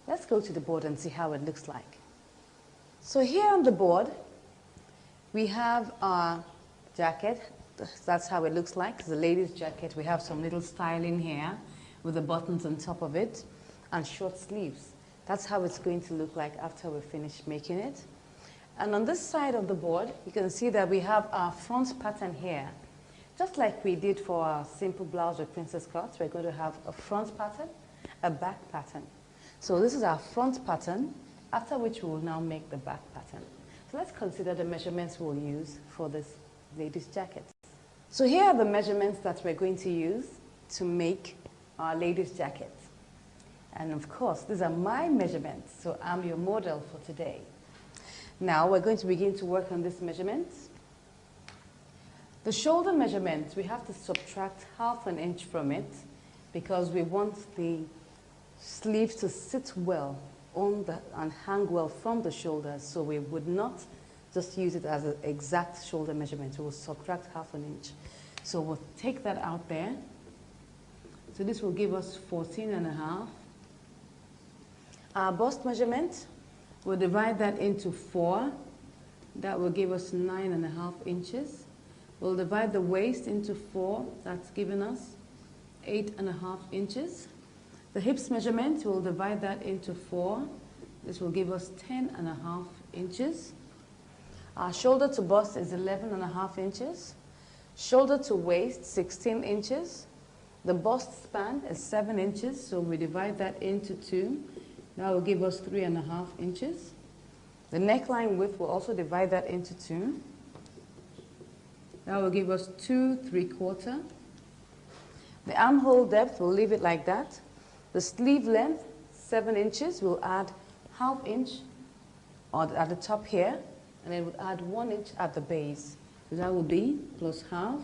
Let's go to the board and see how it looks like. So here on the board, we have our jacket. That's how it looks like. It's a lady's jacket. We have some little styling here with the buttons on top of it and short sleeves. That's how it's going to look like after we finish making it. And on this side of the board, you can see that we have our front pattern here. Just like we did for our simple blouse or princess cuts, we're going to have a front pattern, a back pattern. So this is our front pattern, after which we will now make the back pattern. So let's consider the measurements we'll use for this lady's jacket. So here are the measurements that we're going to use to make our lady's jacket. And of course, these are my measurements, so I'm your model for today. Now we're going to begin to work on these measurements. The shoulder measurement, we have to subtract ½ an inch from it because we want the sleeves to sit well on and hang well from the shoulders, so we would not just use it as an exact shoulder measurement. We will subtract ½ an inch. So we'll take that out there. So this will give us 14½. Our bust measurement, we'll divide that into 4. That will give us 9½ inches. We'll divide the waist into 4. That's giving us 8½ inches. The hips measurement, we'll divide that into 4. This will give us 10½ inches. Our shoulder to bust is 11½ inches. Shoulder to waist, 16 inches. The bust span is 7 inches, so we divide that into 2. That will give us 3½ inches. The neckline width, will also divide that into 2. That will give us 2 3/4. The armhole depth, we'll leave it like that. The sleeve length, 7 inches. We'll add ½ inch at the top here, and then we'll add 1 inch at the base. So that will be plus ½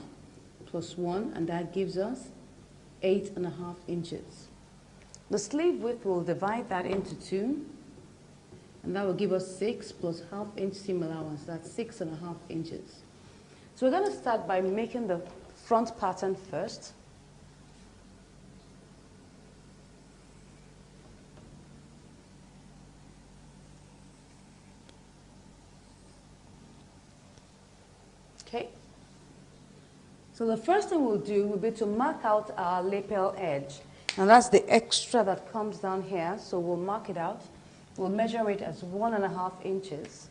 plus 1, and that gives us 8½ inches. The sleeve width, we'll divide that into 2, and that will give us 6 plus ½ inch seam allowance. That's 6½ inches. So we're going to start by making the front pattern first. Okay. So the first thing we'll do will be to mark out our lapel edge. And that's the extra that comes down here. So we'll mark it out. We'll measure it as 1½ inches.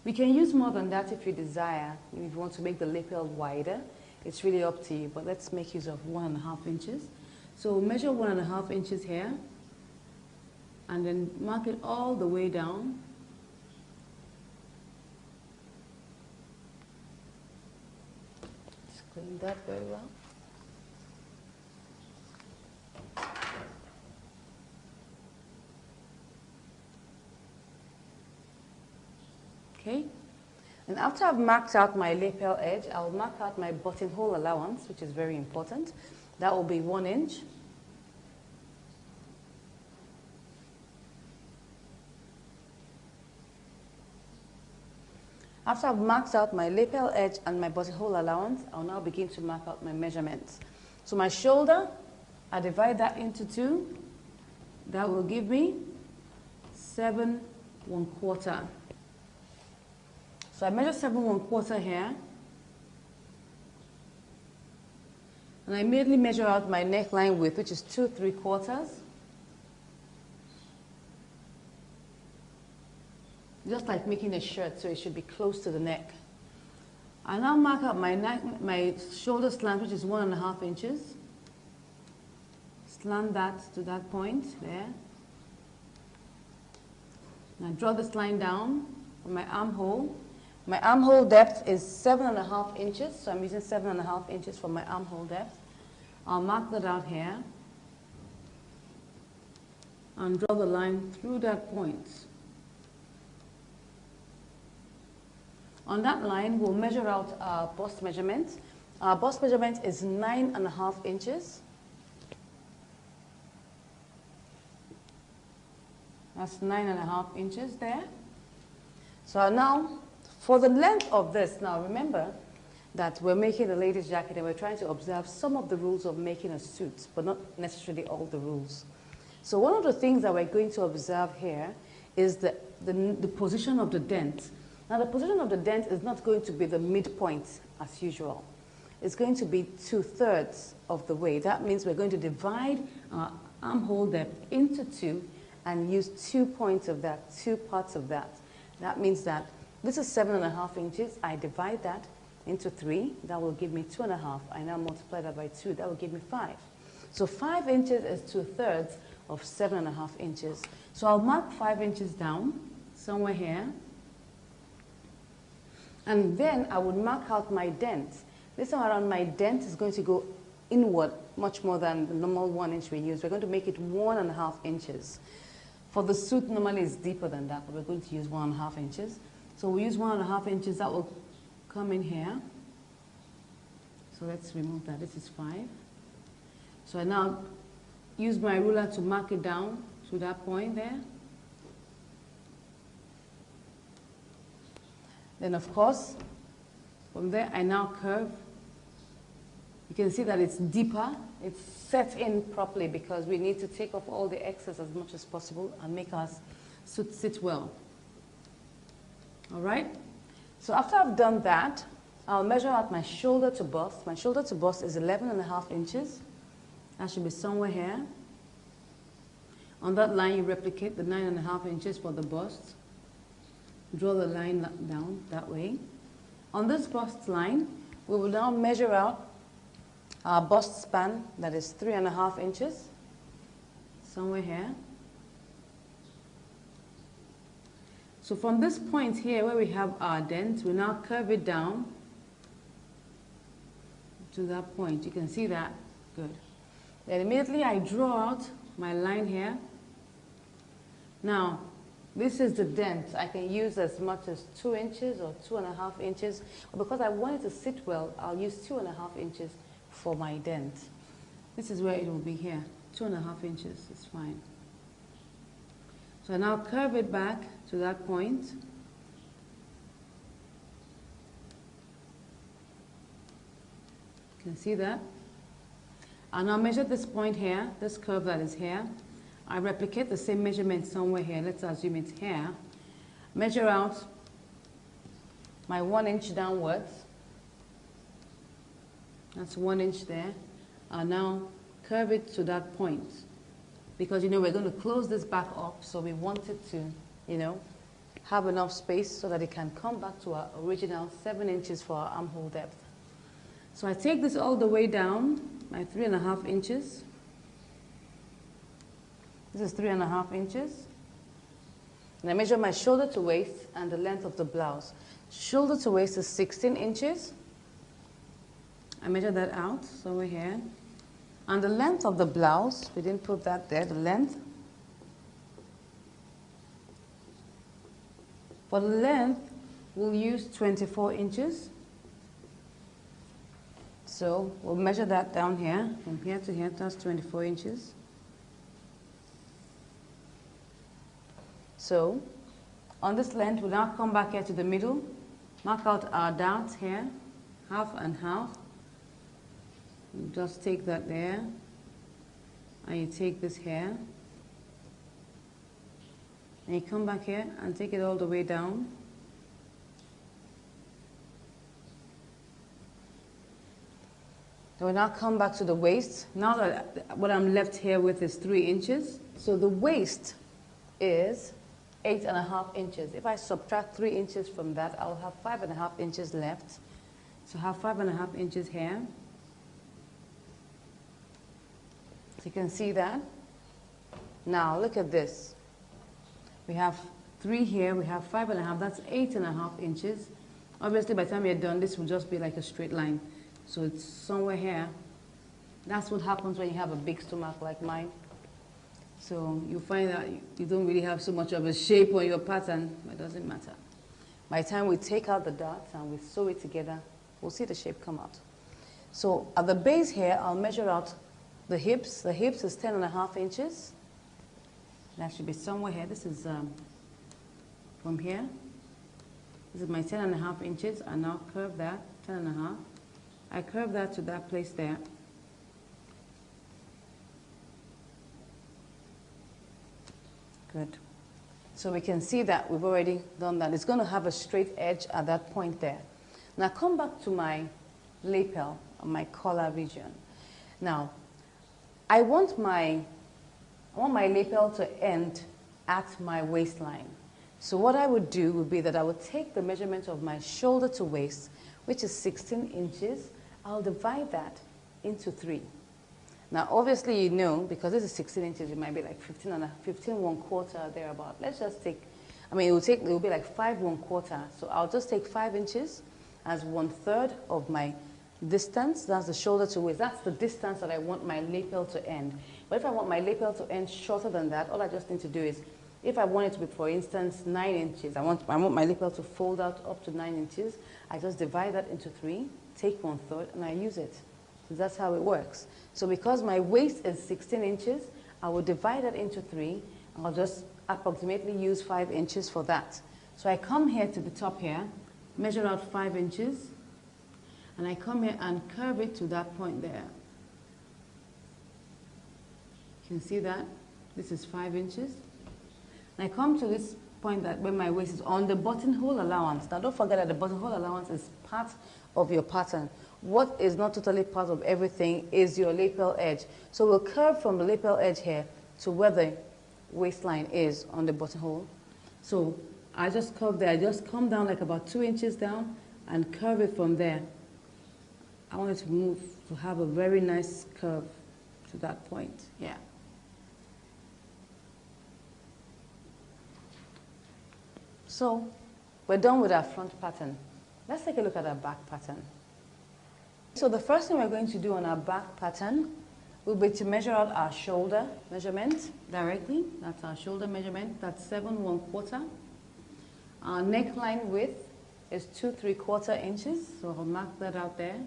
We can use more than that if you desire. If you want to make the lapel wider, it's really up to you. But let's make use of 1½ inches. So we'll measure 1½ inches here. And then mark it all the way down. Just clean that very well. Okay, and after I've marked out my lapel edge, I'll mark out my buttonhole allowance, which is very important. That will be 1 inch. After I've marked out my lapel edge and my buttonhole allowance, I'll now begin to mark out my measurements. So my shoulder, I divide that into 2. That will give me 7 1/4. So I measure 7 1/4 here. And I immediately measure out my neckline width, which is 2 3/4. Just like making a shirt, so it should be close to the neck. I now mark out my shoulder slant, which is 1½ inches. Slant that to that point there. Now draw this line down for my armhole. My armhole depth is 7½ inches, so I'm using 7½ inches for my armhole depth. I'll mark that out here and draw the line through that point. On that line, we'll measure out our bust measurement. Our bust measurement is 9½ inches. That's 9½ inches there. So now, for the length of this, now remember that we're making a lady's jacket and we're trying to observe some of the rules of making a suit, but not necessarily all the rules. So one of the things that we're going to observe here is the position of the dent. Now the position of the dent is not going to be the midpoint as usual. It's going to be 2/3 of the way. That means we're going to divide our armhole depth into two and use 2 points of that, 2 parts of that. That means that this is 7.5 inches. I divide that into 3. That will give me 2.5. I now multiply that by 2. That will give me 5. So 5 inches is 2/3 of 7.5 inches. So I'll mark 5 inches down somewhere here. And then I would mark out my dent. This time around, my dent is going to go inward much more than the normal 1 inch we use. We're going to make it 1.5 inches. For the suit, normally it's deeper than that, but we're going to use 1.5 inches. So we use 1.5 inches. That will come in here. So let's remove that. This is 5. So I now use my ruler to mark it down to that point there. Then, of course, from there, I now curve. You can see that it's deeper. It's set in properly because we need to take off all the excess as much as possible and make our suit sit well. All right? So after I've done that, I'll measure out my shoulder to bust. My shoulder to bust is 11.5 inches. That should be somewhere here. On that line, you replicate the 9.5 inches for the bust. Draw the line down that way. On this bust line, we will now measure out our bust span, that is 3.5 inches, somewhere here. So from this point here where we have our dent, we now curve it down to that point. You can see that. Good. Then immediately I draw out my line here. Now, this is the dent. I can use as much as 2 inches or 2.5 inches. But because I want it to sit well, I'll use 2.5 inches for my dent. This is where it will be here. 2.5 inches is fine. So I now curve it back to that point. You can see that. I'll now measure this point here, this curve that is here. I replicate the same measurement somewhere here. Let's assume it's here. Measure out my 1 inch downwards. That's 1 inch there. I'll now curve it to that point. Because, you know, we're going to close this back up, so we want it to, you know, have enough space so that it can come back to our original 7 inches for our armhole depth. So I take this all the way down, my 3.5 inches. This is 3.5 inches. And I measure my shoulder to waist and the length of the blouse. Shoulder to waist is 16 inches. I measure that out somewhere here. And the length of the blouse, we didn't put that there, the length. For the length, we'll use 24 inches. So we'll measure that down here, from here to here, that's 24 inches. So on this length, we'll now come back here to the middle, mark out our darts here, half and half. You just take that there, and you take this here, and you come back here and take it all the way down. Then we'll now come back to the waist. Now that what I'm left here with is 3 inches. So the waist is 8.5 inches. If I subtract 3 inches from that, I'll have 5.5 inches left. So I have 5.5 inches here. So you can see that. Now look at this. We have 3 here, we have 5.5, that's 8.5 inches. Obviously by the time you're done, this will just be like a straight line. So it's somewhere here. That's what happens when you have a big stomach like mine. So you find that you don't really have so much of a shape on your pattern, but it doesn't matter. By the time we take out the darts and we sew it together, we'll see the shape come out. So at the base here, I'll measure out the hips. The hips is 10.5 inches. That should be somewhere here. This is from here. This is my 10.5 inches. I now curve that, 10.5. I curve that to that place there. Good. So we can see that we've already done that. It's going to have a straight edge at that point there. Now come back to my lapel, my collar region. Now, I want my lapel to end at my waistline. So what I would do would be that I would take the measurement of my shoulder to waist, which is 16 inches. I'll divide that into 3. Now, obviously, you know, because this is 16 inches, it might be like 15 1/4, thereabout. Let's just take, I mean, it will be like 5 1/4. So I'll just take 5 inches as 1/3 of my distance. That's the shoulder to waist. That's the distance that I want my lapel to end. But if I want my lapel to end shorter than that, all I just need to do is, if I want it to be, for instance, 9 inches, I want my lapel to fold out up to 9 inches, I just divide that into 3, take 1/3, and I use it. So that's how it works. So because my waist is 16 inches, I will divide that into 3. I'll just approximately use 5 inches for that. So I come here to the top here, measure out 5 inches, and I come here and curve it to that point there. You can see that? This is 5 inches. And I come to this point that where my waist is on the buttonhole allowance. Now don't forget that the buttonhole allowance is part of your pattern. What is not totally part of everything is your lapel edge. So we'll curve from the lapel edge here to where the waistline is on the buttonhole. So I just curve there. I just come down like about 2 inches down and curve it from there. I want it to move, to have a very nice curve to that point. Yeah. So we're done with our front pattern. Let's take a look at our back pattern. So the first thing we're going to do on our back pattern will be to measure out our shoulder measurement directly. That's our shoulder measurement. That's 7 1/4. Our neckline width is 2 3/4 inches. So I'll mark that out there.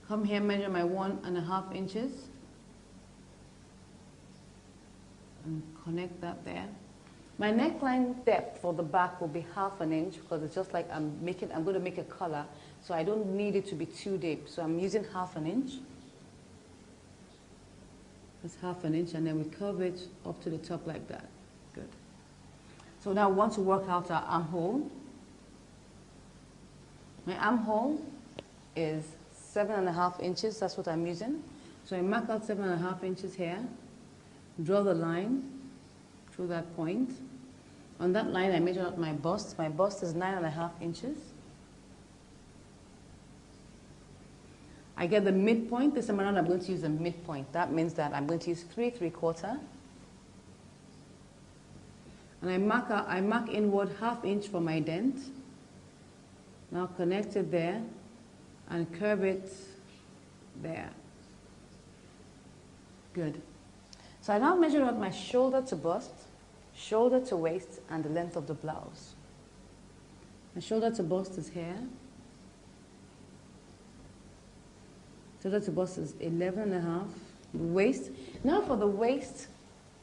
Come here, measure my 1.5 inches. And connect that there. My neckline depth for the back will be 1/2 inch because it's just like I'm going to make a collar, so I don't need it to be too deep. So I'm using 1/2 inch. That's 1/2 inch, and then we curve it up to the top like that. Good. So now we want to work out our armhole. My armhole is 7.5 inches. That's what I'm using. So I mark out 7.5 inches here. Draw the line through that point. On that line, I measure out my bust. My bust is 9.5 inches. I get the midpoint. This time around, I'm going to use the midpoint. That means that I'm going to use 3 3/4. And I mark inward 1/2 inch for my dent. Now connect it there and curve it there. Good. So I now measure out my shoulder to bust, shoulder to waist, and the length of the blouse. My shoulder to bust is here. Shoulder to bust is 11.5. Waist. Now for the waist,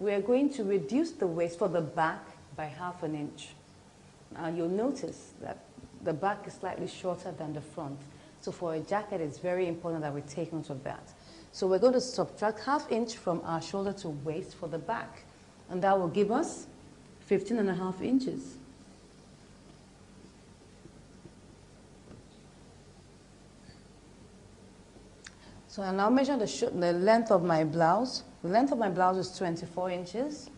we are going to reduce the waist for the back by 1/2 inch. Now you'll notice that the back is slightly shorter than the front. So for a jacket, it's very important that we take note of that. So we're going to subtract 1/2 inch from our shoulder to waist for the back. And that will give us 15.5 inches. So I now measure the length of my blouse. The length of my blouse is 24 inches.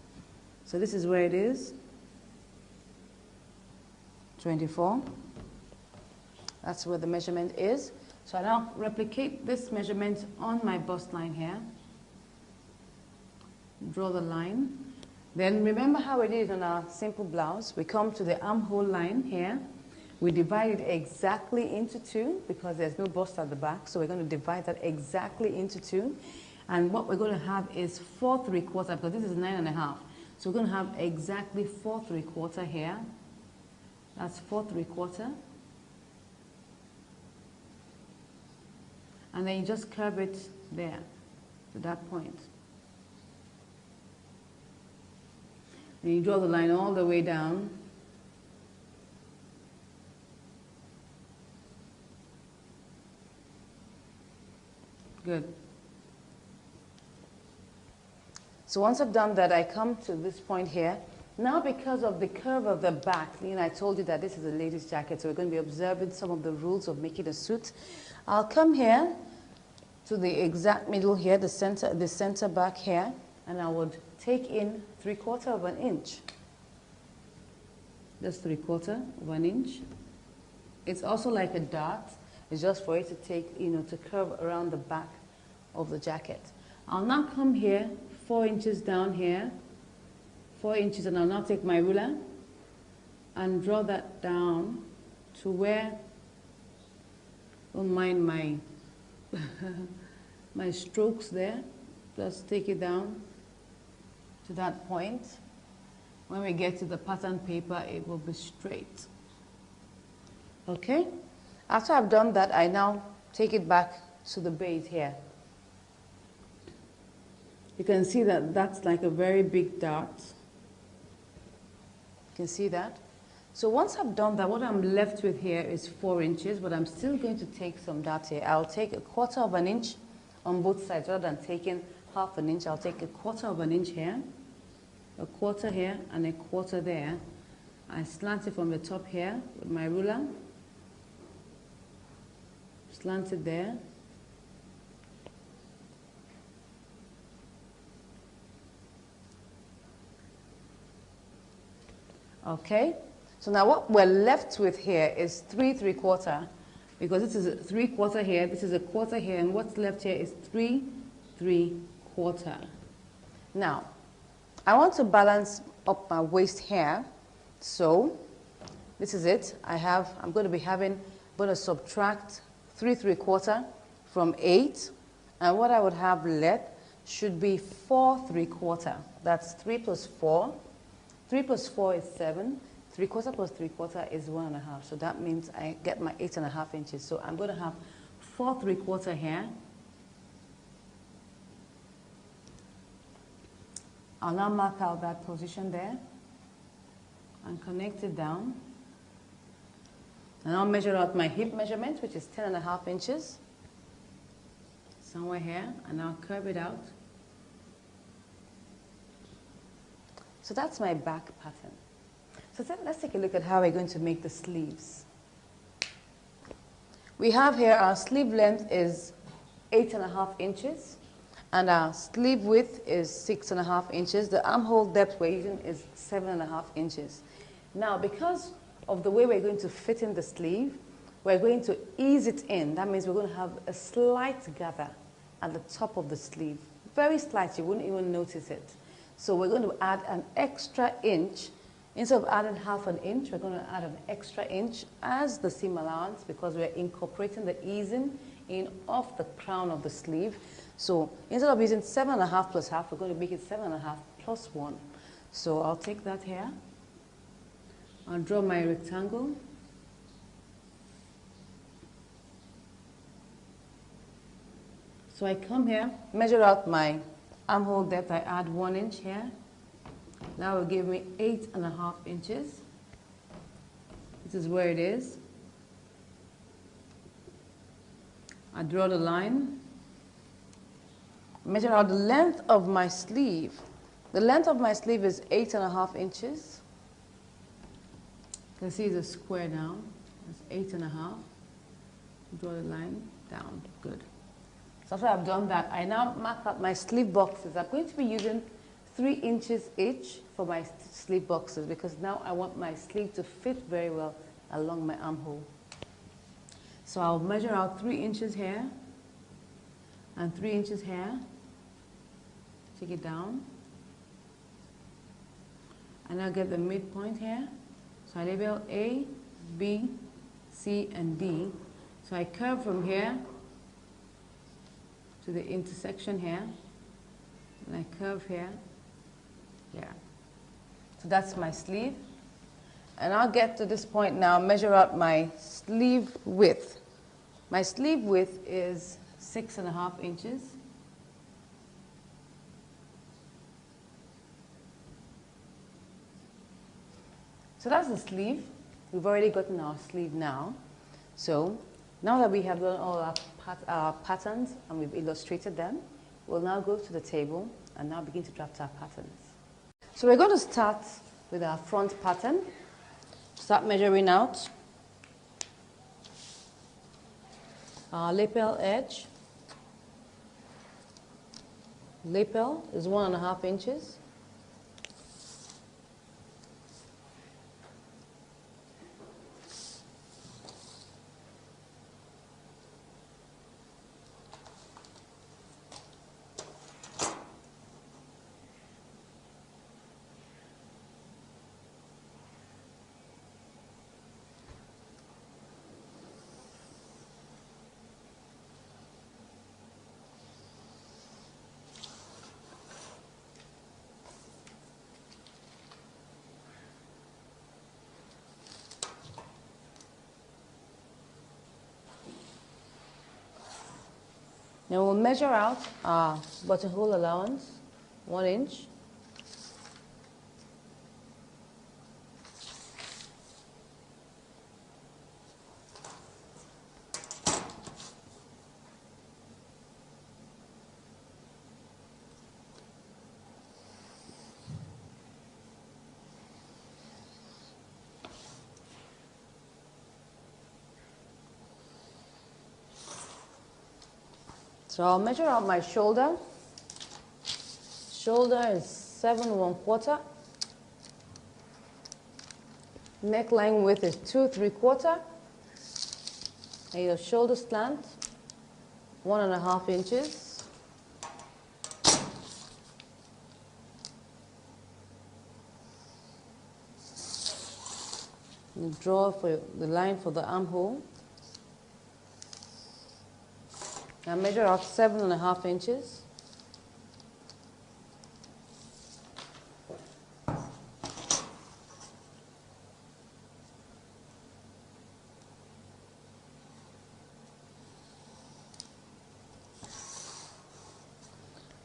So this is where it is. 24. That's where the measurement is. So I now replicate this measurement on my bust line here. Draw the line. Then remember how it is on our simple blouse. We come to the armhole line here. We divide it exactly into 2 because there's no bust at the back. So we're going to divide that exactly into 2. And what we're going to have is 4 3/4 because this is 9.5. So we're going to have exactly 4 3/4 here. That's 4 3/4. And then you just curve it there to that point. And you draw the line all the way down. Good. So once I've done that, I come to this point here. Now because of the curve of the back, I told you that this is a lady's jacket, so we're going to be observing some of the rules of making a suit. I'll come here to the exact middle here, the center back here, and I would take in 3/4 of an inch. Just 3/4 of an inch. It's also like a dart. It's just for it to take, to curve around the back of the jacket. I'll now come here, 4 inches down here, 4 inches, and I'll now take my ruler and draw that down to where, don't mind my, my strokes there. Just take it down to that point. When we get to the pattern paper, it will be straight. Okay? After I've done that, I now take it back to the base here. You can see that that's like a very big dart. You can see that? So once I've done that, what I'm left with here is 4 inches, but I'm still going to take some darts here. I'll take 1/4 of an inch on both sides. Rather than taking 1/2 an inch, I'll take 1/4 of an inch here, 1/4 here, and 1/4 there. I slant it from the top here with my ruler. Slant it there. Okay, so now what we're left with here is 3/3/4, because this is a 3/4 here, this is a 1/4 here, and what's left here is 3/3/4. Now, I want to balance up my waist here, so this is it. I'm going to subtract 3/3/4 from 8, and what I would have left should be 4/3/4. That's 3 plus 4. 3 plus 4 is 7. 3/4 plus 3/4 is 1.5. So that means I get my 8.5 inches. So I'm going to have 4/3/4 here. I'll now mark out that position there and connect it down. And I'll measure out my hip measurement, which is 10.5 inches. Somewhere here, and I'll curve it out. So that's my back pattern. So let's take a look at how we're going to make the sleeves. We have here our sleeve length is 8.5 inches, and our sleeve width is 6.5 inches. The armhole depth we're using is 7.5 inches. Now, because of the way we're going to fit in the sleeve, we're going to ease it in. That means we're going to have a slight gather at the top of the sleeve. Very slight, you wouldn't even notice it. So we're going to add an extra inch. Instead of adding 1/2 inch, we're going to add an extra inch as the seam allowance, because we're incorporating the easing in off the crown of the sleeve. So instead of using 7.5 plus 1/2, we're going to make it 7.5 plus 1. So I'll take that here. I'll draw my rectangle. So I come here, measure out my armhole depth. I add 1 inch here. That will give me 8.5 inches. This is where it is. I draw the line. Measure out the length of my sleeve. The length of my sleeve is 8.5 inches. You can see it's a square now. It's 8.5. Draw the line down. Good. So after I've done that, I now mark out my sleeve boxes. I'm going to be using 3 inches each for my sleeve boxes, because now I want my sleeve to fit very well along my armhole. So I'll measure out 3 inches here and 3 inches here. Take it down. And I'll get the midpoint here. So I label A, B, C, and D. So I curve from here to the intersection here, and I curve here. So that's my sleeve. And I'll get to this point now, measure out my sleeve width. My sleeve width is 6.5 inches. So that's the sleeve. We've already gotten our sleeve now. So now that we have done all our patterns and we've illustrated them, we'll now go to the table and now begin to draft our patterns. So we're going to start with our front pattern. Start measuring out our lapel edge. Lapel is 1.5 inches. Now we'll measure out our buttonhole allowance, 1 inch. So I'll measure out my shoulder. Shoulder is 7 1/4. Neckline width is 2 3/4. And your shoulder slant, 1.5 inches. You draw for the line for the armhole. Now measure out 7.5 inches.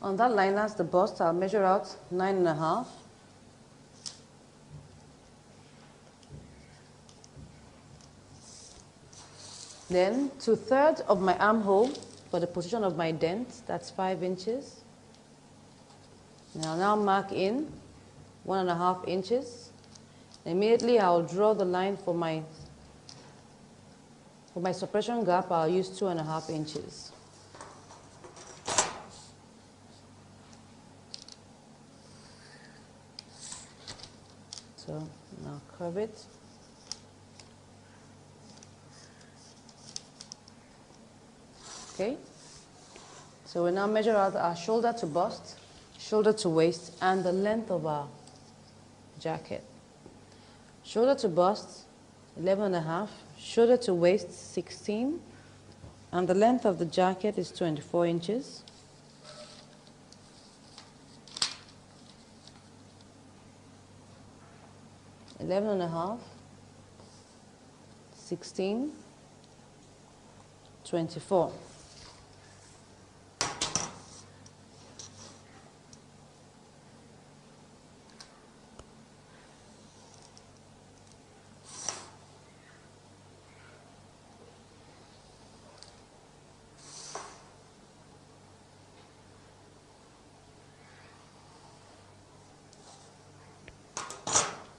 On that line, that's the bust. I'll measure out 9.5. Then 2/3 of my armhole for the position of my dent, that's 5 inches. Now I'll now mark in 1.5 inches. Immediately I'll draw the line for my suppression gap. I'll use 2.5 inches. So now curve it. Okay, so we now measure out our shoulder to bust, shoulder to waist, and the length of our jacket. Shoulder to bust, 11.5, shoulder to waist, 16, and the length of the jacket is 24 inches. Eleven and a half, 16, 24.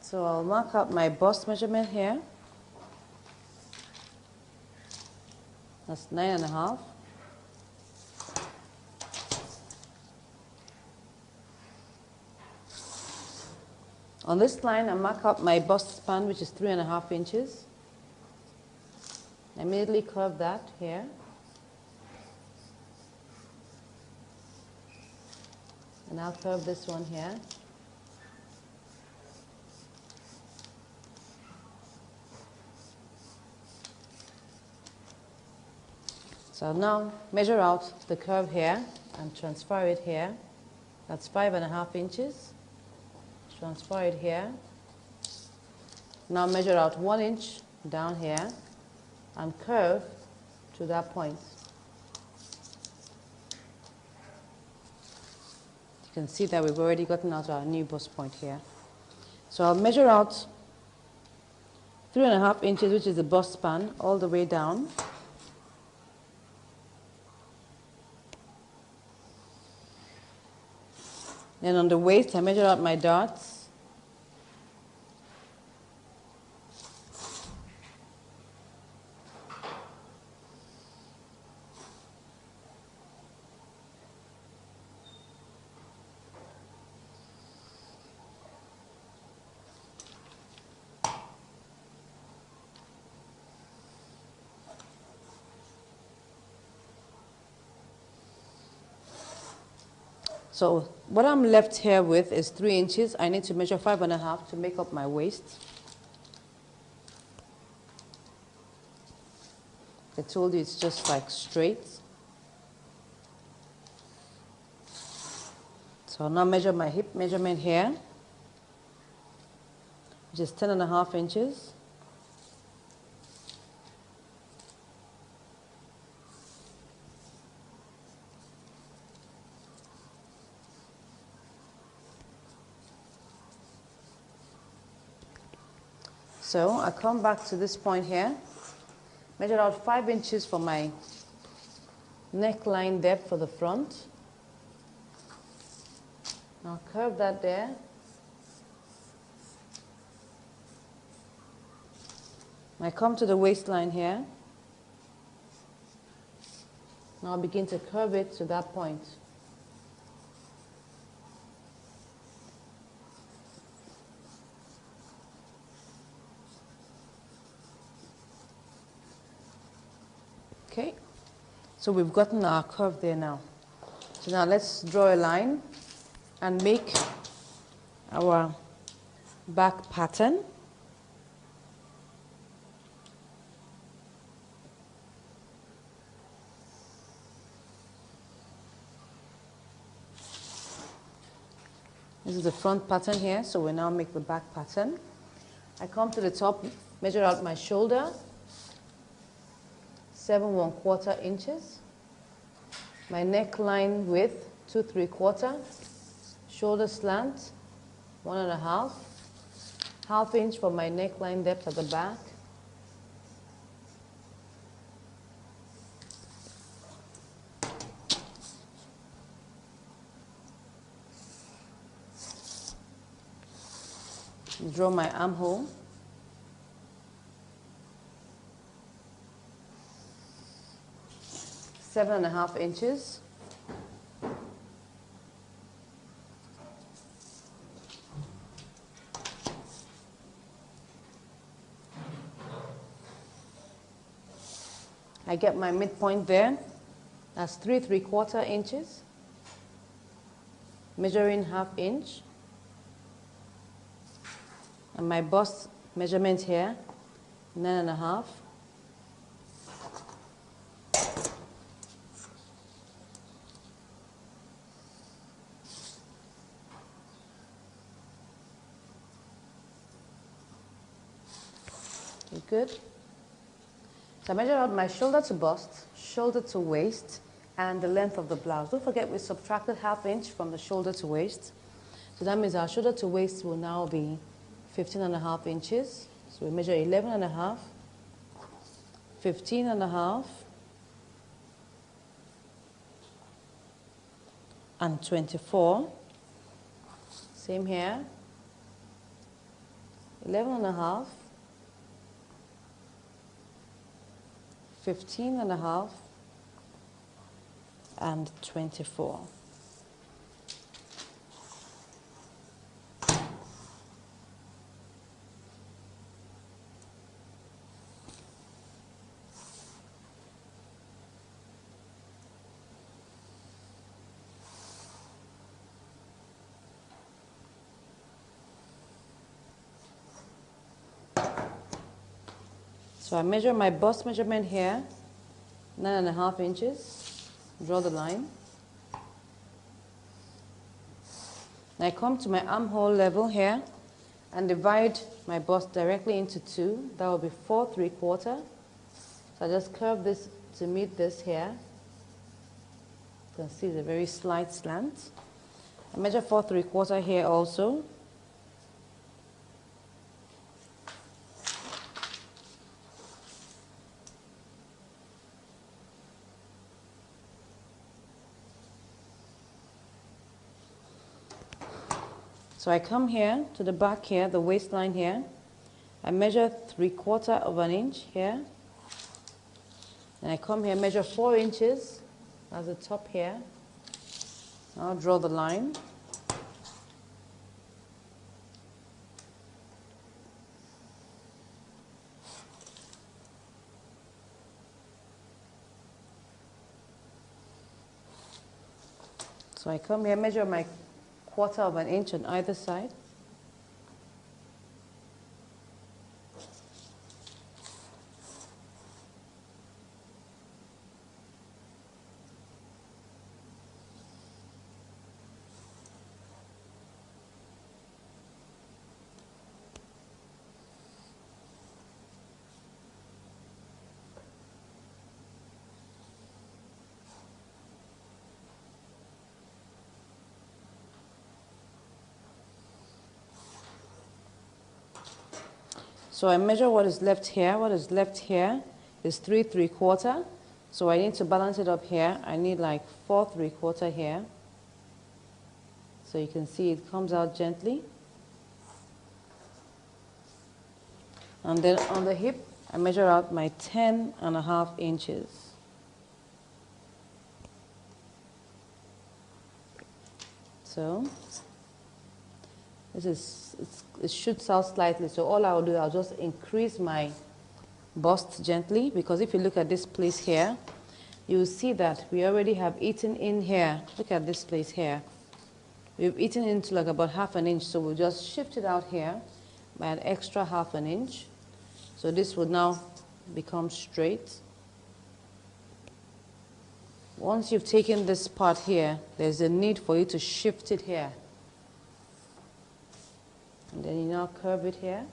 So I'll mark out my bust measurement here. That's 9.5. On this line, I mark out my bust span, which is 3.5 inches. I immediately curve that here. And I'll curve this one here. So now measure out the curve here and transfer it here. That's 5.5 inches. Transfer it here. Now measure out 1 inch down here and curve to that point. You can see that we've already gotten out our new bust point here. So I'll measure out 3.5 inches, which is the bust span, all the way down. And on the waist, I measure out my darts. So what I'm left here with is 3 inches. I need to measure 5.5 to make up my waist. I told you it's just like straight. So I'll now measure my hip measurement here, which is 10.5 inches. So I come back to this point here, measure out 5 inches for my neckline depth for the front. I'll curve that there. I come to the waistline here. Now I'll begin to curve it to that point. Okay, so we've gotten our curve there now. So now let's draw a line and make our back pattern. This is the front pattern here, so we now make the back pattern. I come to the top, measure out my shoulder, 7 1/4 inches. My neckline width, 2 3/4. Shoulder slant, 1.5. ½ inch for my neckline depth at the back. Draw my armhole. Seven and a half inches. I get my midpoint there. That's 3 3/4 inches. Measuring ½ inch. And my bust measurement here, 9.5. Okay, good. So I measure out my shoulder to bust, shoulder to waist, and the length of the blouse. Don't forget we subtracted ½ inch from the shoulder to waist. So that means our shoulder to waist will now be 15.5 inches. So we measure 11.5, 15.5, and 24. Same here. 11.5, 15.5, and 24. So I measure my bust measurement here, 9.5 inches. Draw the line. Now I come to my armhole level here and divide my bust directly into 2. That will be 4 3/4. So I just curve this to meet this here. You can see the very slight slant. I measure 4 3/4 here also. So I come here to the back here, the waistline here. I measure 3/4 of an inch here. And I come here, measure 4 inches as the top here. I'll draw the line. So I come here, measure my 1/4 of an inch on either side. So I measure what is left here. What is left here is 3 3/4. So I need to balance it up here. I need like 4 3/4 here. So you can see it comes out gently. And then on the hip, I measure out my 10.5 inches. So it shoots out slightly, so all I will do, I'll just increase my bust gently, because if you look at this place here, you will see that we already have eaten in here. Look at this place here. We've eaten into like about 1/2 inch, so we'll just shift it out here by an extra 1/2 inch. So this will now become straight. Once you've taken this part here, there's a need for you to shift it here. And then you now curve it here.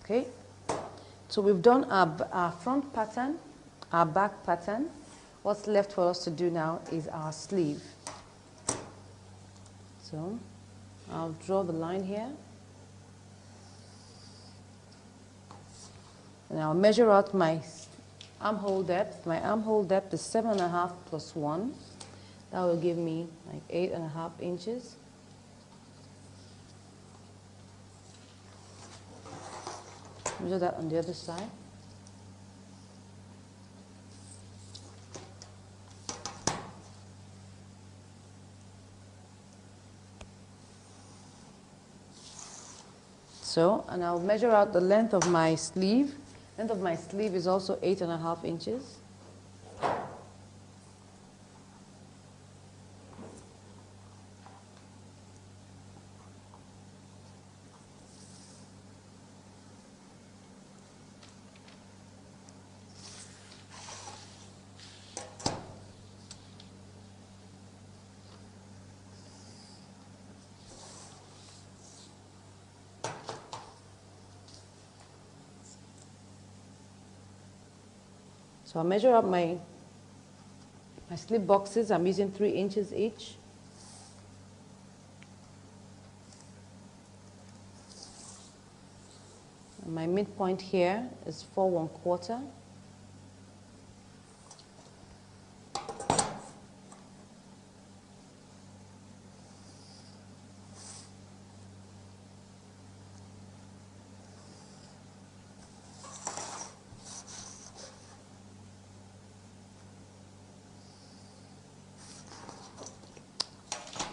Okay, so we've done our front pattern, our back pattern. What's left for us to do now is our sleeve. So I'll draw the line here. And I'll measure out my armhole depth. My armhole depth is 7.5 plus 1. That will give me like 8.5 inches. Measure that on the other side. So, and I'll measure out the length of my sleeve. Length of my sleeve is also 8.5 inches. So I measure up my slip boxes. I'm using 3 inches each. And my midpoint here is 4 1/4.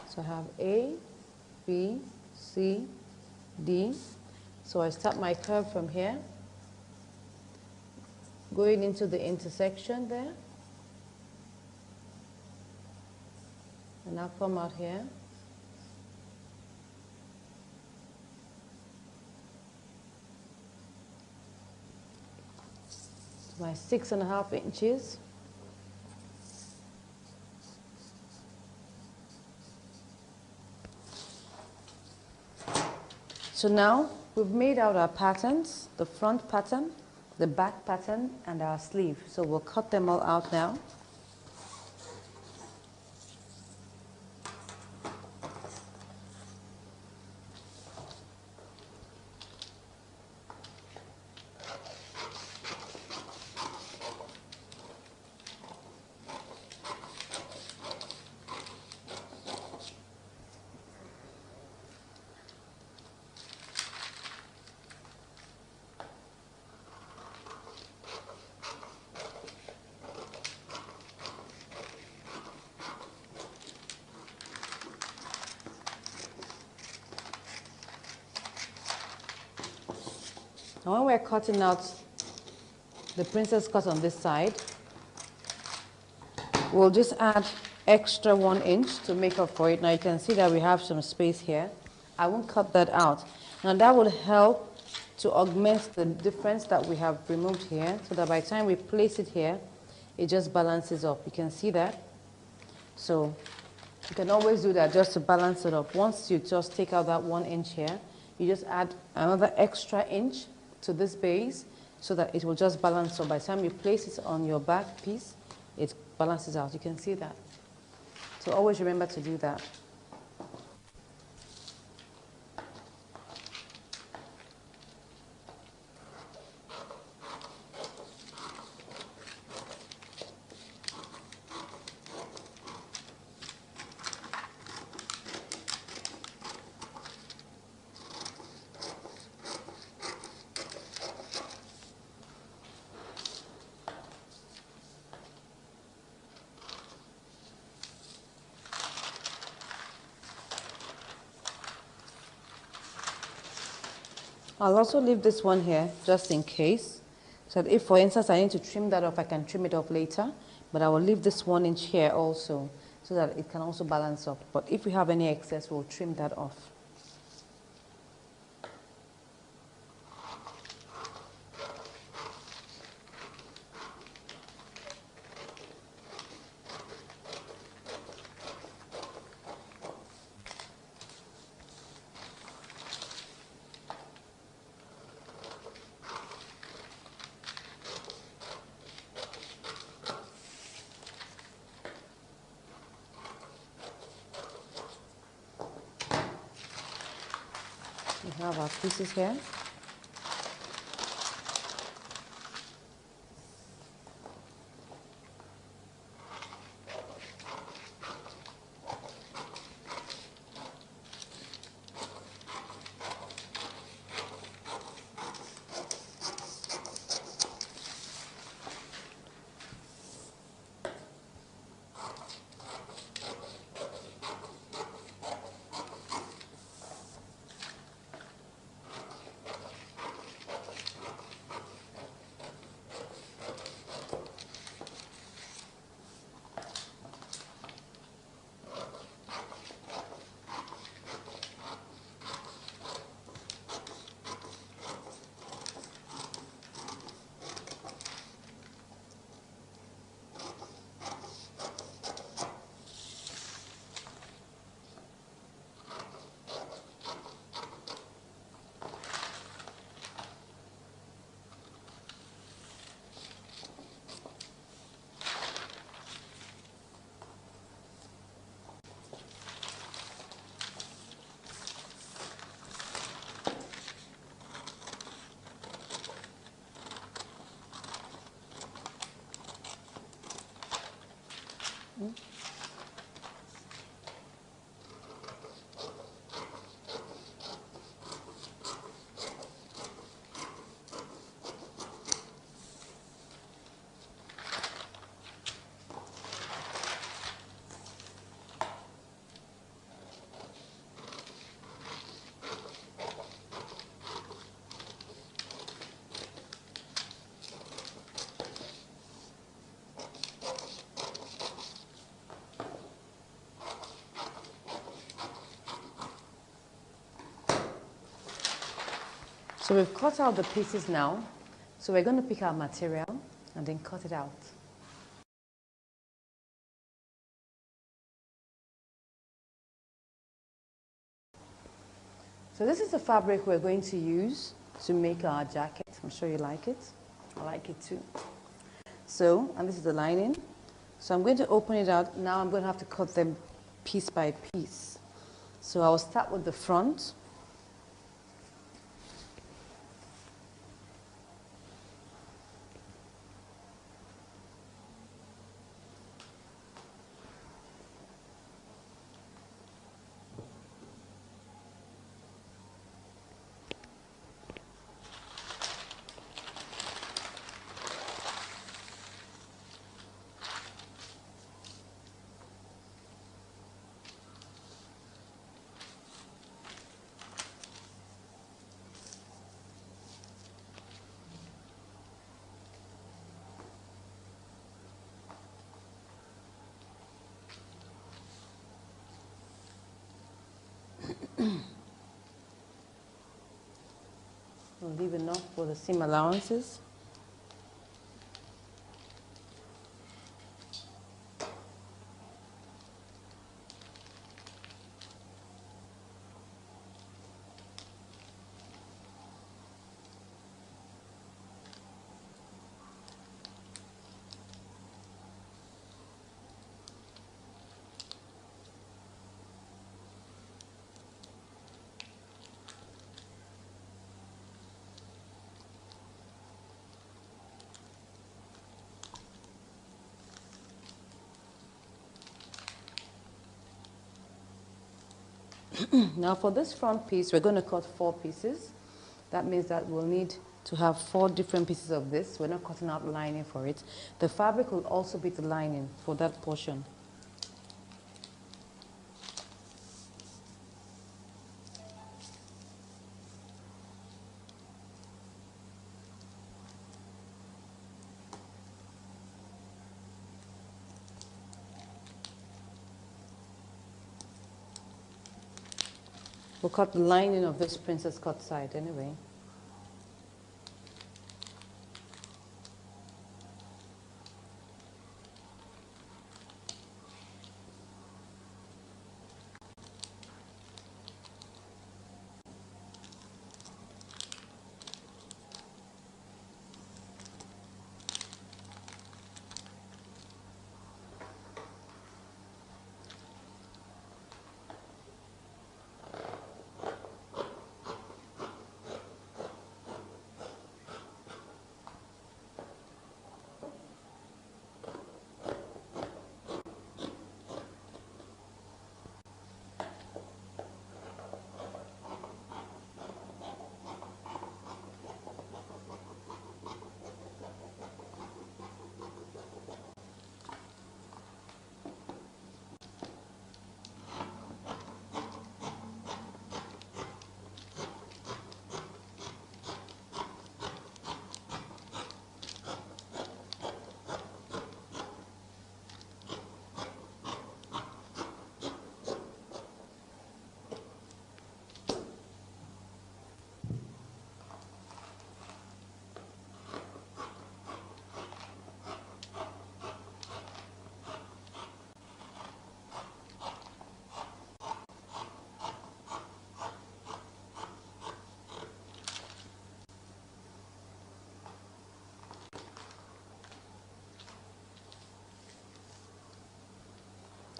So I have A, B, C, D. So I start my curve from here, going into the intersection there. And I'll come out here. So my 6.5 inches. So now we've made out our patterns, the front pattern, the back pattern, and our sleeve. So we'll cut them all out now. And when we're cutting out the princess cut on this side, we'll just add extra 1 inch to make up for it. Now you can see that we have some space here. I won't cut that out. Now that will help to augment the difference that we have removed here, so that by the time we place it here, it just balances up. You can see that. So you can always do that just to balance it up. Once you just take out that 1 inch here, you just add another extra inch to this base so that it will just balance. So by the time you place it on your back piece, it balances out. You can see that. So always remember to do that. I'll also leave this one here just in case, so that if, for instance, I need to trim that off, I can trim it off later. But I will leave this 1 inch here also, so that it can also balance up. But if we have any excess, we'll trim that off. We have our pieces here. So we've cut out the pieces now. So we're going to pick our material and then cut it out. So this is the fabric we're going to use to make our jacket. I'm sure you like it. I like it too. So, and this is the lining. So I'm going to open it out. Now I'm going to have to cut them piece by piece. So I'll start with the front. We'll leave enough for the seam allowances. Now for this front piece, we're going to cut 4 pieces. That means that we'll need to have 4 different pieces of this. We're not cutting out lining for it. The fabric will also be the lining for that portion. We'll cut the lining of this princess cut side anyway.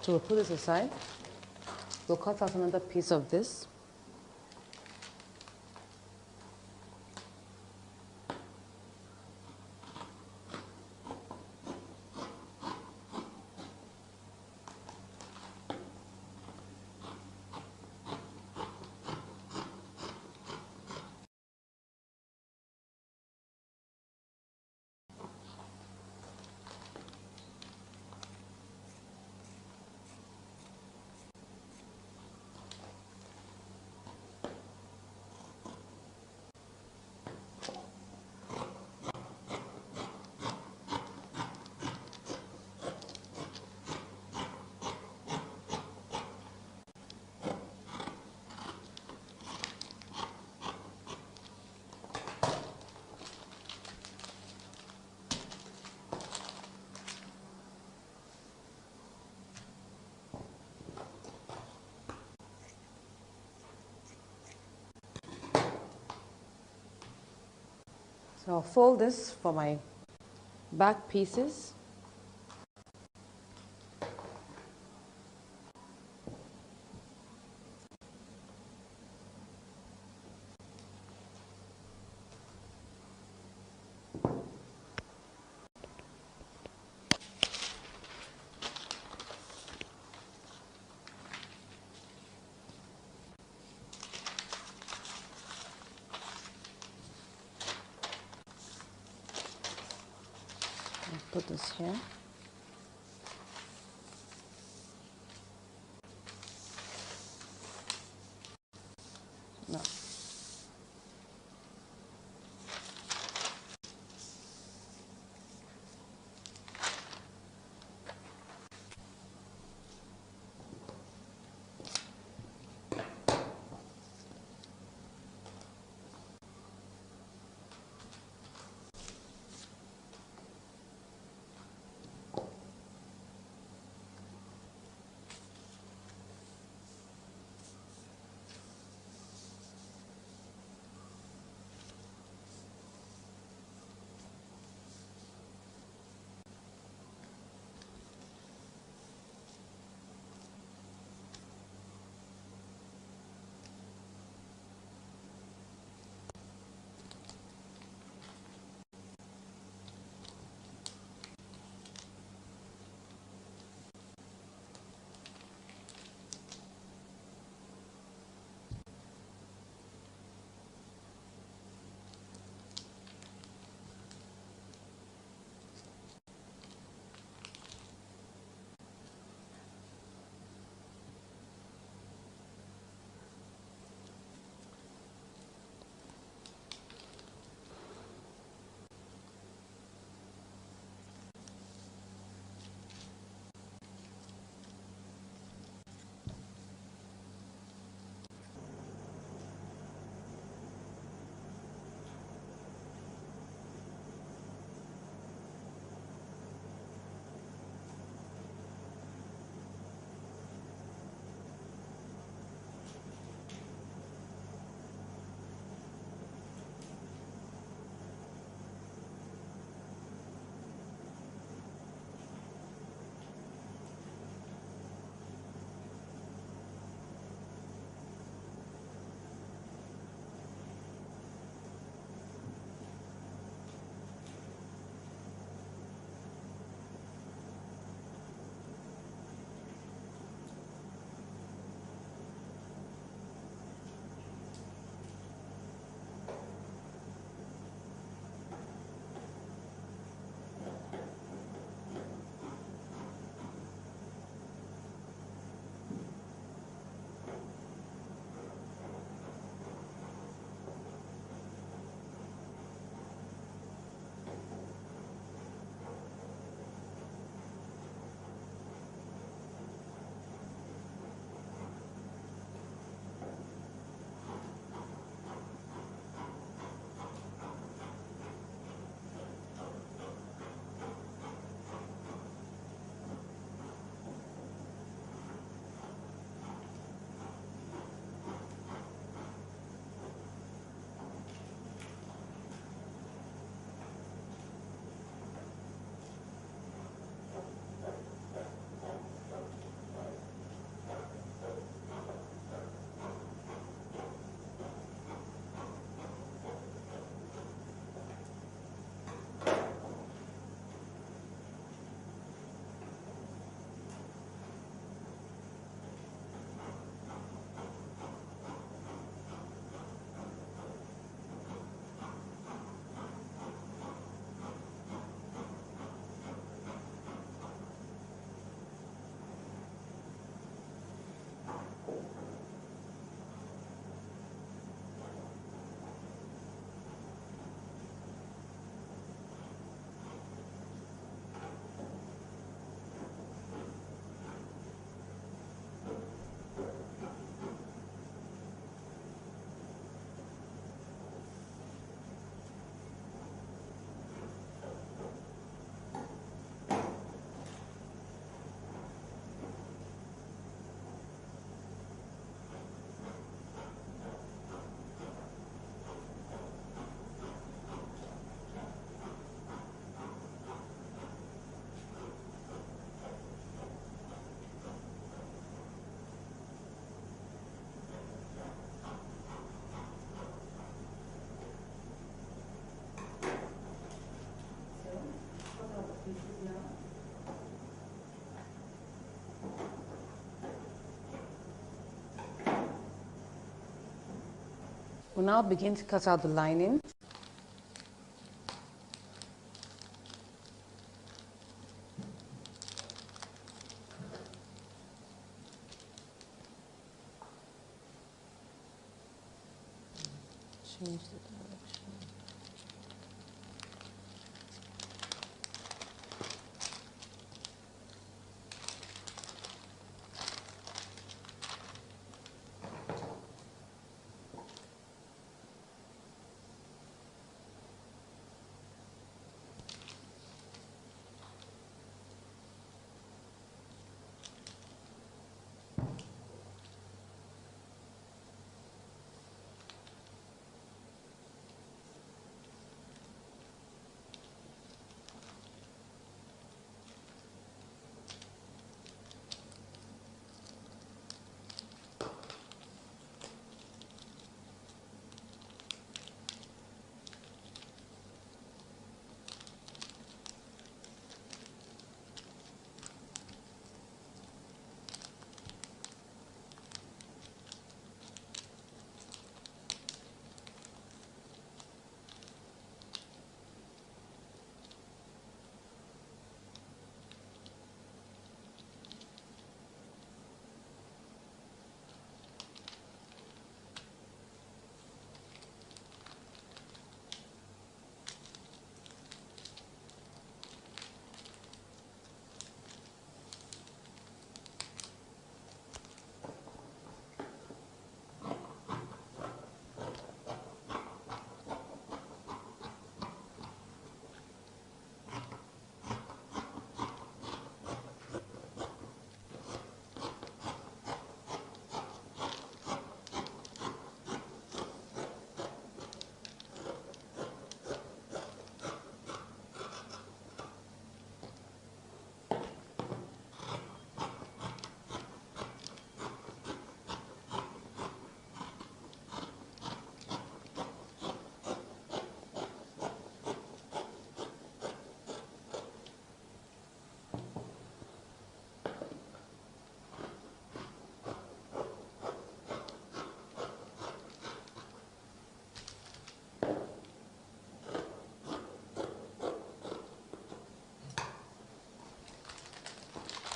So we'll put this aside. We'll cut out another piece of this. So I'll fold this for my back pieces. Put this here. No. We'll now begin to cut out the lining. Change the direction.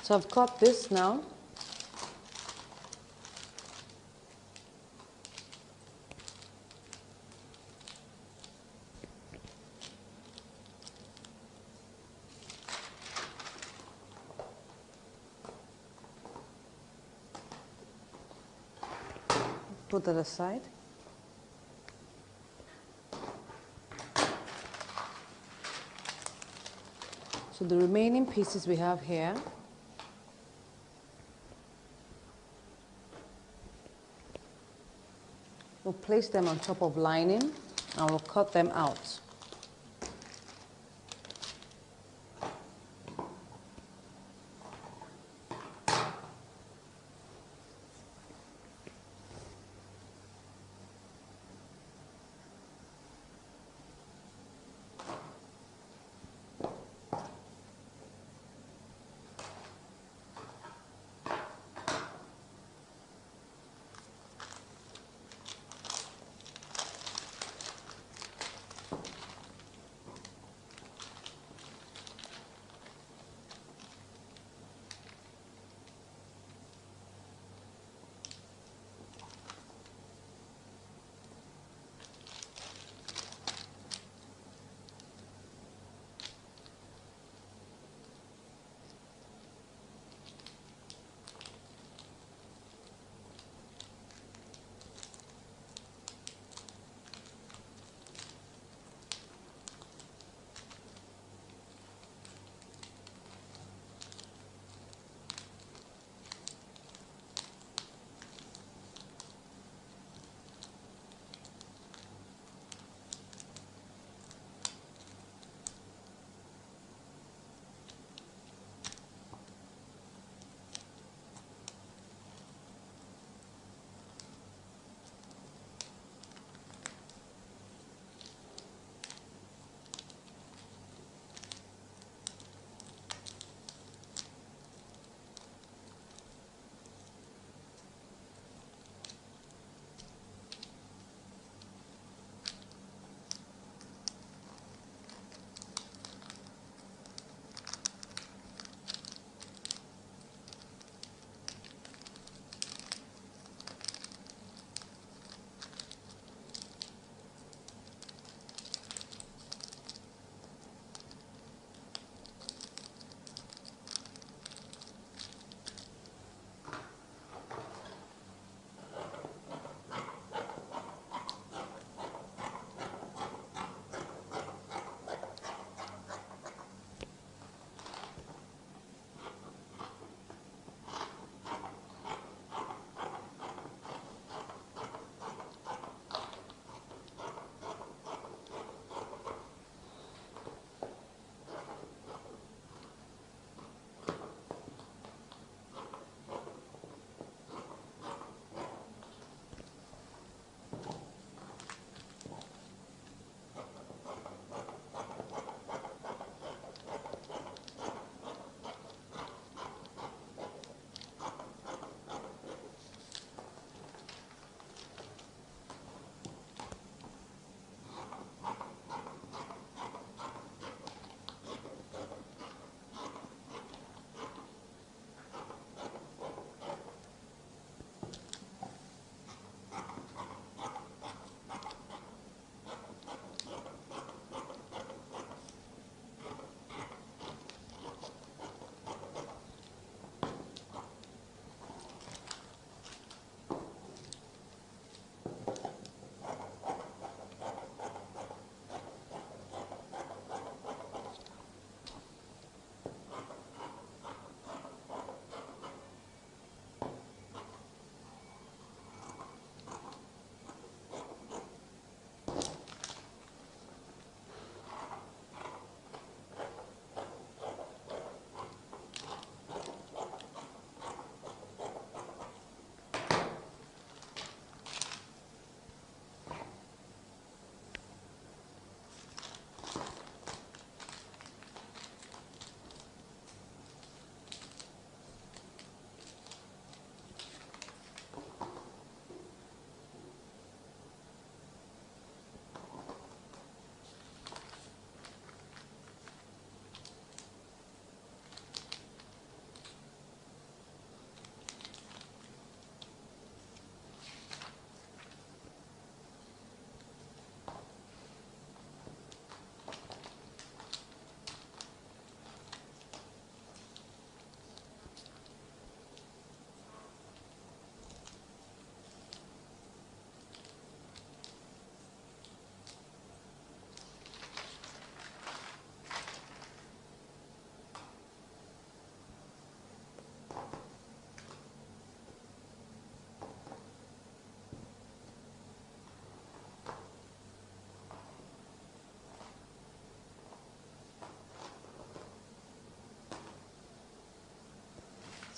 So I've cut this now. Put that aside. So the remaining pieces we have here, we'll place them on top of lining and we'll cut them out.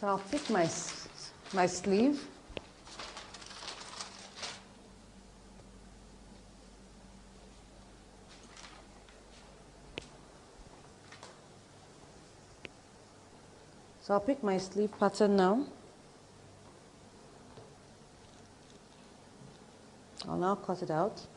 So I'll pick my sleeve. So I'll pick my sleeve pattern now. I'll now cut it out.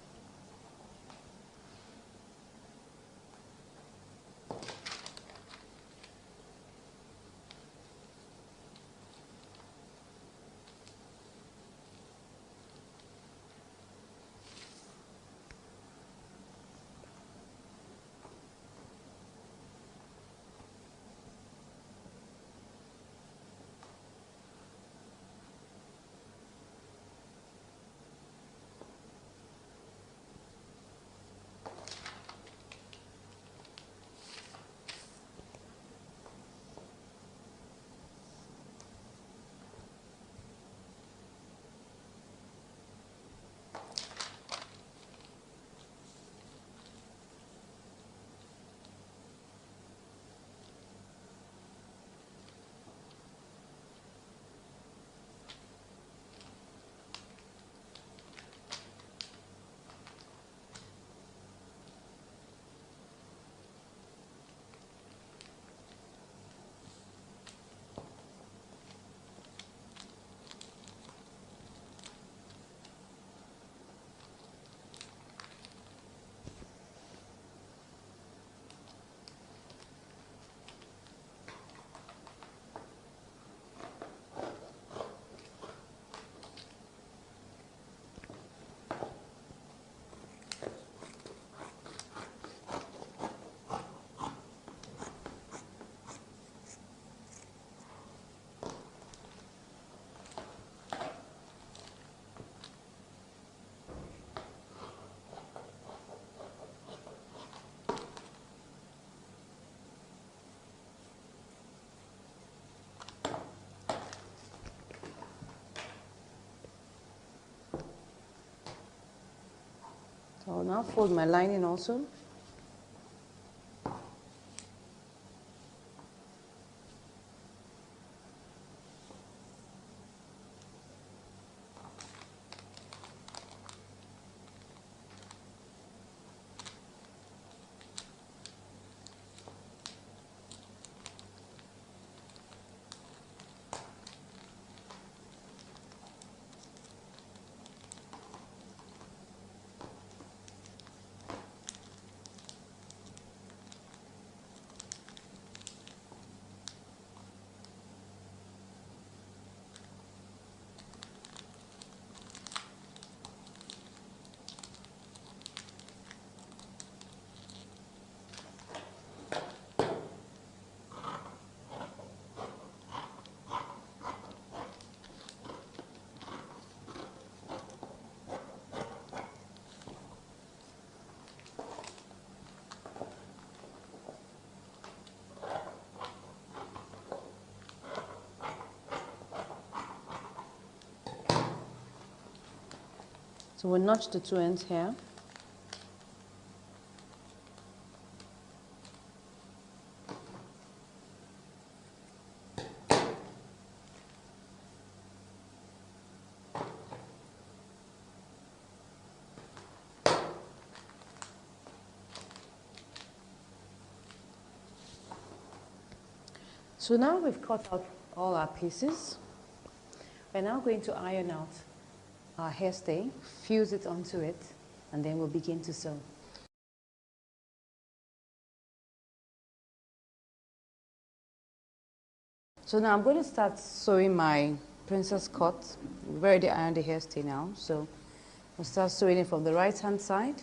So I'll now fold my lining also. So we'll notch the two ends here. So now we've cut out all our pieces. We're now going to iron out our hairstay, fuse it onto it, and then we'll begin to sew. So now I'm going to start sewing my princess cut. We've already ironed the hairstay now, so we'll start sewing it from the right hand side.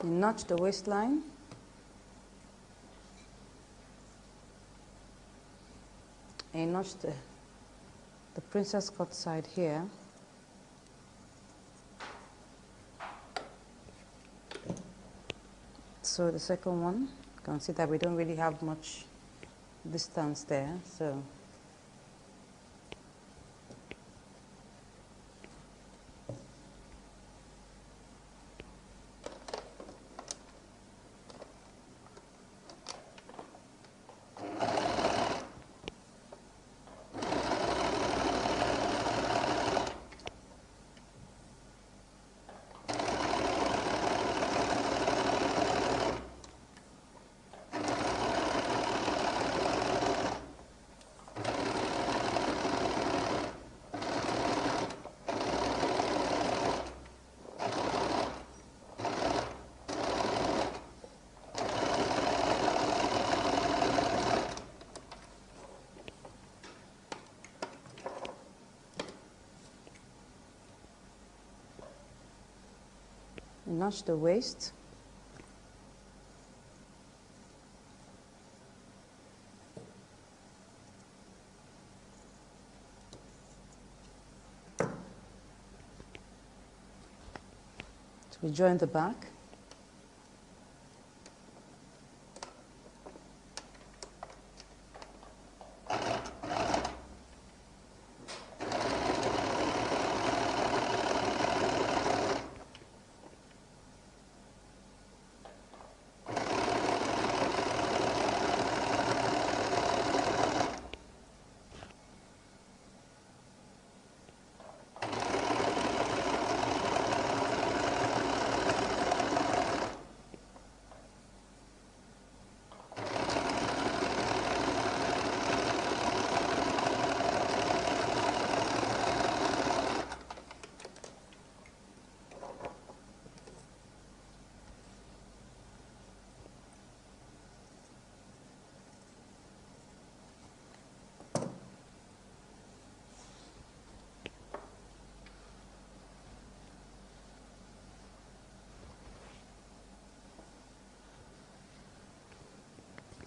You notch the waistline. And you notch the princess cut side here. So the second one, you can see that we don't really have much distance there, so notch the waist. So we join the back.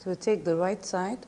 So we take the right side,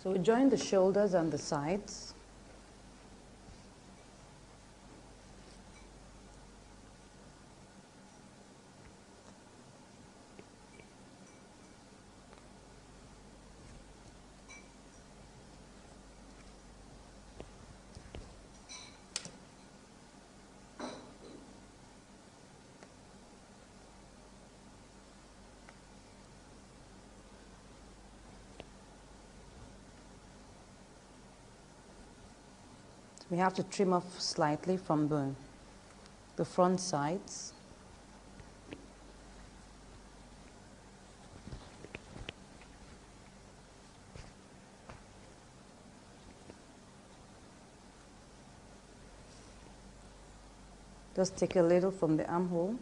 So we join the shoulders and the sides. We have to trim off slightly from the front sides. Just take a little from the armhole.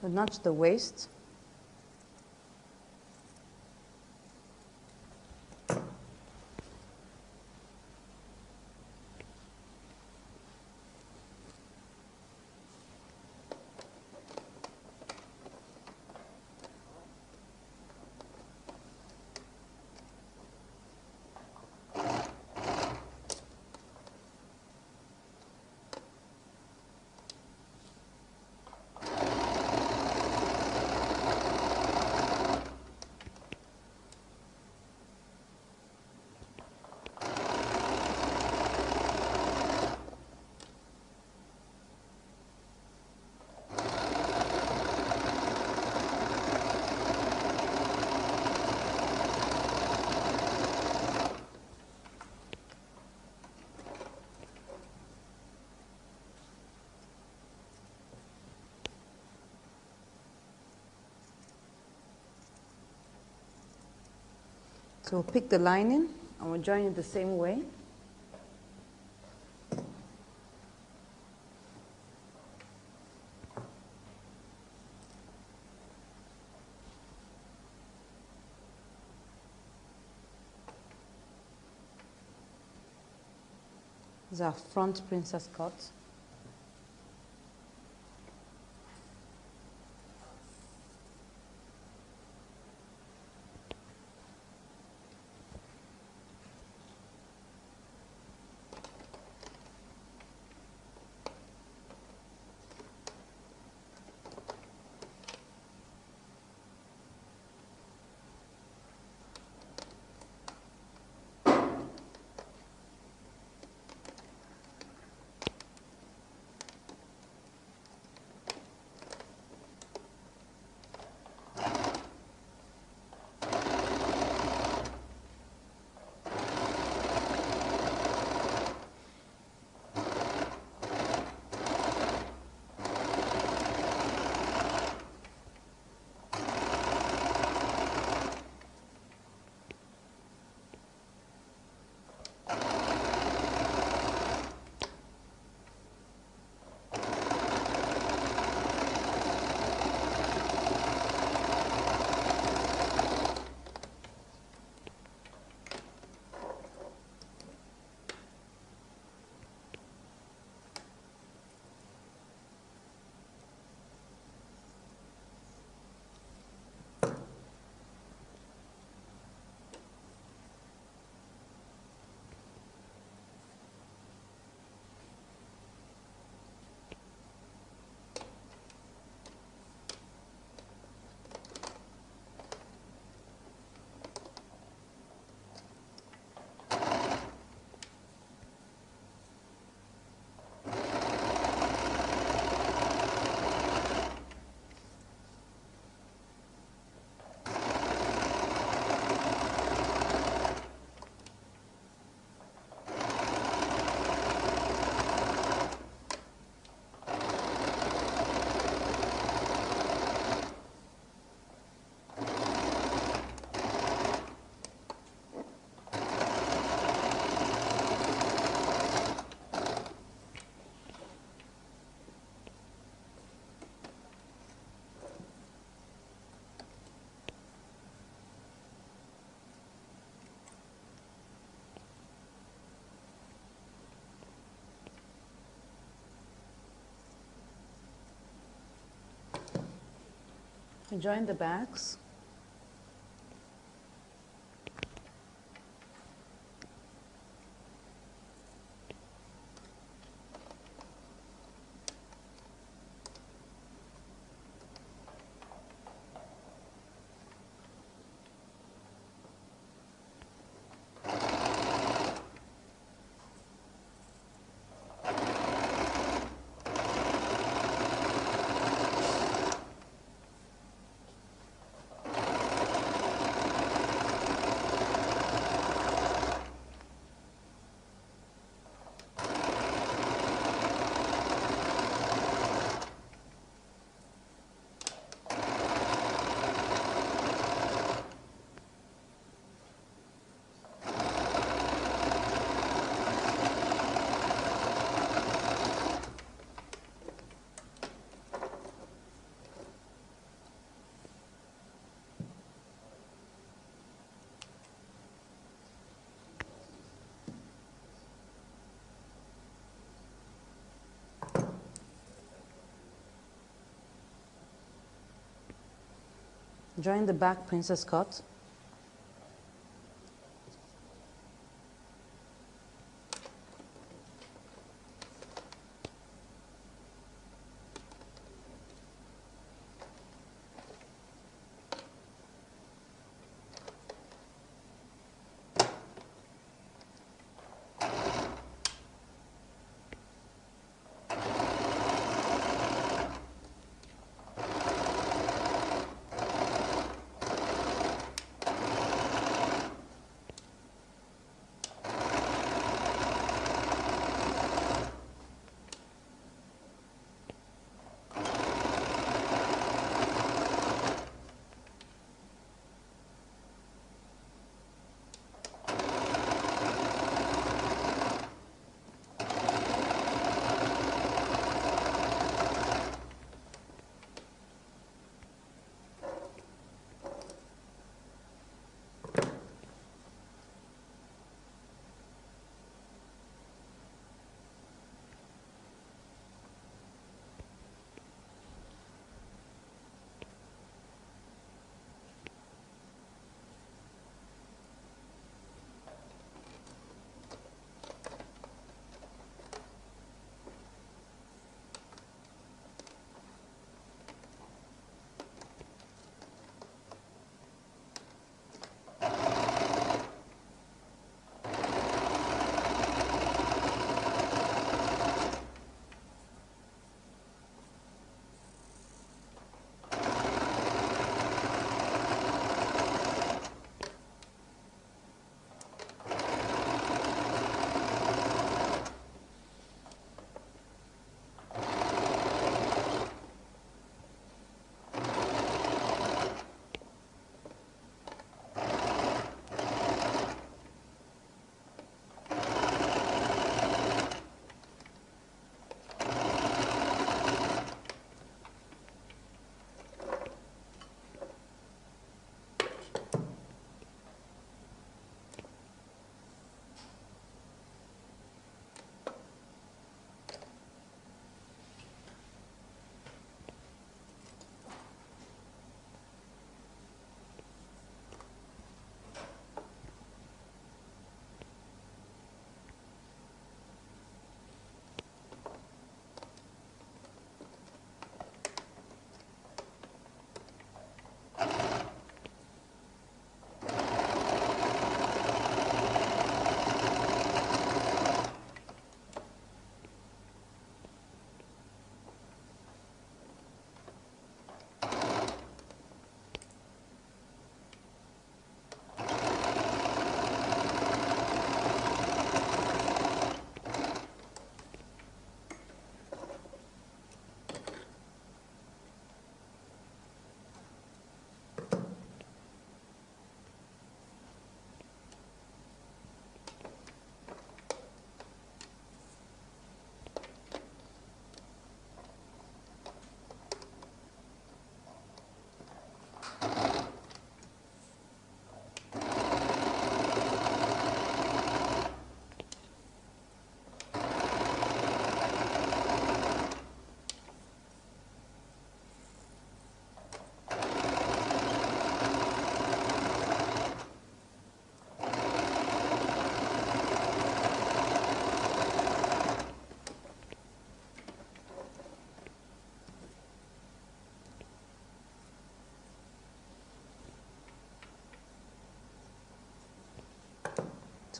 We'll notch the waist. So we'll pick the lining and we'll join it the same way. This is our front princess cut. Join the backs. Join the back princess cut.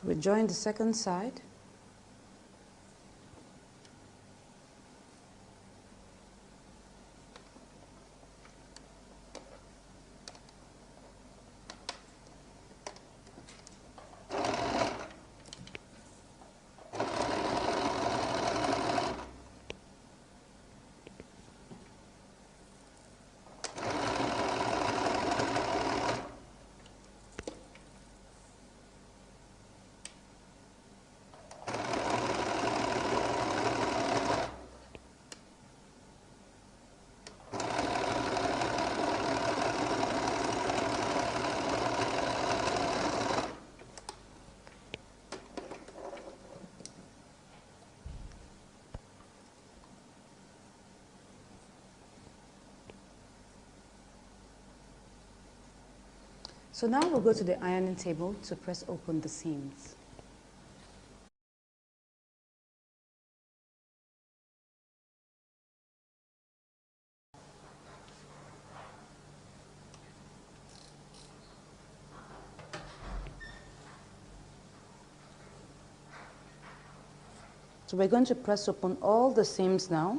So we join the second side. So now we'll go to the ironing table to press open the seams. So we're going to press open all the seams now.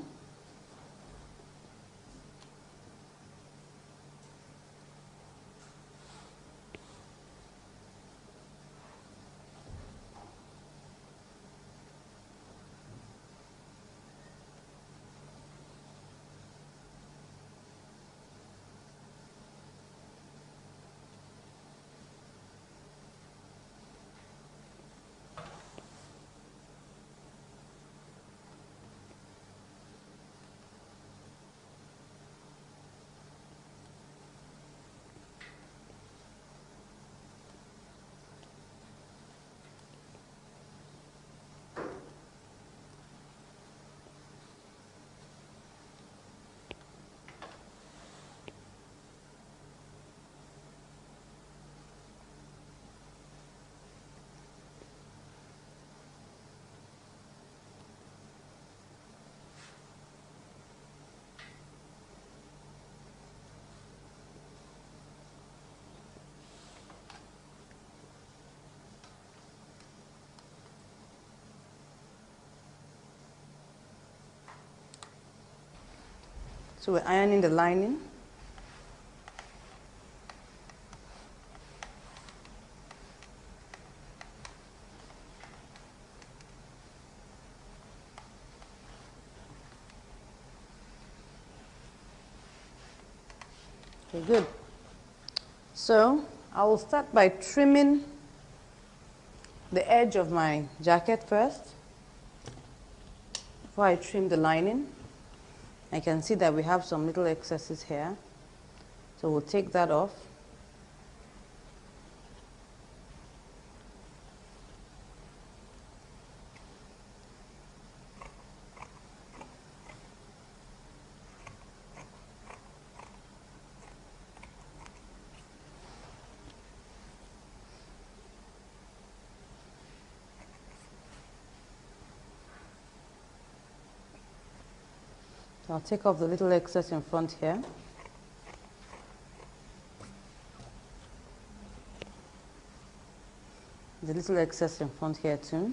So we're ironing the lining. Okay, good. So I will start by trimming the edge of my jacket first. Before I trim the lining, I can see that we have some little excesses here. So we'll take that off. I'll take off the little excess in front here. The little excess in front here too.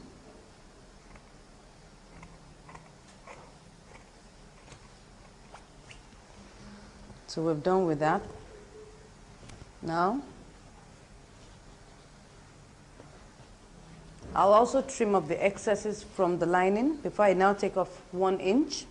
So we're done with that. Now, I'll also trim up the excesses from the lining before I now take off 1 inch.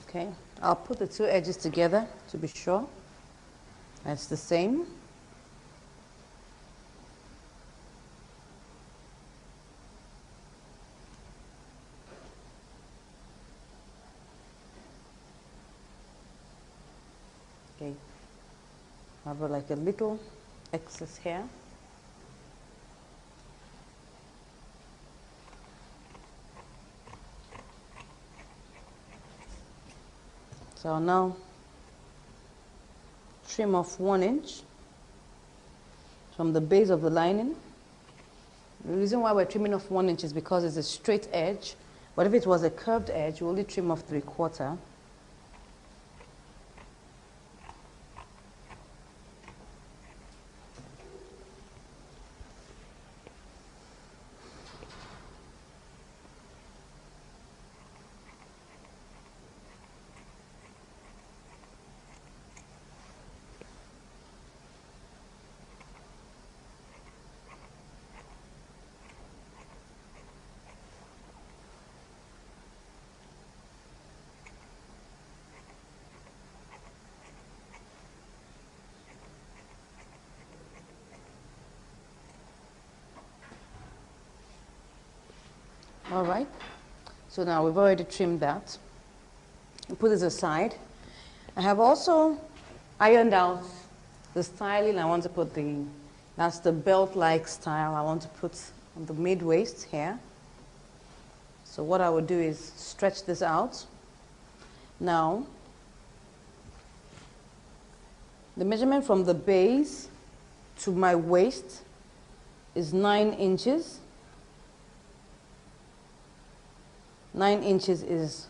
Okay, I'll put the 2 edges together to be sure it's the same. Okay, I have like a little excess here. So I'll now trim off 1 inch from the base of the lining. The reason why we're trimming off 1 inch is because it's a straight edge, but if it was a curved edge, we only trim off 3/4. All right, so now we've already trimmed that. We'll put this aside. I have also ironed out the styling I want to put that's the belt-like style I want to put on the mid-waist here. So what I would do is stretch this out. Now, the measurement from the base to my waist is 9 inches. 9 inches is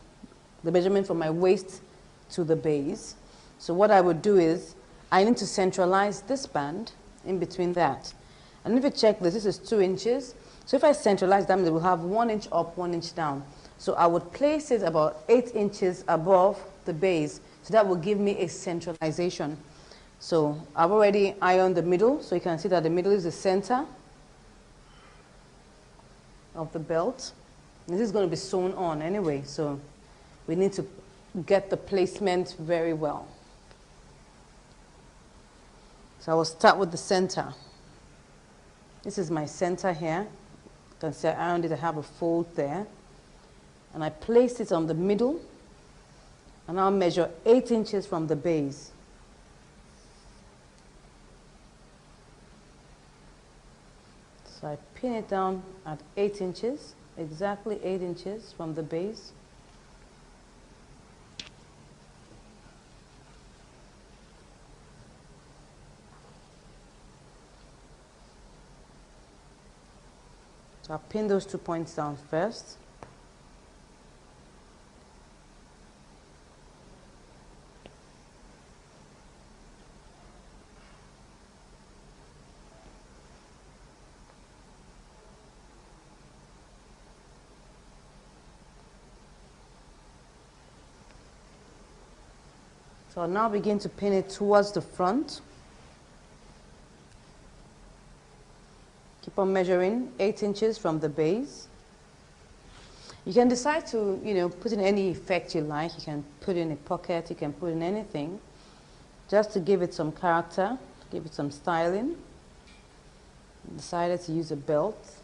the measurement from my waist to the base. So what I would do is, I need to centralize this band in between that. And if you check this is 2 inches. So if I centralize that, it will have 1 inch up, 1 inch down. So I would place it about 8 inches above the base. So that will give me a centralization. So I've already ironed the middle. So you can see that the middle is the center of the belt. This is going to be sewn on anyway, so we need to get the placement very well. So I will start with the center. This is my center here. You can see I ironed it, I have a fold there. And I place it on the middle, and I'll measure 8 inches from the base. So I pin it down at 8 inches. Exactly 8 inches from the base. So I'll pin those 2 points down first. So I'll now begin to pin it towards the front. Keep on measuring 8 inches from the base. You can decide to, put in any effect you like. You can put in a pocket, you can put in anything, just to give it some character, give it some styling. I decided to use a belt.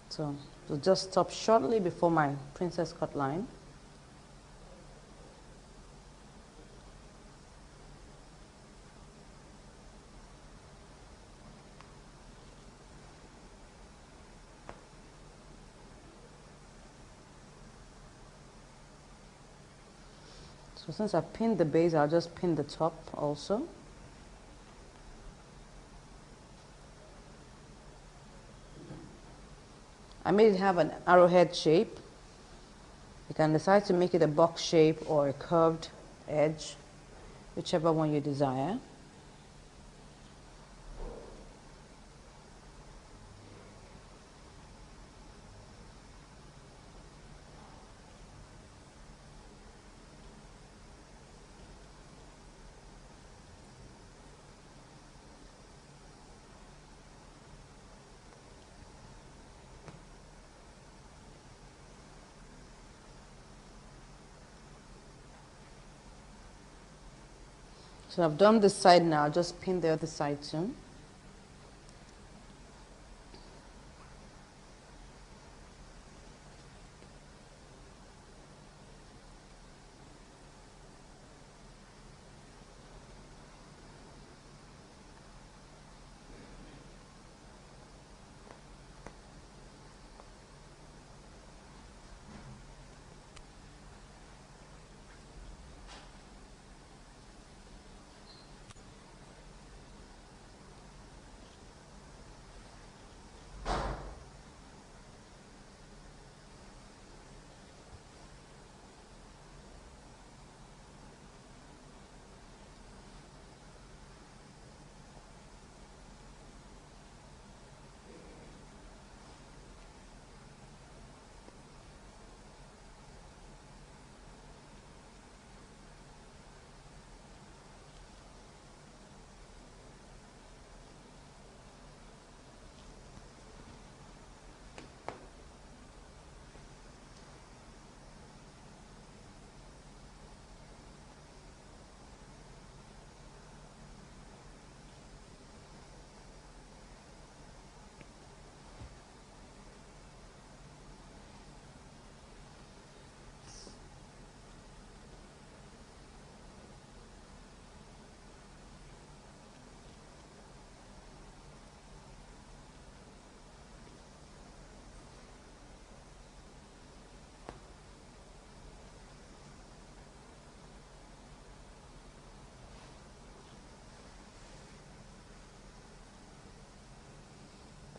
So we'll just stop shortly before my princess cut line. So since I've pinned the base, I'll just pin the top also. I made it have an arrowhead shape. You can decide to make it a box shape or a curved edge, whichever one you desire. So I've done this side now, I'll just pin the other side too.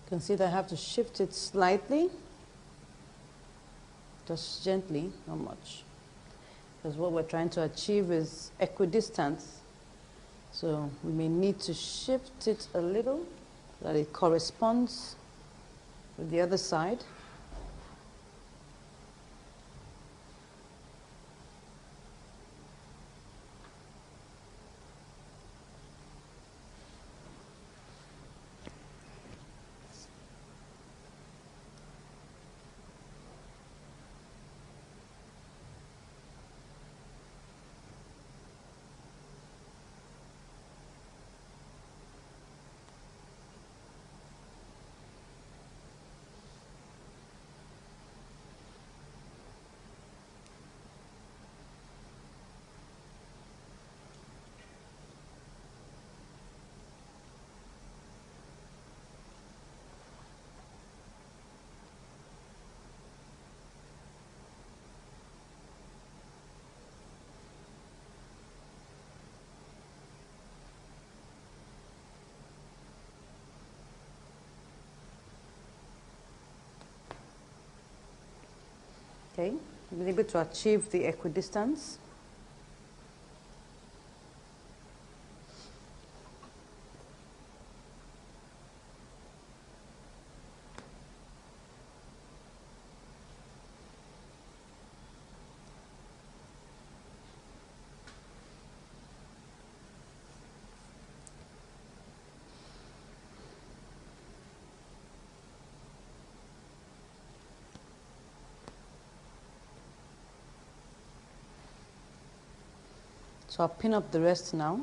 You can see that I have to shift it slightly, just gently, not much. Because what we're trying to achieve is equidistance. So we may need to shift it a little so that it corresponds with the other side. Okay, you've been able to achieve the equidistance. So I'll pin up the rest now.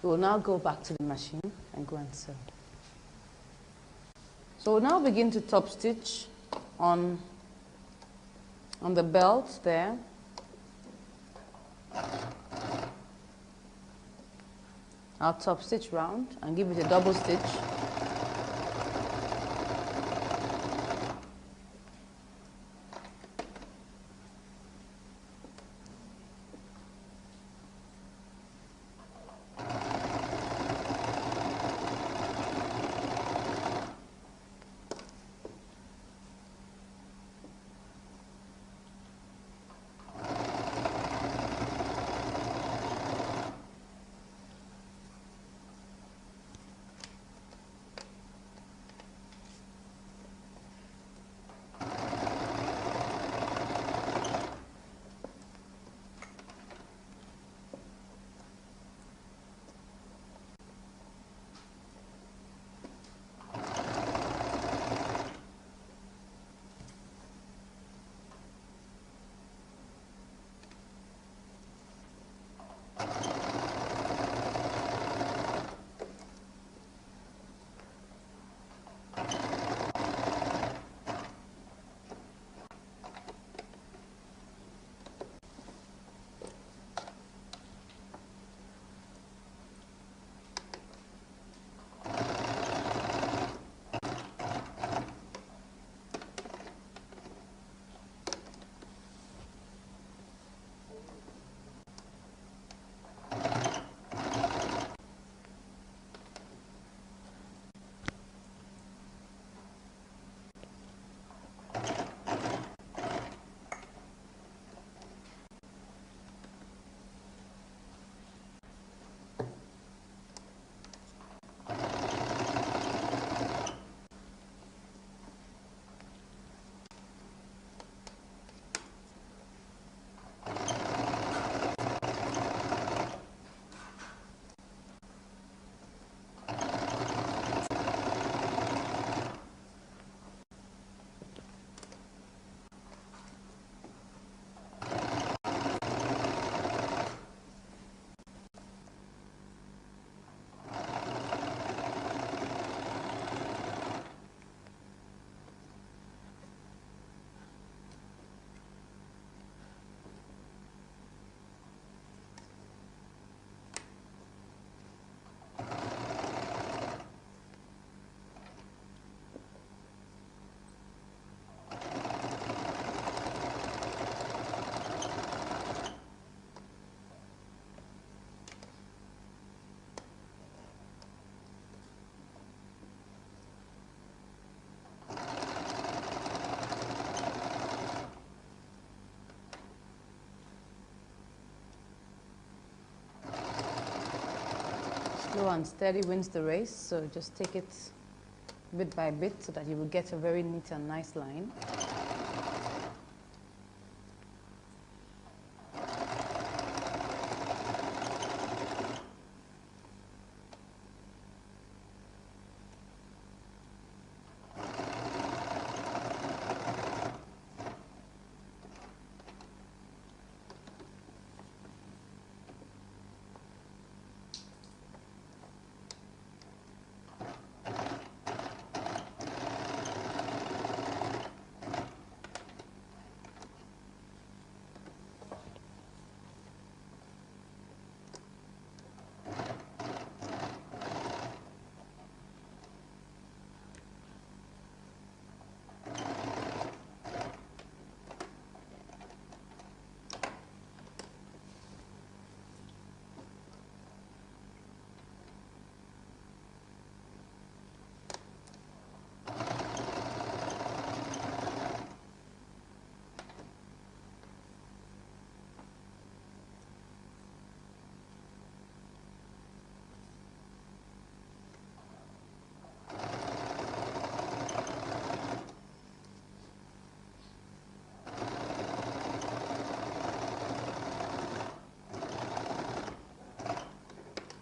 We'll now go back to the machine and go and sew. So we'll now begin to top stitch on the belt there. I'll top stitch round and give it a double stitch. Slow and steady wins the race, so just take it bit by bit so that you will get a very neat and nice line.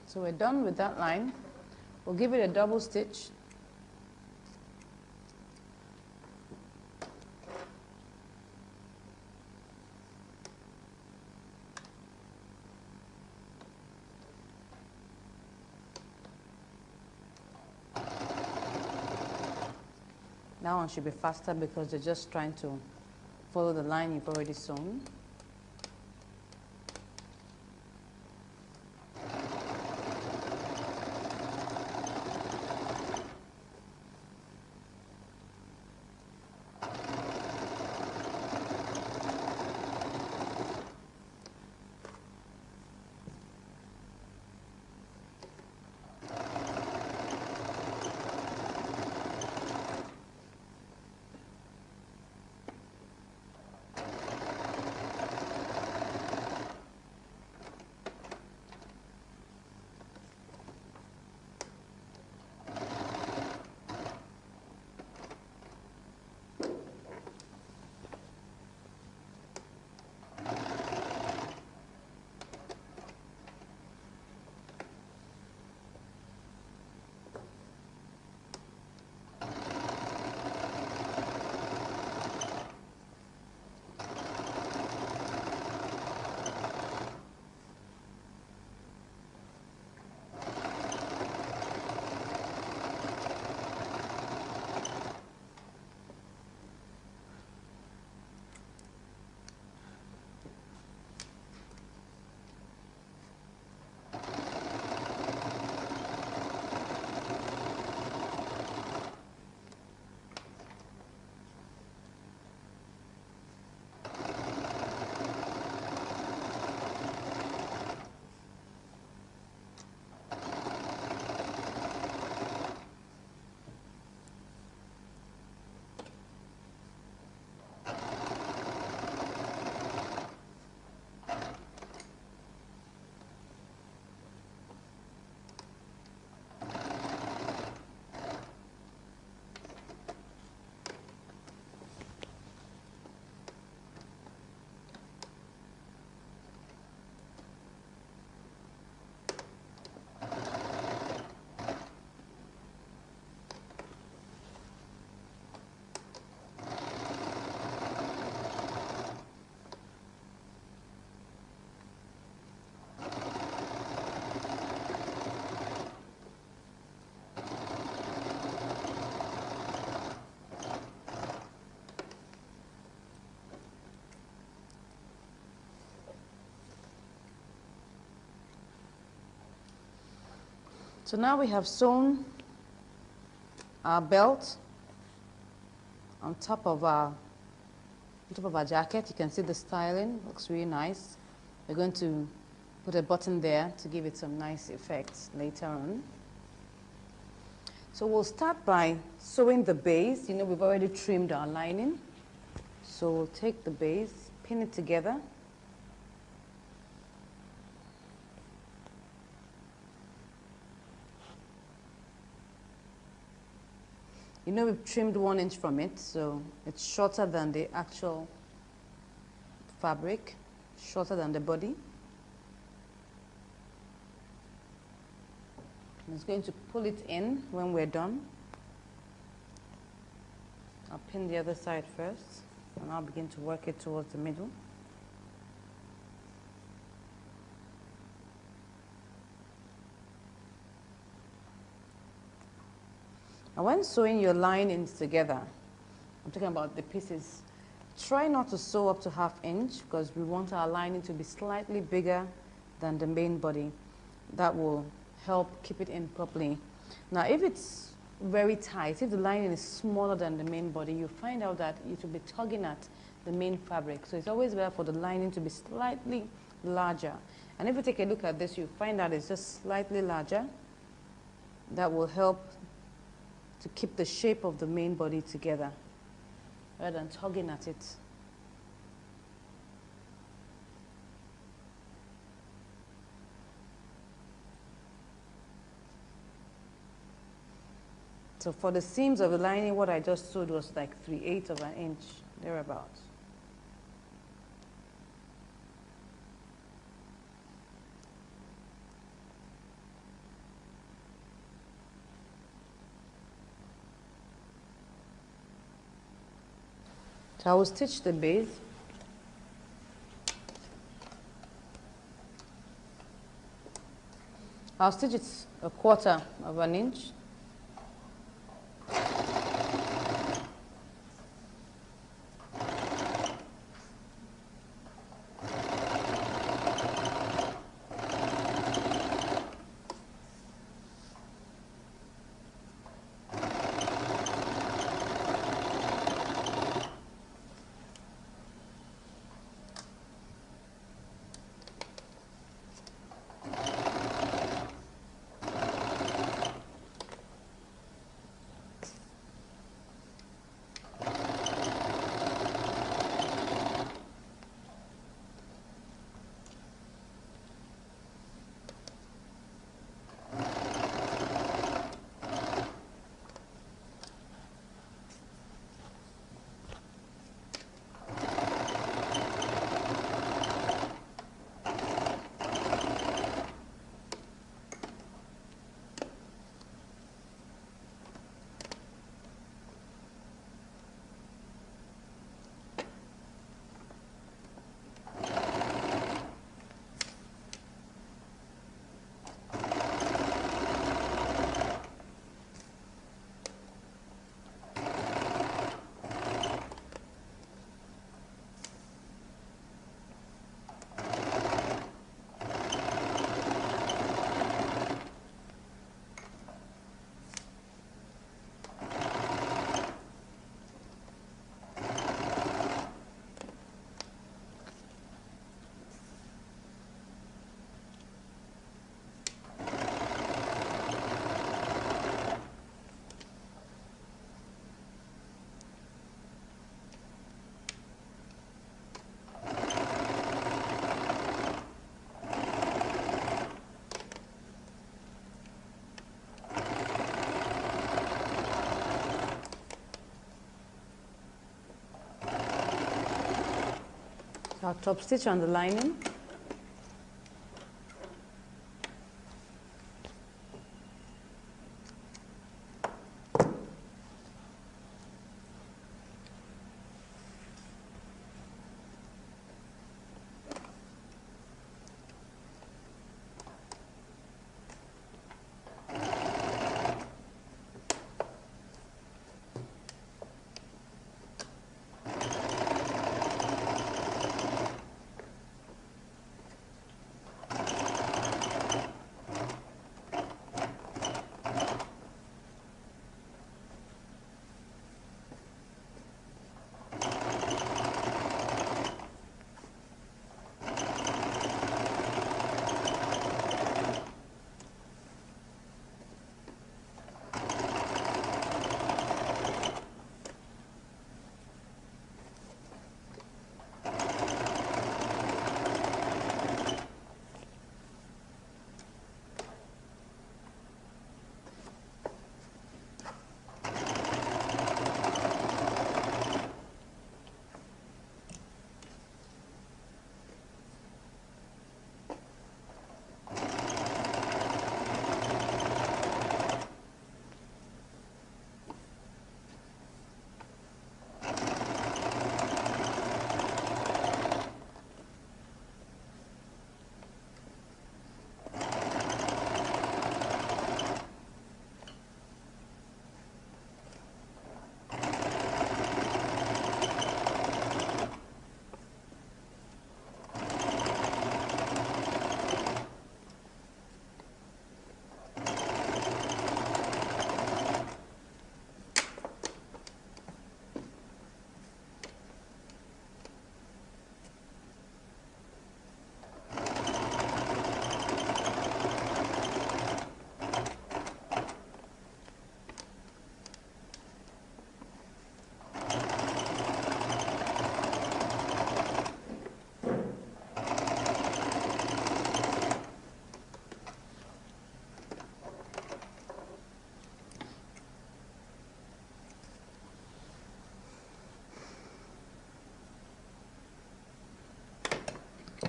So we're done with that line. We'll give it a double stitch. That one should be faster because they're just trying to follow the line you've already sewn. So now we have sewn our belt on top of our jacket. You can see the styling looks really nice. We're going to put a button there to give it some nice effects later on. So we'll start by sewing the base. You know, we've already trimmed our lining. So we'll take the base, pin it together. You know, we've trimmed 1 inch from it, so it's shorter than the actual fabric, shorter than the body. I'm just going to pull it in when we're done. I'll pin the other side first, and I'll begin to work it towards the middle. And when sewing your linings together, I'm talking about the pieces, try not to sew up to 1/2 inch because we want our lining to be slightly bigger than the main body. That will help keep it in properly. Now, if it's very tight, if the lining is smaller than the main body, you find out that it will be tugging at the main fabric. So it's always better for the lining to be slightly larger. And if you take a look at this, you find that it's just slightly larger. That will help to keep the shape of the main body together rather than tugging at it. So for the seams of the lining, what I just sewed was like 3/8 of an inch, thereabouts. So I will stitch the base. I'll stitch it 1/4 of an inch. I'll top stitch on the lining.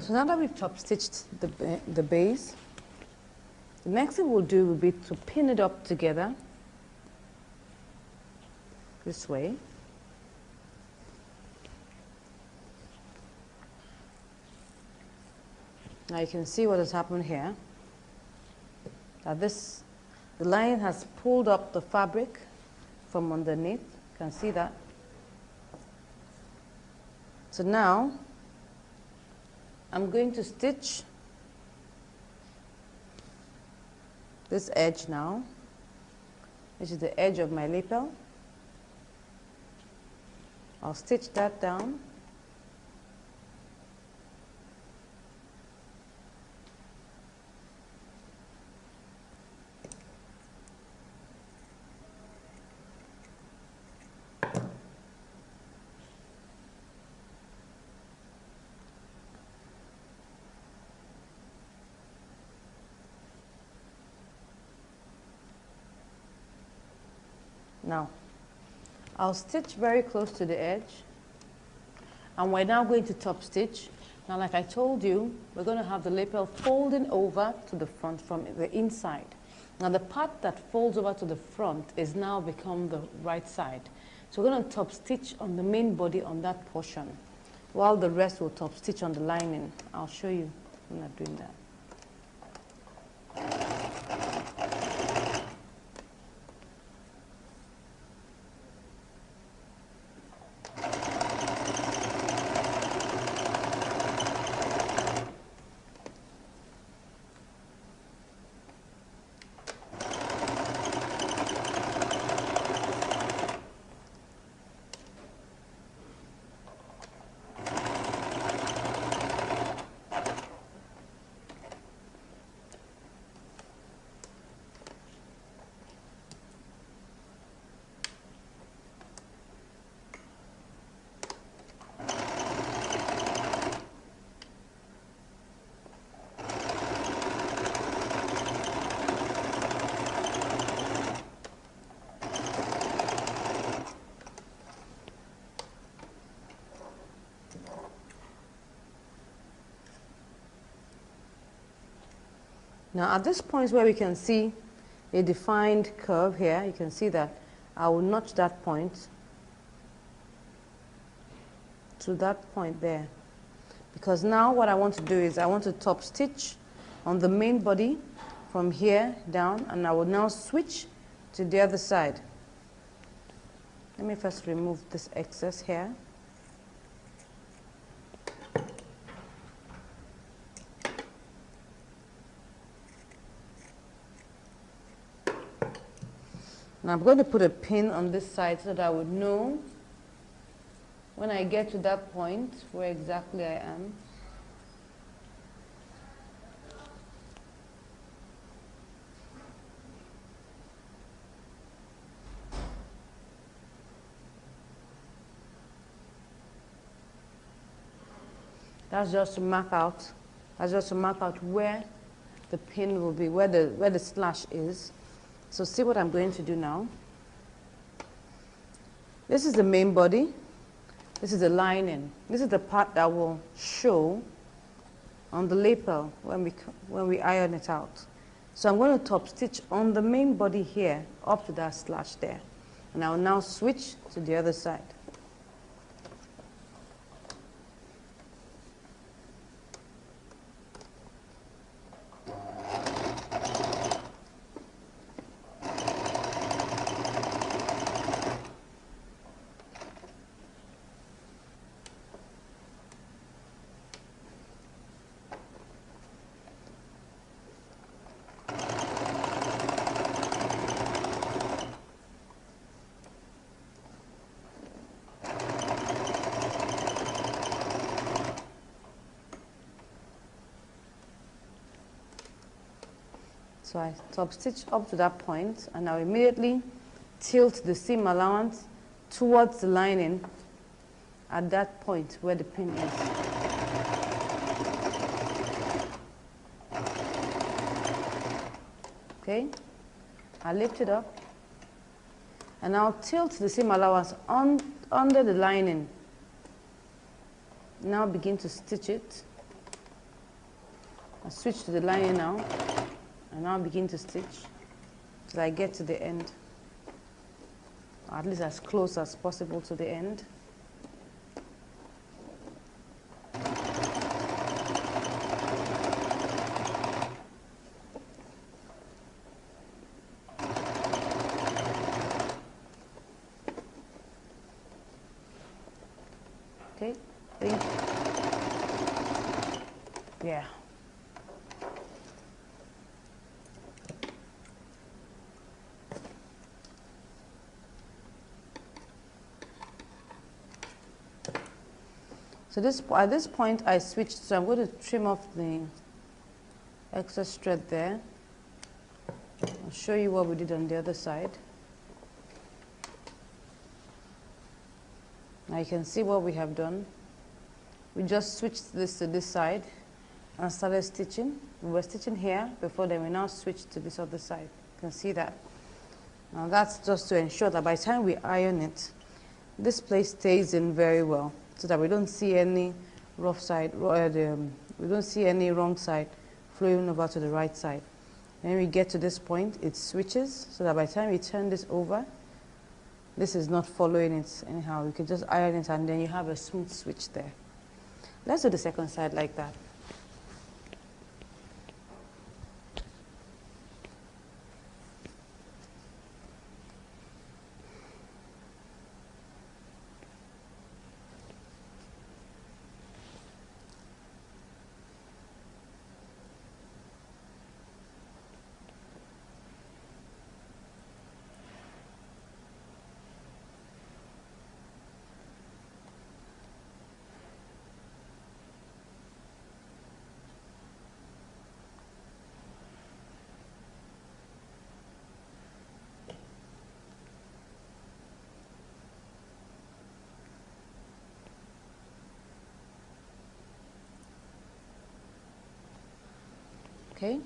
So now that we've top stitched the base, the next thing we'll do will be to pin it up together this way. Now you can see what has happened here. That the line has pulled up the fabric from underneath. You can see that. So now I'm going to stitch this edge now, which is the edge of my lapel. I'll stitch that down. Now, I'll stitch very close to the edge, and we're now going to top stitch. Now, like I told you, we're going to have the lapel folding over to the front from the inside. Now, the part that folds over to the front is now become the right side. So we're going to top stitch on the main body on that portion, while the rest will top stitch on the lining. I'll show you when I'm doing that. Now at this point where we can see a defined curve here, you can see that I will notch that point to that point there. Because now what I want to do is I want to top stitch on the main body from here down, and I will now switch to the other side. Let me first remove this excess here. Now I'm going to put a pin on this side so that I would know when I get to that point where exactly I am. That's just to mark out. That's just to mark out where the pin will be, where the slash is. So see what I'm going to do now. This is the main body. This is the lining. This is the part that will show on the lapel when we iron it out. So I'm going to top stitch on the main body here up to that slash there. And I will now switch to the other side. So I top stitch up to that point, and I'll immediately tilt the seam allowance towards the lining at that point where the pin is. Okay, I lift it up, and I'll tilt the seam allowance under the lining. Now begin to stitch it. I switch to the lining now. And now begin to stitch till I get to the end, or at least as close as possible to the end. Okay, yeah. So at this point I switched, so I'm going to trim off the excess thread there. I'll show you what we did on the other side. Now you can see what we have done. We just switched this to this side and started stitching. We were stitching here before, then we now switched to this other side. You can see that. Now that's just to ensure that by the time we iron it, this place stays in very well, so that we don't see any rough side, we don't see any wrong side flowing over to the right side. When we get to this point, it switches, so that by the time we turn this over, this is not following it anyhow. You can just iron it and then you have a smooth switch there. Let's do the second side like that. Okay.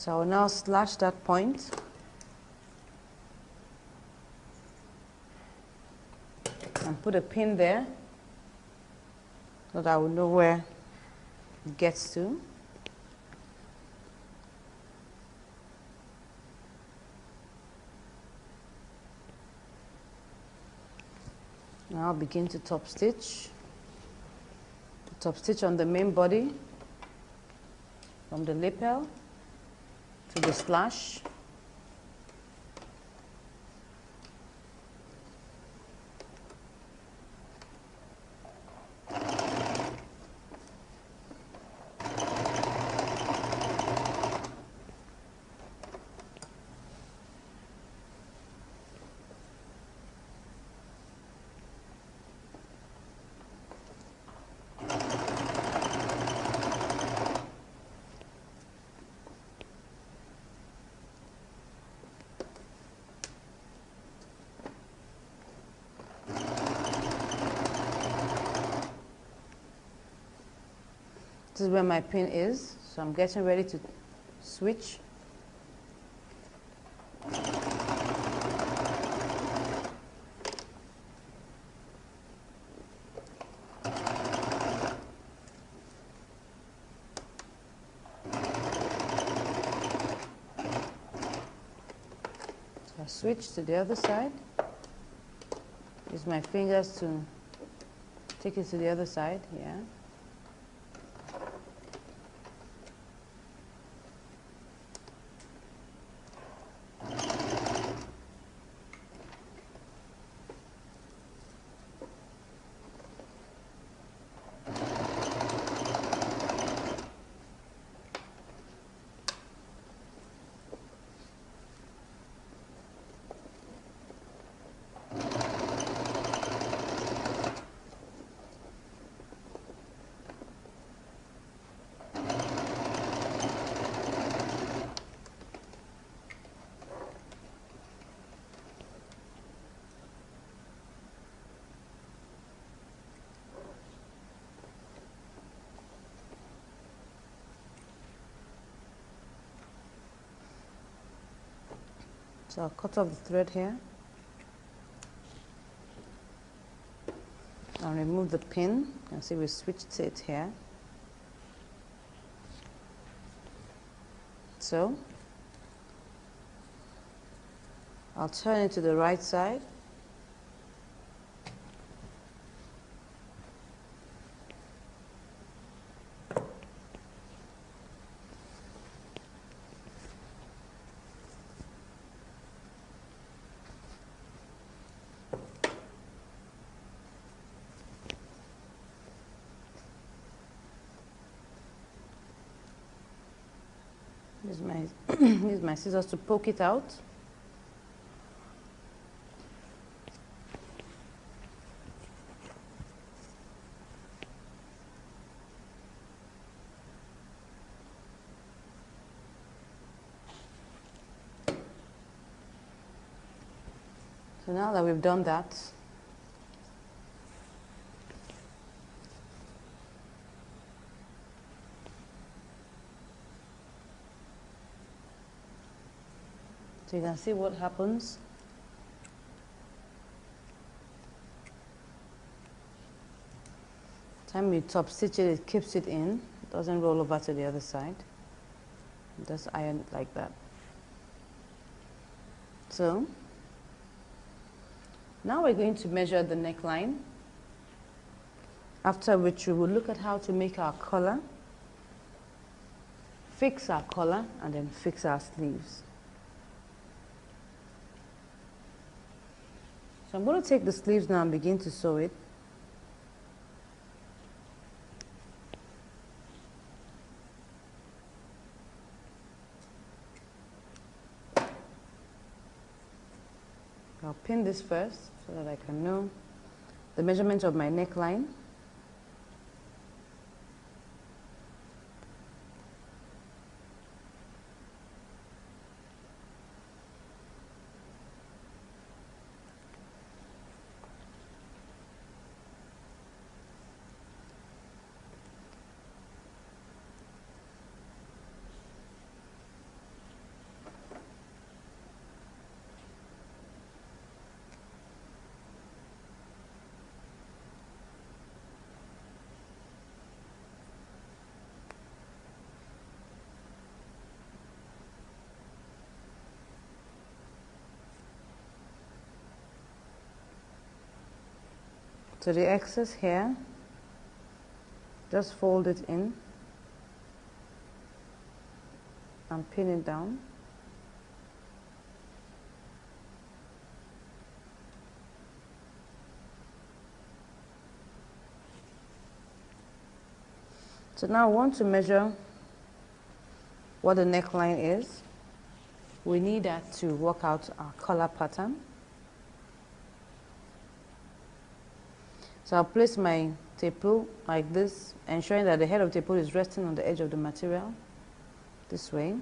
So I will now slash that point. And put a pin there so that I will know where it gets to. Now I'll begin to top stitch. Top stitch on the main body from the lapel to the slash. This is where my pin is, so I'm getting ready to switch. So I switch to the other side. Use my fingers to take it to the other side, yeah. So I'll cut off the thread here. I'll remove the pin. You can see we switched it here. So I'll turn it to the right side. Use my scissors to poke it out. So now that we've done that, so you can see what happens. Time you top stitch it, it keeps it in. It doesn't roll over to the other side. Just iron it like that. So now we're going to measure the neckline, after which we will look at how to make our collar, fix our collar, and then fix our sleeves. So I'm going to take the sleeves now and begin to sew it. I'll pin this first so that I can know the measurement of my neckline. So the excess here, just fold it in and pin it down. So now I want to measure what the neckline is. We need that to work out our collar pattern. So I'll place my tape rule like this, ensuring that the head of the tape rule is resting on the edge of the material, this way.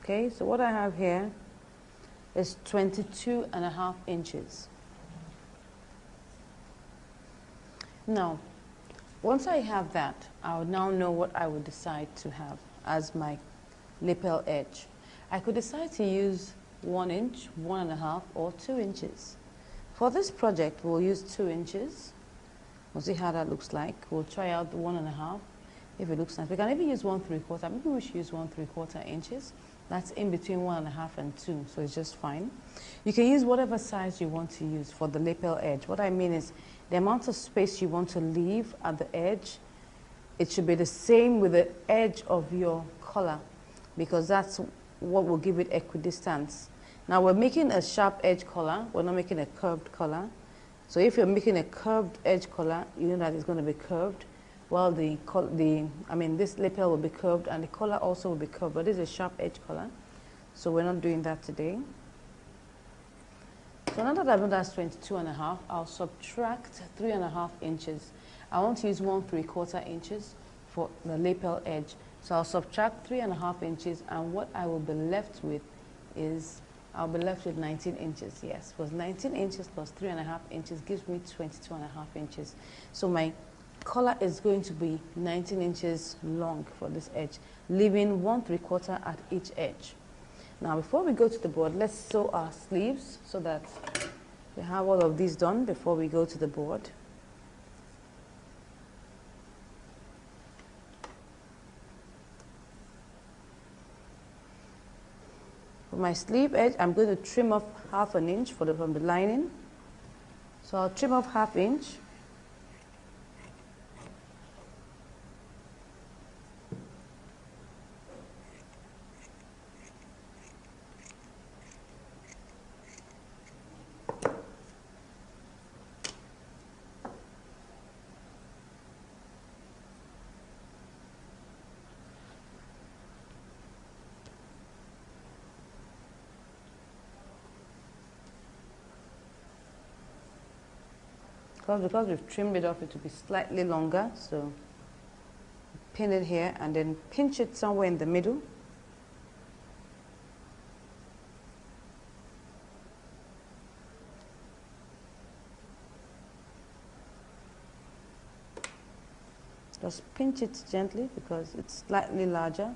Okay, so what I have here is 22.5 inches. Now, once I have that, I would now know what I would decide to have as my lapel edge. I could decide to use 1 inch, 1.5, or 2 inches. For this project, we'll use 2 inches. We'll see how that looks like. We'll try out the 1.5 if it looks nice. We can even use 1/3. Maybe we should use 1/3 inches. That's in between 1.5 and 2, so it's just fine. You can use whatever size you want to use for the lapel edge. What I mean is the amount of space you want to leave at the edge, it should be the same with the edge of your collar, because that's what will give it equidistance. Now we're making a sharp edge collar, we're not making a curved collar. So if you're making a curved edge collar, you know that it's going to be curved. Well, this lapel will be curved and the collar also will be curved, but this is a sharp edge collar, so we're not doing that today. So now that I've done that's 22.5, I'll subtract 3.5 inches. I want to use 1/3 inches for the lapel edge. So I'll subtract 3.5 inches, and what I will be left with is, I'll be left with 19 inches, yes, because 19 inches plus 3.5 inches gives me 22.5 inches. So my collar is going to be 19 inches long for this edge, leaving 1/3 at each edge. Now before we go to the board, let's sew our sleeves so that we have all of these done before we go to the board. For my sleeve edge, I'm going to trim off 1/2 inch from the lining. So I'll trim off 1/2 inch. Because we've trimmed it off, it will be slightly longer, so pin it here and then pinch it somewhere in the middle. Just pinch it gently because it's slightly larger.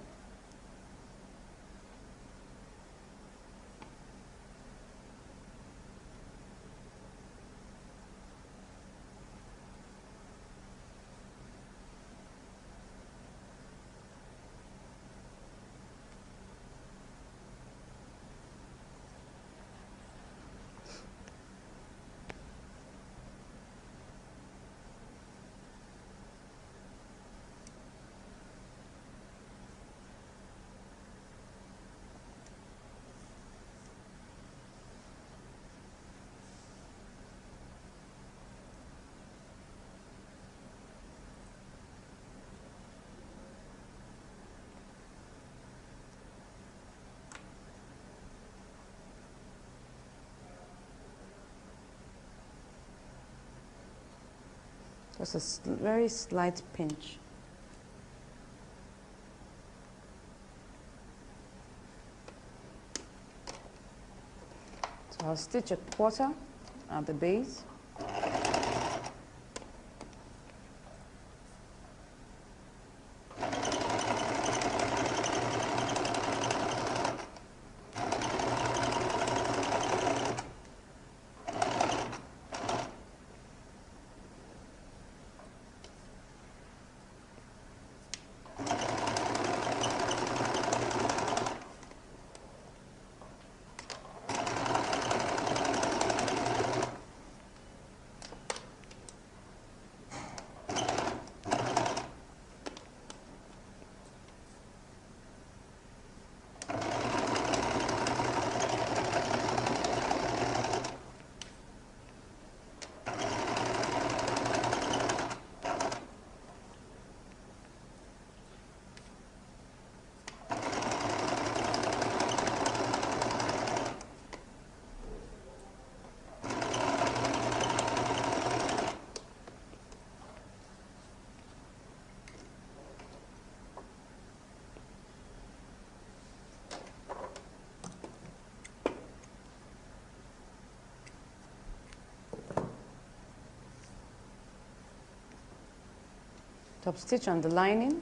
Just a very slight pinch. So I'll stitch a 1/4 at the base. top stitch on the lining.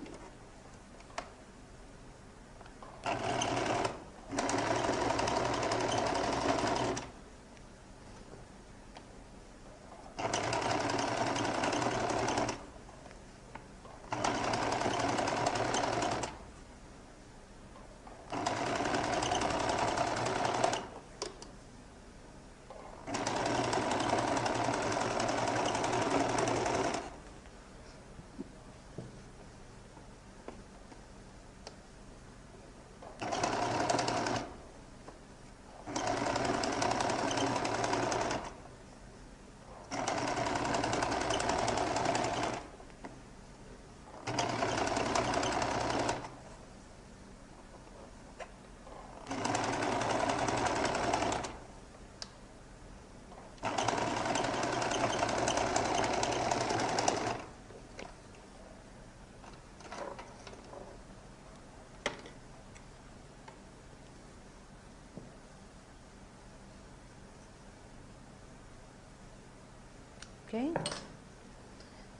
Okay,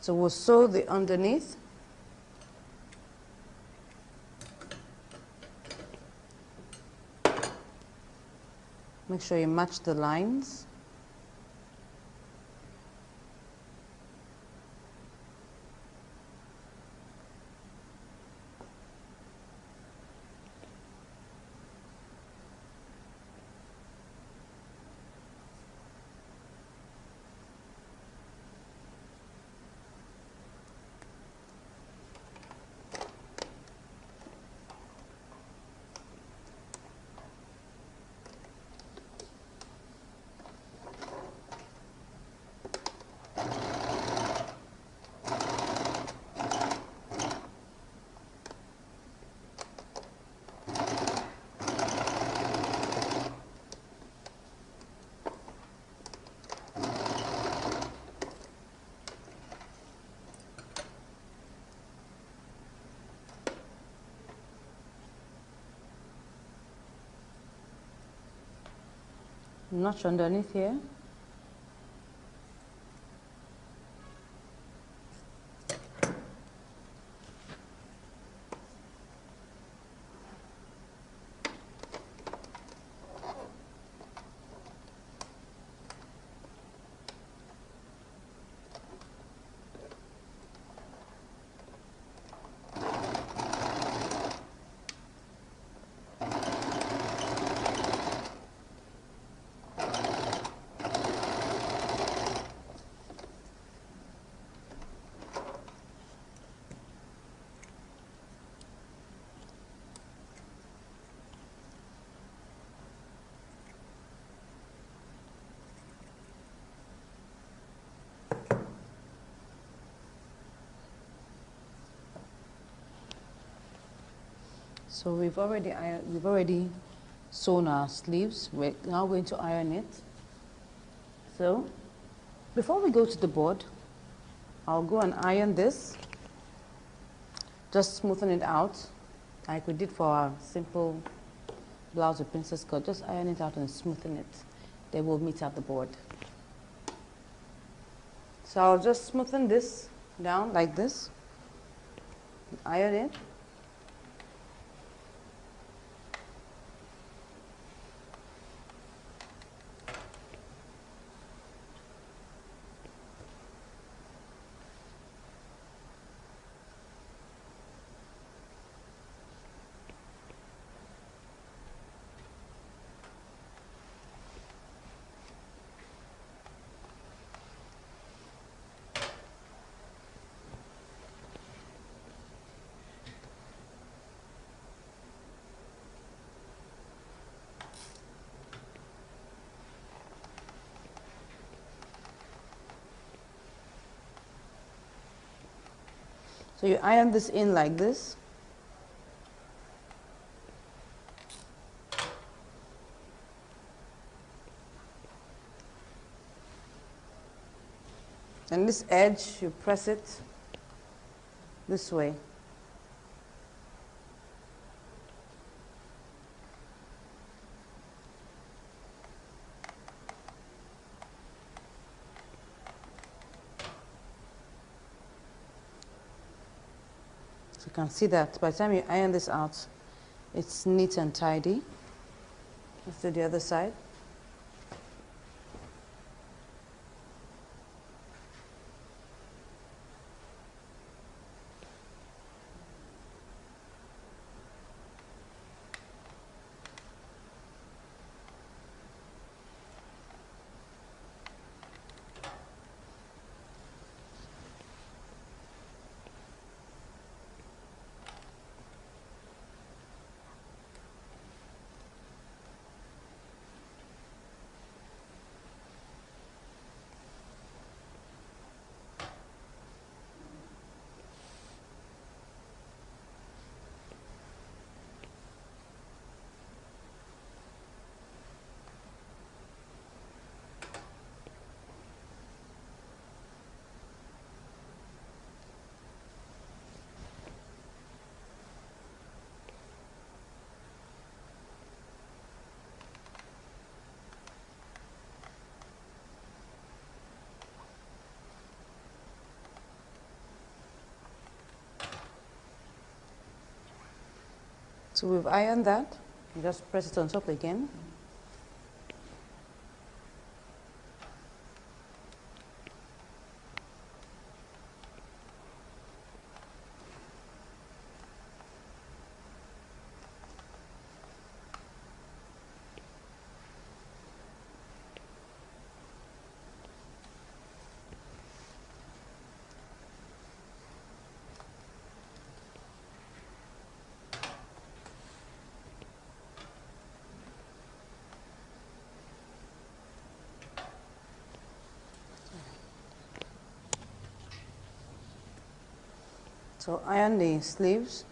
so we'll sew the underneath. Make sure you match the lines. Notch underneath here. So we've already sewn our sleeves. We're now going to iron it. So before we go to the board, I'll go and iron this. Just smoothen it out like we did for our simple blouse with princess cut. Just iron it out and smoothen it. Then we'll meet at the board. So I'll just smoothen this down like this. Iron it. So you iron this in like this. And this edge, you press it this way. So you can see that by the time you iron this out, it's neat and tidy. Let's do the other side. So we've ironed that. You just press it on top again. So iron the sleeves.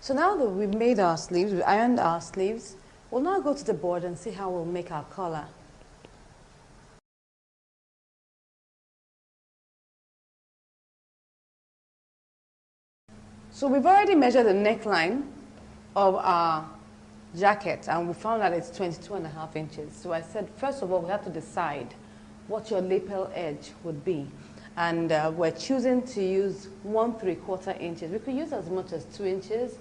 So now that we've made our sleeves, we've ironed our sleeves, we'll now go to the board and see how we'll make our collar. So we've already measured the neckline of our jacket and we found that it's 22.5 inches. So I said, first of all, we have to decide what your lapel edge would be. And we're choosing to use 1¾ inches. We could use as much as 2 inches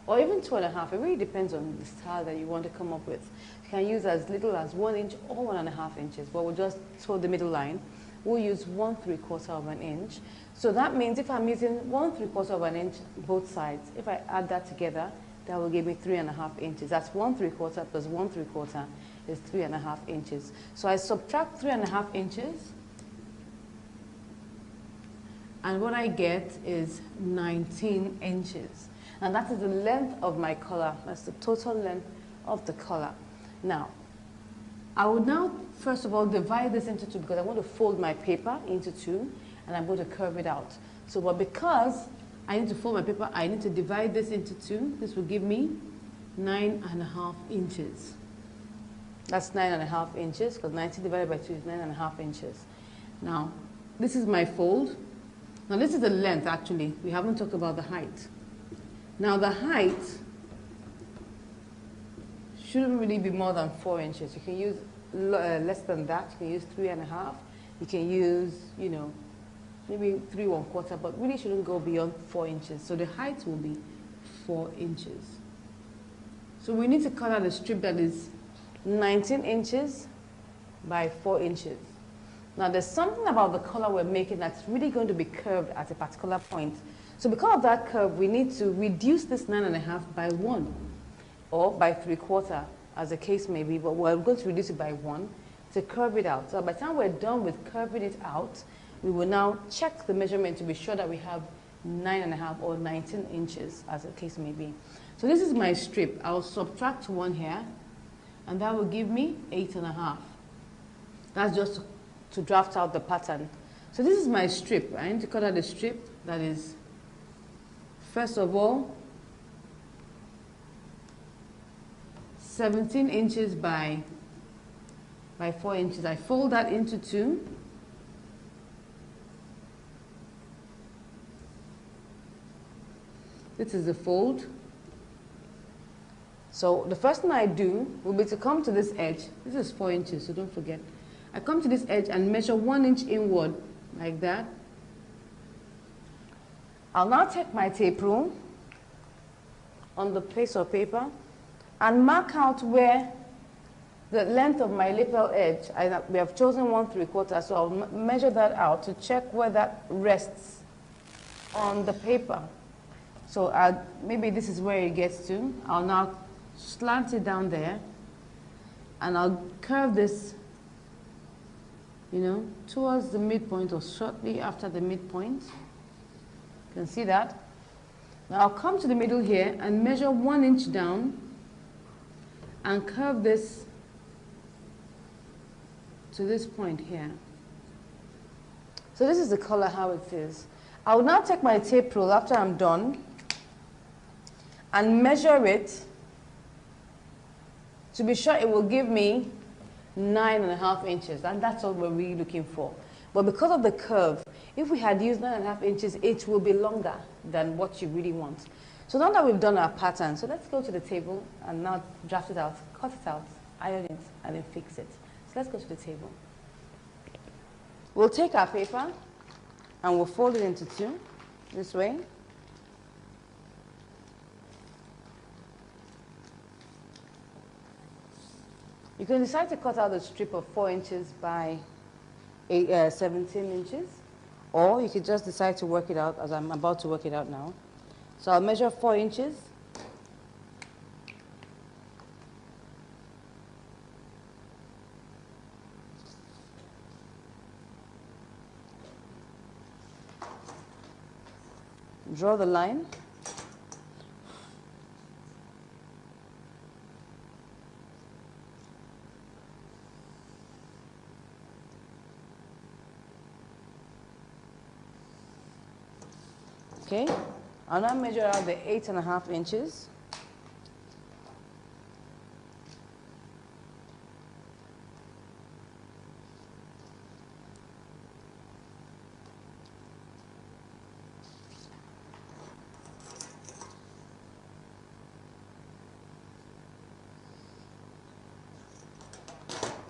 or even 2½. It really depends on the style that you want to come up with. You can use as little as 1 inch or 1½ inches, but we'll just toe the middle line. We'll use 1¾ inch. So that means if I'm using 1¾ inch both sides, if I add that together, that will give me 3½ inches. That's 1¾ plus 1¾ is 3½ inches. So I subtract 3½ inches, and what I get is 19 inches. And that is the length of my collar. That's the total length of the collar. Now, I would now, first of all, divide this into two because I want to fold my paper into two, and I'm going to curve it out. So, but because I need to fold my paper, I need to divide this into two. This will give me 9½ inches. That's 9½ inches, because 19 divided by 2 is 9½ inches. Now, this is my fold. Now, this is the length, actually. We haven't talked about the height. Now, the height shouldn't really be more than 4 inches. You can use less than that. You can use 3½. You can use, you know, maybe 3¼ but really shouldn't go beyond 4 inches. So the height will be 4 inches. So we need to cut out a strip that is 19 inches by 4 inches. Now there's something about the collar we're making that's really going to be curved at a particular point. So because of that curve, we need to reduce this 9½ by 1 or by 3/4, as the case may be, but we're going to reduce it by 1 to curve it out. So by the time we're done with curving it out, we will now check the measurement to be sure that we have 9½ or 19 inches, as the case may be. So this is my strip. I'll subtract 1 here, and that will give me 8½. That's just to draft out the pattern. So this is my strip. I need to cut out a strip that is, first of all, 17 inches by 4 inches. I fold that into two. This is the fold. So the first thing I do will be to come to this edge. This is 4 inches, so don't forget. I come to this edge and measure 1 inch inward, like that. I'll now take my tape rule on the piece of paper and mark out where the length of my lapel edge, we have chosen 1¾ so I'll measure that out to check where that rests on the paper. So maybe this is where it gets to. I'll now slant it down there, and I'll curve this, you know, towards the midpoint or shortly after the midpoint. You can see that. Now I'll come to the middle here and measure 1 inch down and curve this to this point here. So this is the color how it is. I will now take my tape rule after I'm done and measure it to be sure it will give me 9½ inches, and that's all we're really looking for. But because of the curve, if we had used 9½ inches, it will be longer than what you really want. So now that we've done our pattern, so let's go to the table and now draft it out, cut it out, iron it, and then fix it. So let's go to the table. We'll take our paper and we'll fold it into two, this way. You can decide to cut out a strip of 4 inches by 17 inches, or you could just decide to work it out as I'm about to work it out now. So I'll measure 4 inches. Draw the line. Okay, I'll now measure out the 8½ inches.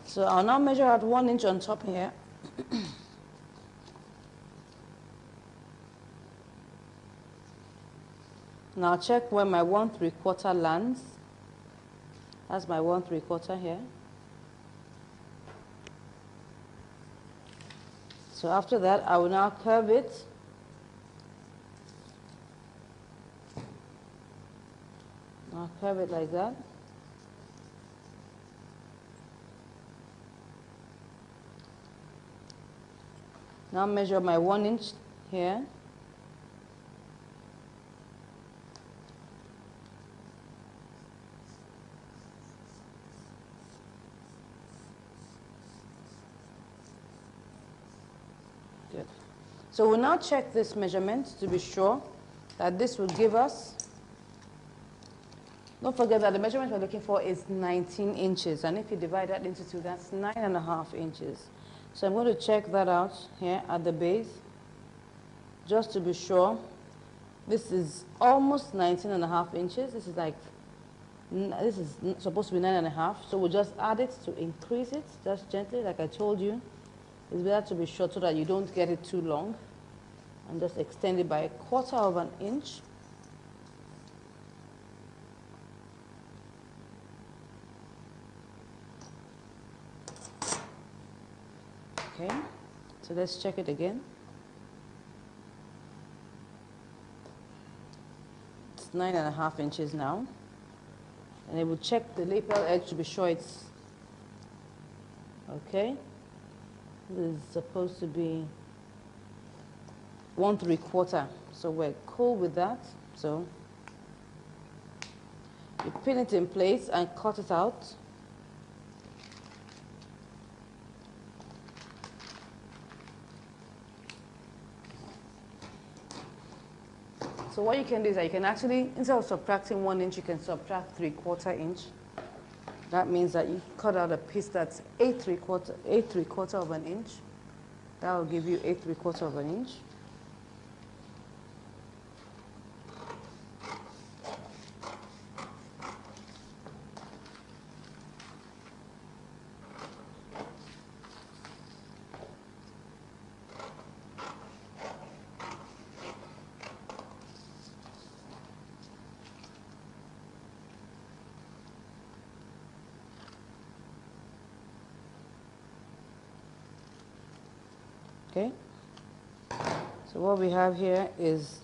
So I'll now measure out 1 inch on top here. Now check where my 1/3 lands. That's my 1/3 here. So after that, I will now curve it. I'll curve it like that. Now measure my 1 inch here. Good. So we'll now check this measurement to be sure that this will give us, don't forget that the measurement we're looking for is 19 inches. And if you divide that into 2, that's 9.5 inches. So I'm going to check that out here at the base, just to be sure. This is almost 19.5 inches. This is supposed to be 9.5. So we'll just add it to increase it, just gently, like I told you. It's better to be short so that you don't get it too long. And just extend it by 1/4 of an inch. Okay, so let's check it again. It's 9.5 inches now. And I will check the lapel edge to be sure it's okay. This is supposed to be 1/3. So we're cool with that. So you pin it in place and cut it out. So what you can do is that you can actually, instead of subtracting 1 inch, you can subtract 3/4 inch. That means that you cut out a piece that's 8/3 of an inch. That will give you 8/3 of an inch. Okay, so what we have here is,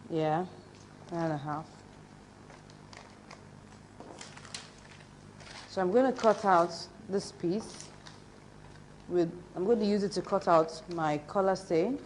yeah, 9.5. So I'm going to cut out this piece with, I'm going to use it to cut out my collar stain.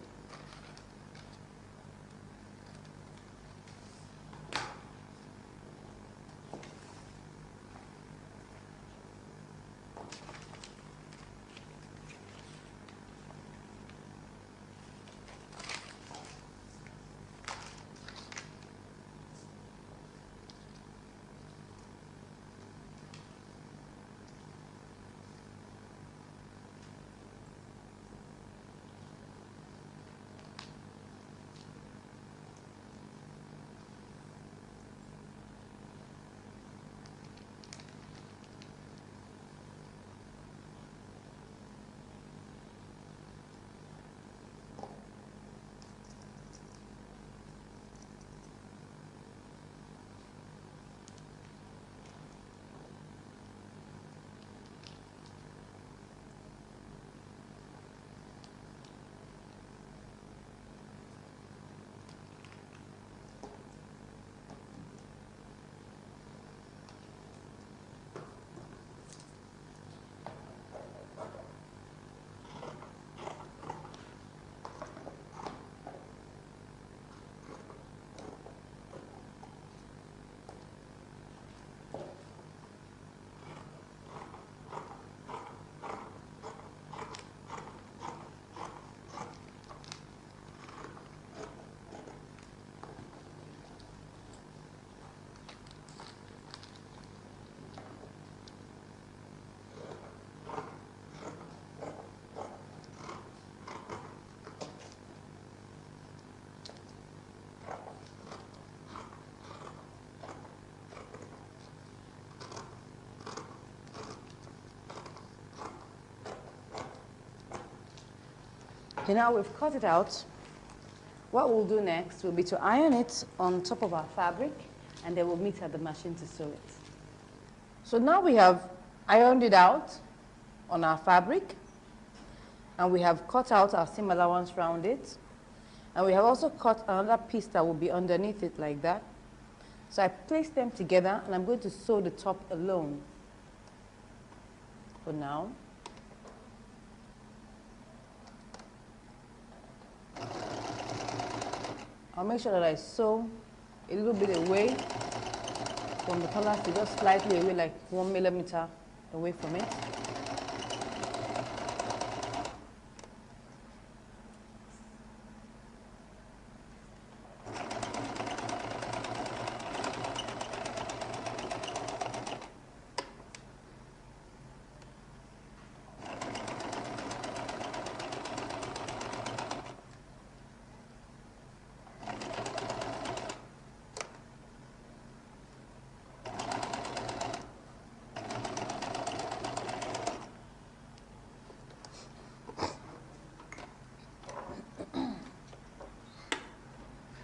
Okay, now we've cut it out. What we'll do next will be to iron it on top of our fabric, and then we'll meet at the machine to sew it. So now we have ironed it out on our fabric, and we have cut out our seam allowance around it, and we have also cut another piece that will be underneath it like that. So I place them together, and I'm going to sew the top alone for now. I'll make sure that I sew a little bit away from the collar, so just slightly away, like 1 millimeter away from it.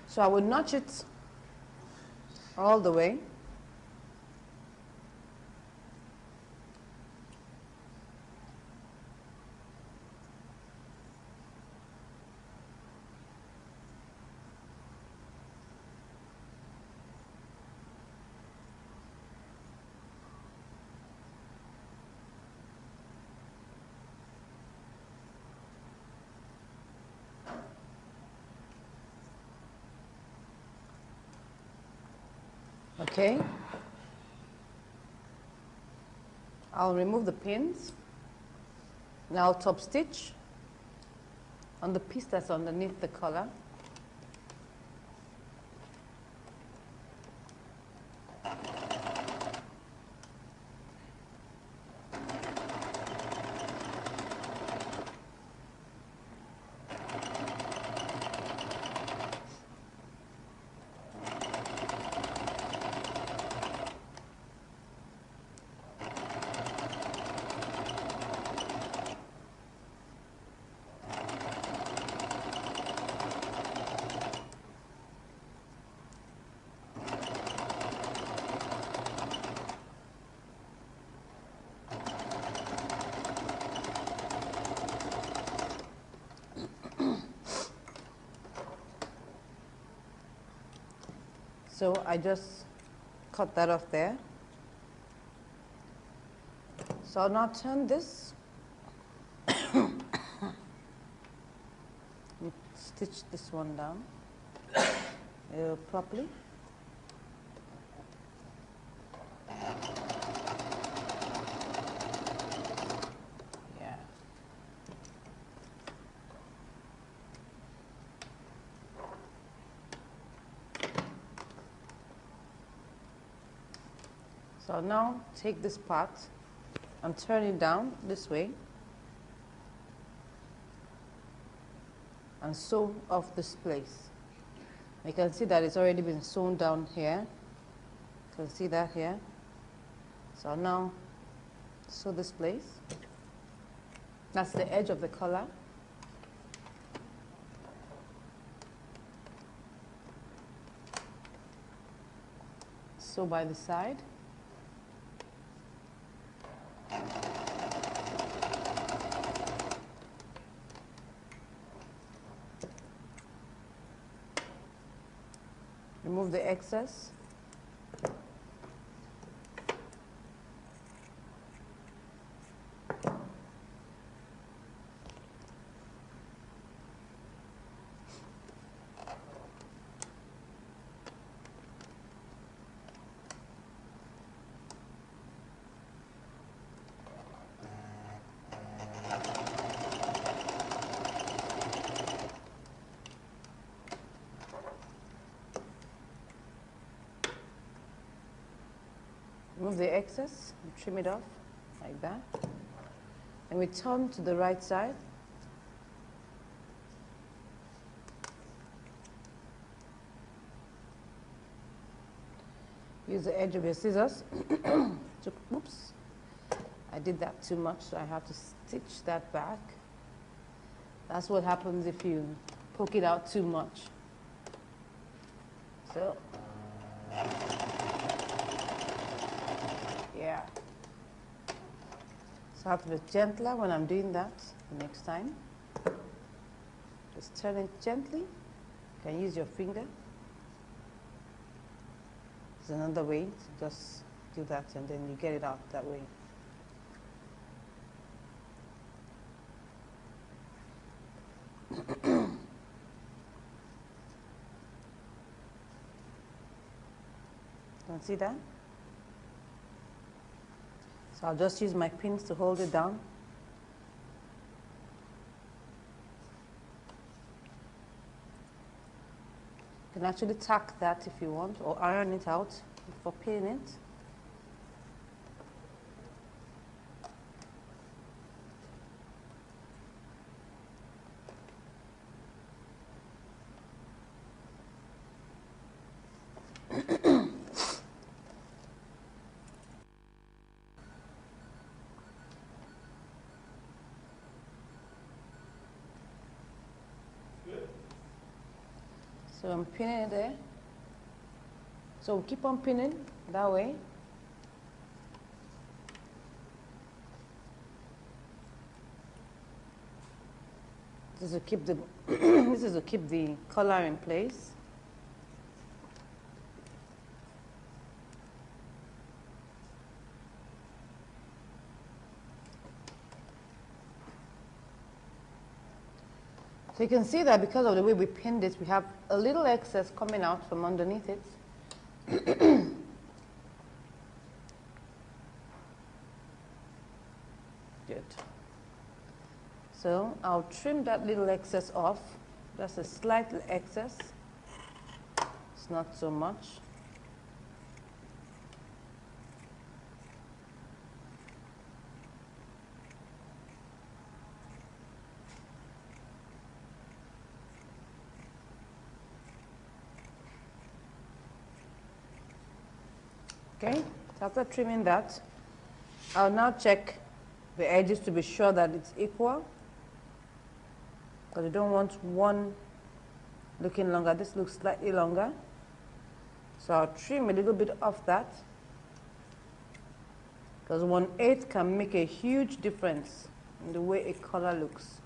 So I will notch it all the way. Okay, I'll remove the pins. Now top stitch on the piece that's underneath the collar. So I just cut that off there. So I'll now turn this, stitch this one down properly. Yeah. So I'll now take this part and turn it down this way and sew off this place. You can see that it's already been sewn down here. You can see that here. So I'll now sew this place. That's the edge of the collar. Sew by the side. Remove the excess. Remove the excess and trim it off like that. And we turn to the right side. Use the edge of your scissors to, oops, I did that too much, so I have to stitch that back That's what happens if you poke it out too much. So, yeah. So I have to be gentler when I'm doing that the next time. Just turn it gently. You can use your finger. There's another way to just do that, and then you get it out that way. Don't see that? So I'll just use my pins to hold it down. You can actually tack that if you want, or iron it out before pinning it. So I'm pinning it there. So keep on pinning that way. This is to keep the this is to keep the collar in place. So you can see that because of the way we pinned it, we have a little excess coming out from underneath it. Good. So I'll trim that little excess off. That's a slight excess. It's not so much. Okay, so after trimming that, I'll now check the edges to be sure that it's equal, because you don't want one looking longer. This looks slightly longer, so I'll trim a little bit off that, because 1/8 can make a huge difference in the way a color looks.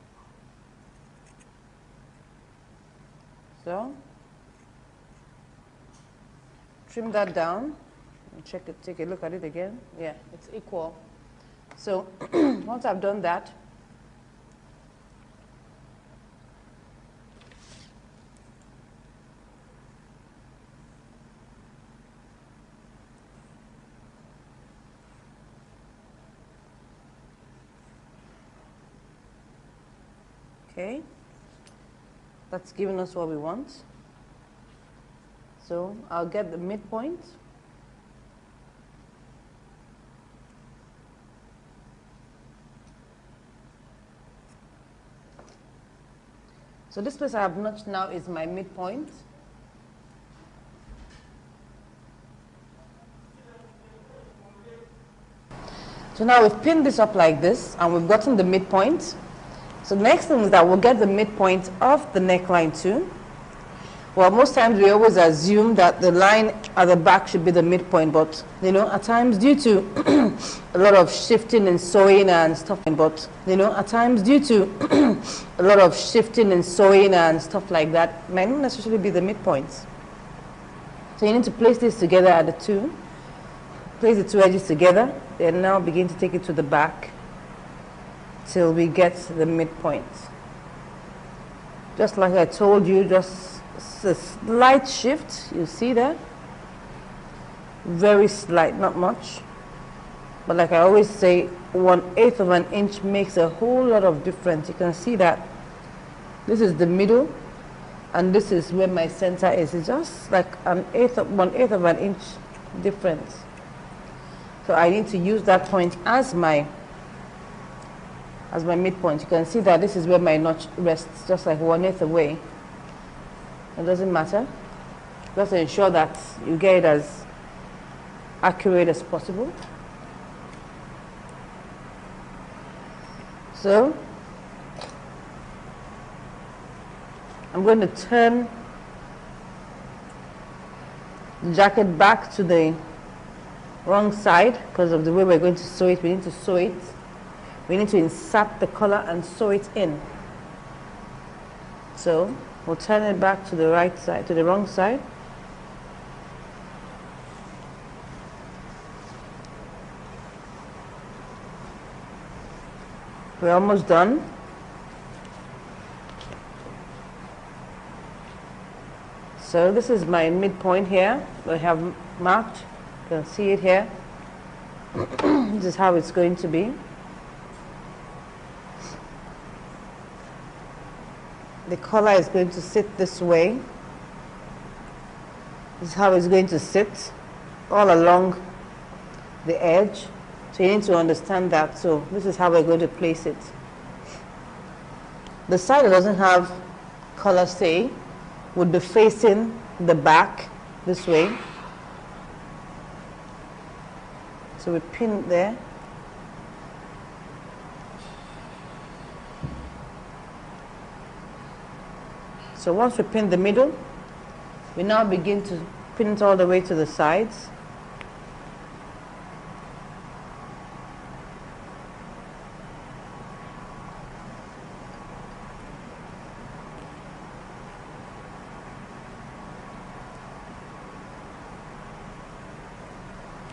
So trim that down. Check it, take a look at it again. Yeah, it's equal. So once I've done that, okay, that's giving us what we want. So I'll get the midpoint. So this place I have notched now is my midpoint. So now we've pinned this up like this, and we've gotten the midpoint. So the next thing is that we'll get the midpoint of the neckline too. Well, most times we always assume that the line at the back should be the midpoint, but you know, at times due to a lot of shifting and sewing and stuff, like that, might not necessarily be the midpoint. So you need to place this together at the two. Place the two edges together, then now begin to take it to the back till we get the midpoint. Just like I told you, just a slight shift, you see that? Very slight, not much. But like I always say, 1/8 of an inch makes a whole lot of difference. You can see that this is the middle, and this is where my center is. It's just like 1/8 of an inch difference. So I need to use that point as my midpoint. You can see that this is where my notch rests, just like 1/8 away. It doesn't matter. Just ensure that you get it as accurate as possible. So I'm going to turn the jacket back to the wrong side because of the way we're going to sew it. We need to sew it. We need to insert the collar and sew it in. So we'll turn it back to the right side, to the wrong side. We're almost done. So this is my midpoint here. I have marked. You can see it here. This is how it's going to be. The collar is going to sit this way. This is how it's going to sit all along the edge. So you need to understand that. So this is how we're going to place it. The side that doesn't have collar, say, would be facing the back this way. So we pin it there. So once we pin the middle, we now begin to pin it all the way to the sides.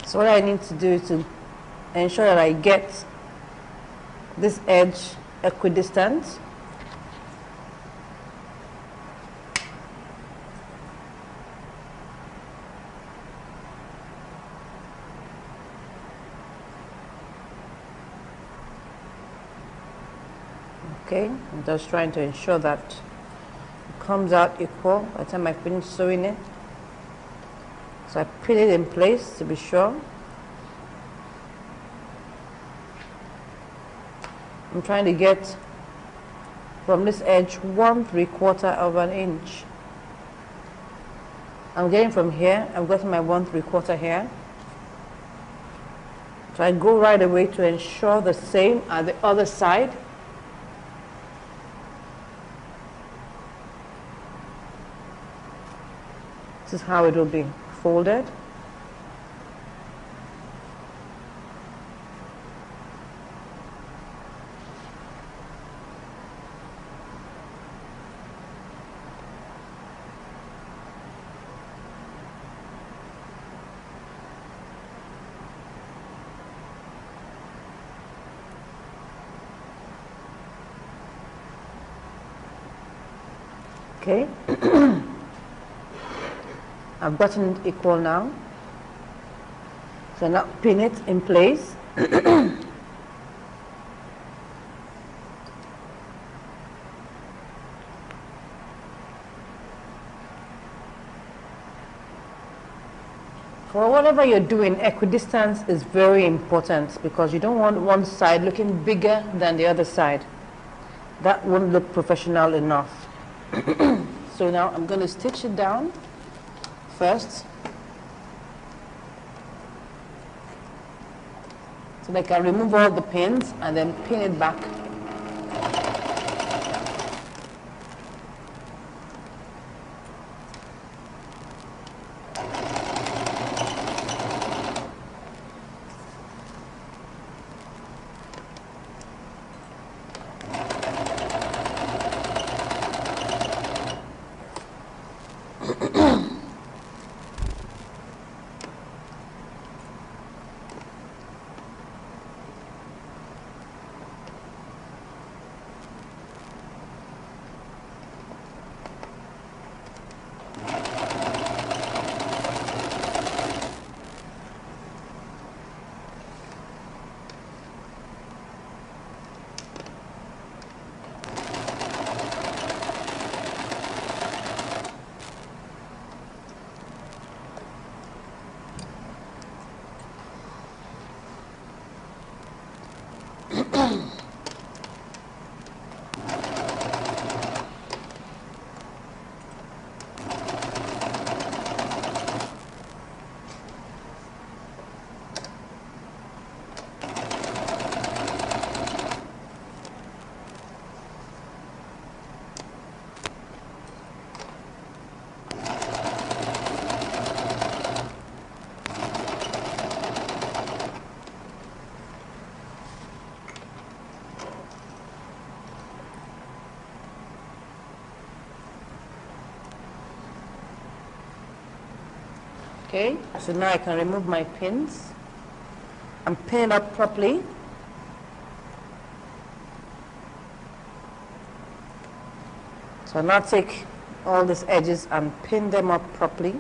So what I need to do is to ensure that I get this edge equidistant. Okay, I'm just trying to ensure that it comes out equal by the time I finish sewing it. So I pin it in place to be sure. I'm trying to get from this edge 1/3 of an inch. I'm getting from here, I've got my 1/3 here. So I go right away to ensure the same at the other side. This is how it will be folded. Okay. I've gotten it equal now. So now pin it in place. For whatever you're doing, equidistance is very important because you don't want one side looking bigger than the other side. That won't look professional enough. So now I'm going to stitch it down first, so that I can remove all the pins and then pin it back. Okay, so now I can remove my pins and pin it up properly. So now take all these edges and pin them up properly.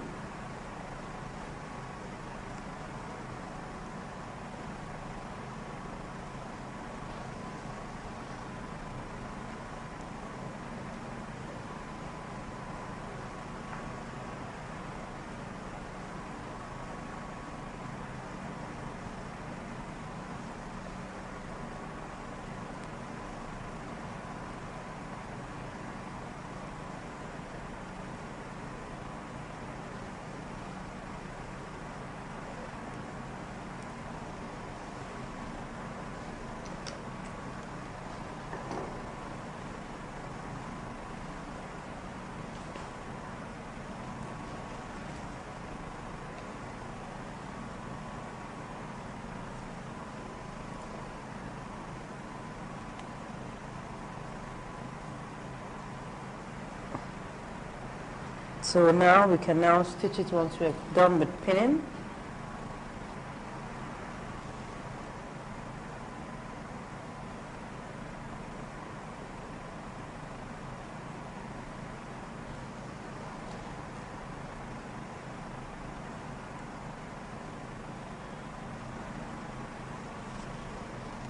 So now we can now stitch it once we're done with pinning.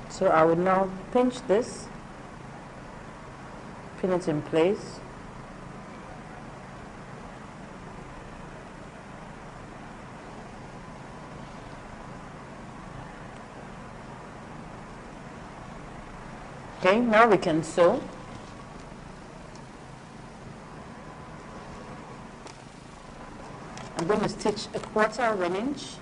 So I will now pinch this, pin it in place. Okay, now we can sew. I'm going to stitch 1/4 of an inch.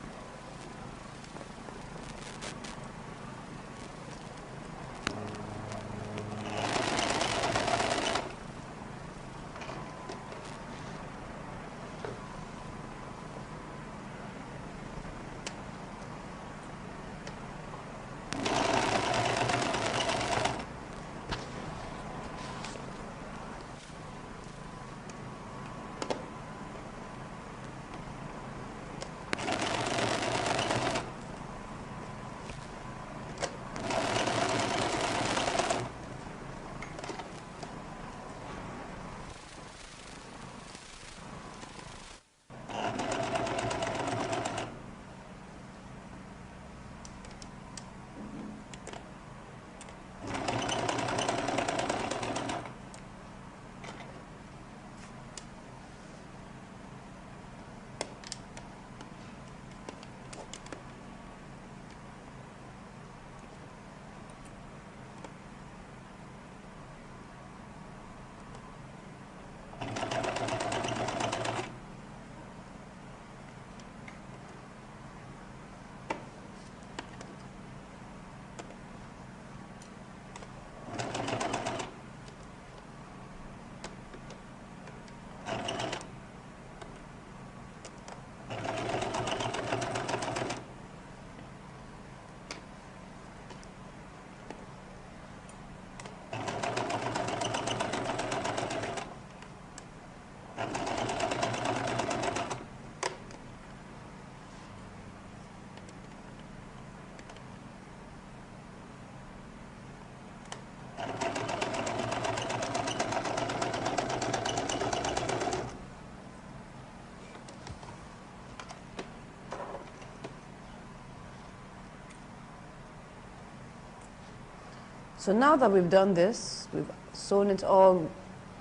So now that we've done this, we've sewn it all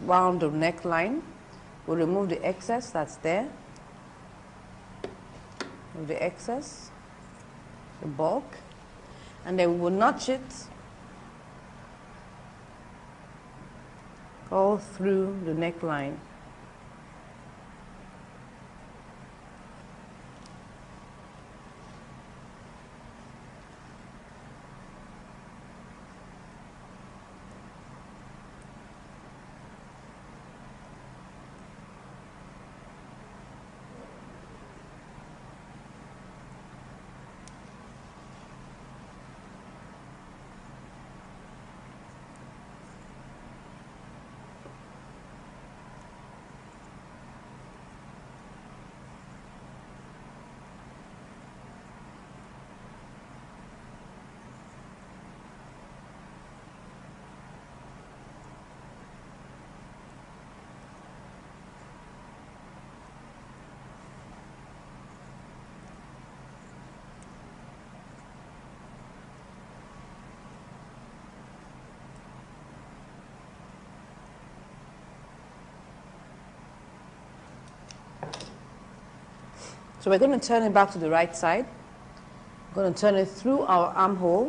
round the neckline. We'll remove the excess that's there. Remove the excess, the bulk, and then we will notch it all through the neckline. So we're going to turn it back to the right side. We're going to turn it through our armhole.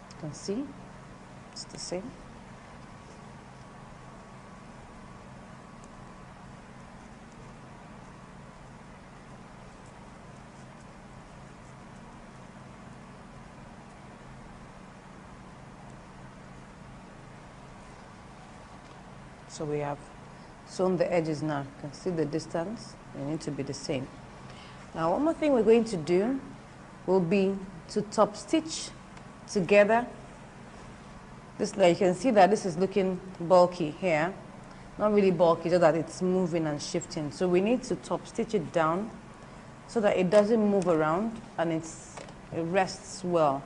You can see it's the same. So we have sewn the edges now. You can see the distance. They need to be the same. Now one more thing we're going to do will be to top stitch together. This, you can see that this is looking bulky here. Not really bulky, just that it's moving and shifting. So we need to top stitch it down so that it doesn't move around and it rests well.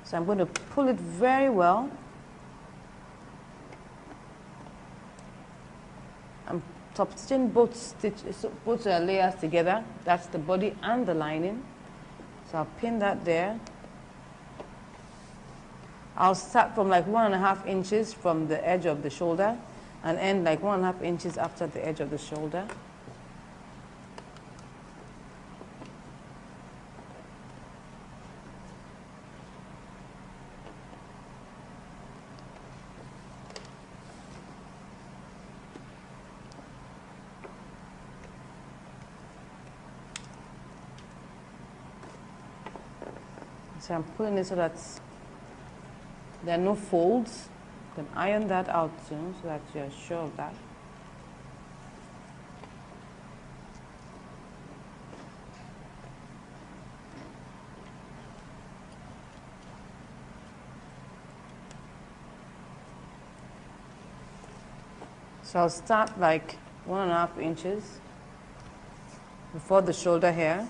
So I'm going to pull it very well. I'm top stitching both layers together. That's the body and the lining. So I'll pin that there. I'll start from like 1.5 inches from the edge of the shoulder and end like 1.5 inches after the edge of the shoulder. So I'm pulling it so that there are no folds. You can iron that out soon so that you're sure of that. So I'll start like 1.5 inches before the shoulder here.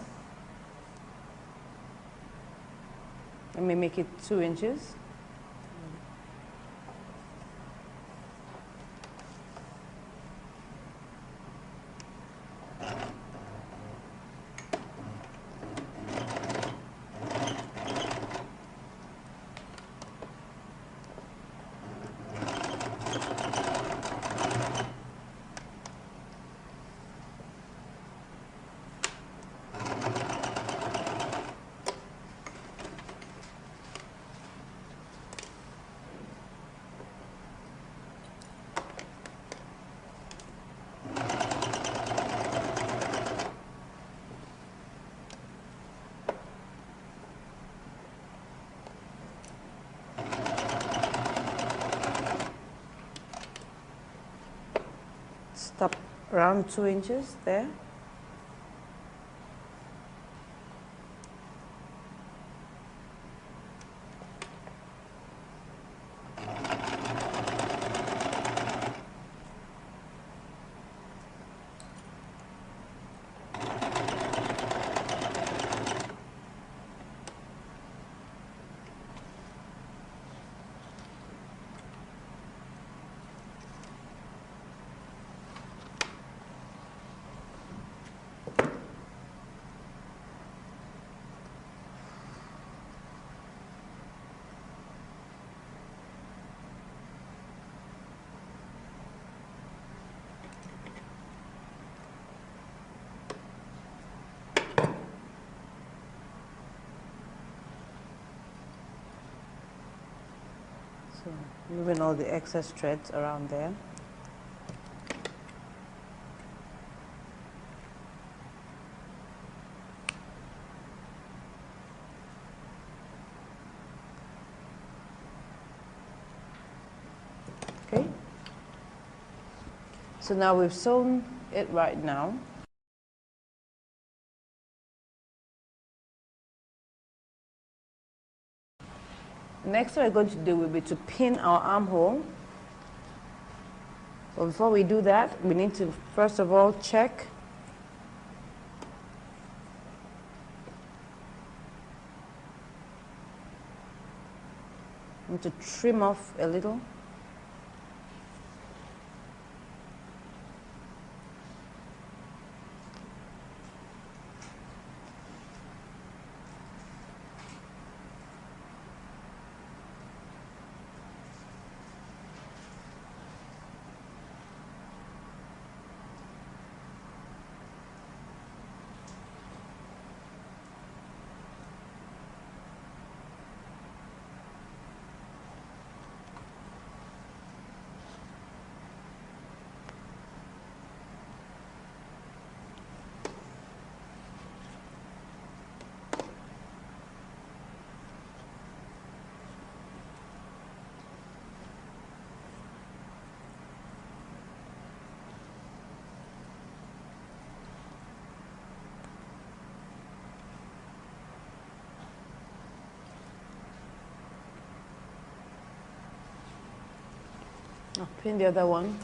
Let me make it 2 inches. Stop around 2 inches there. So moving all the excess threads around there. Okay. So now we've sewn it right now. Next thing we're going to do will be to pin our armhole. But before we do that, we need to first of all check to trim off a little. I'll pin the other one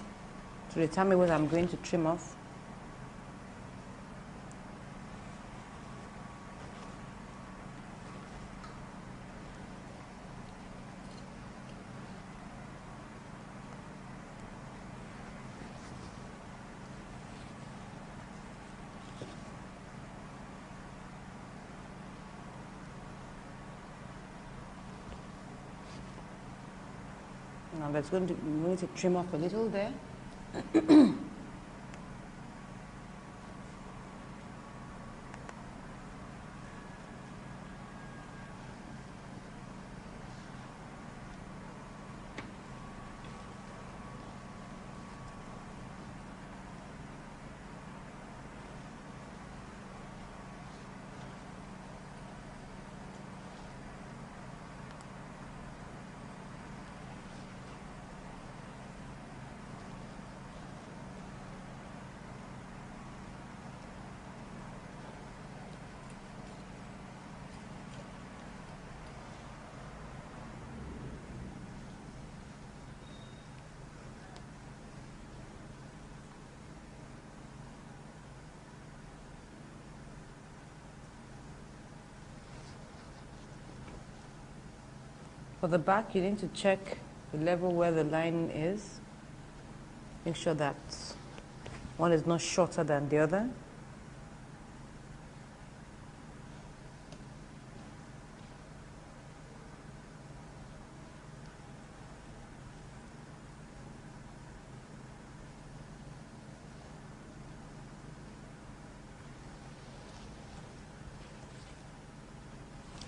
to determine what I'm going to trim off. Now we're going to trim off a little there. For the back, you need to check the level where the line is. Make sure that one is not shorter than the other.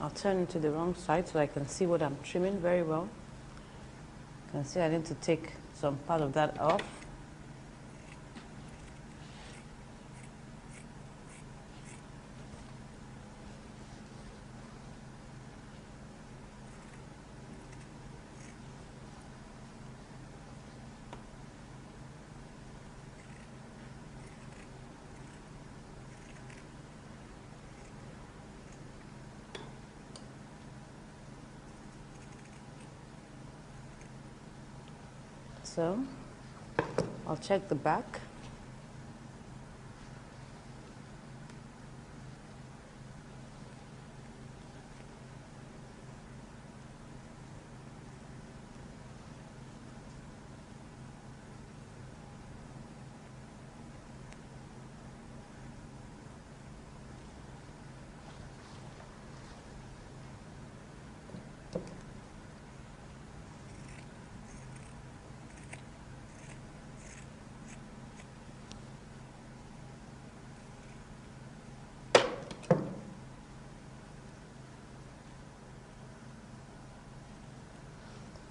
I'll turn it to the wrong side so I can see what I'm trimming very well. You can see I need to take some part of that off. So I'll check the back.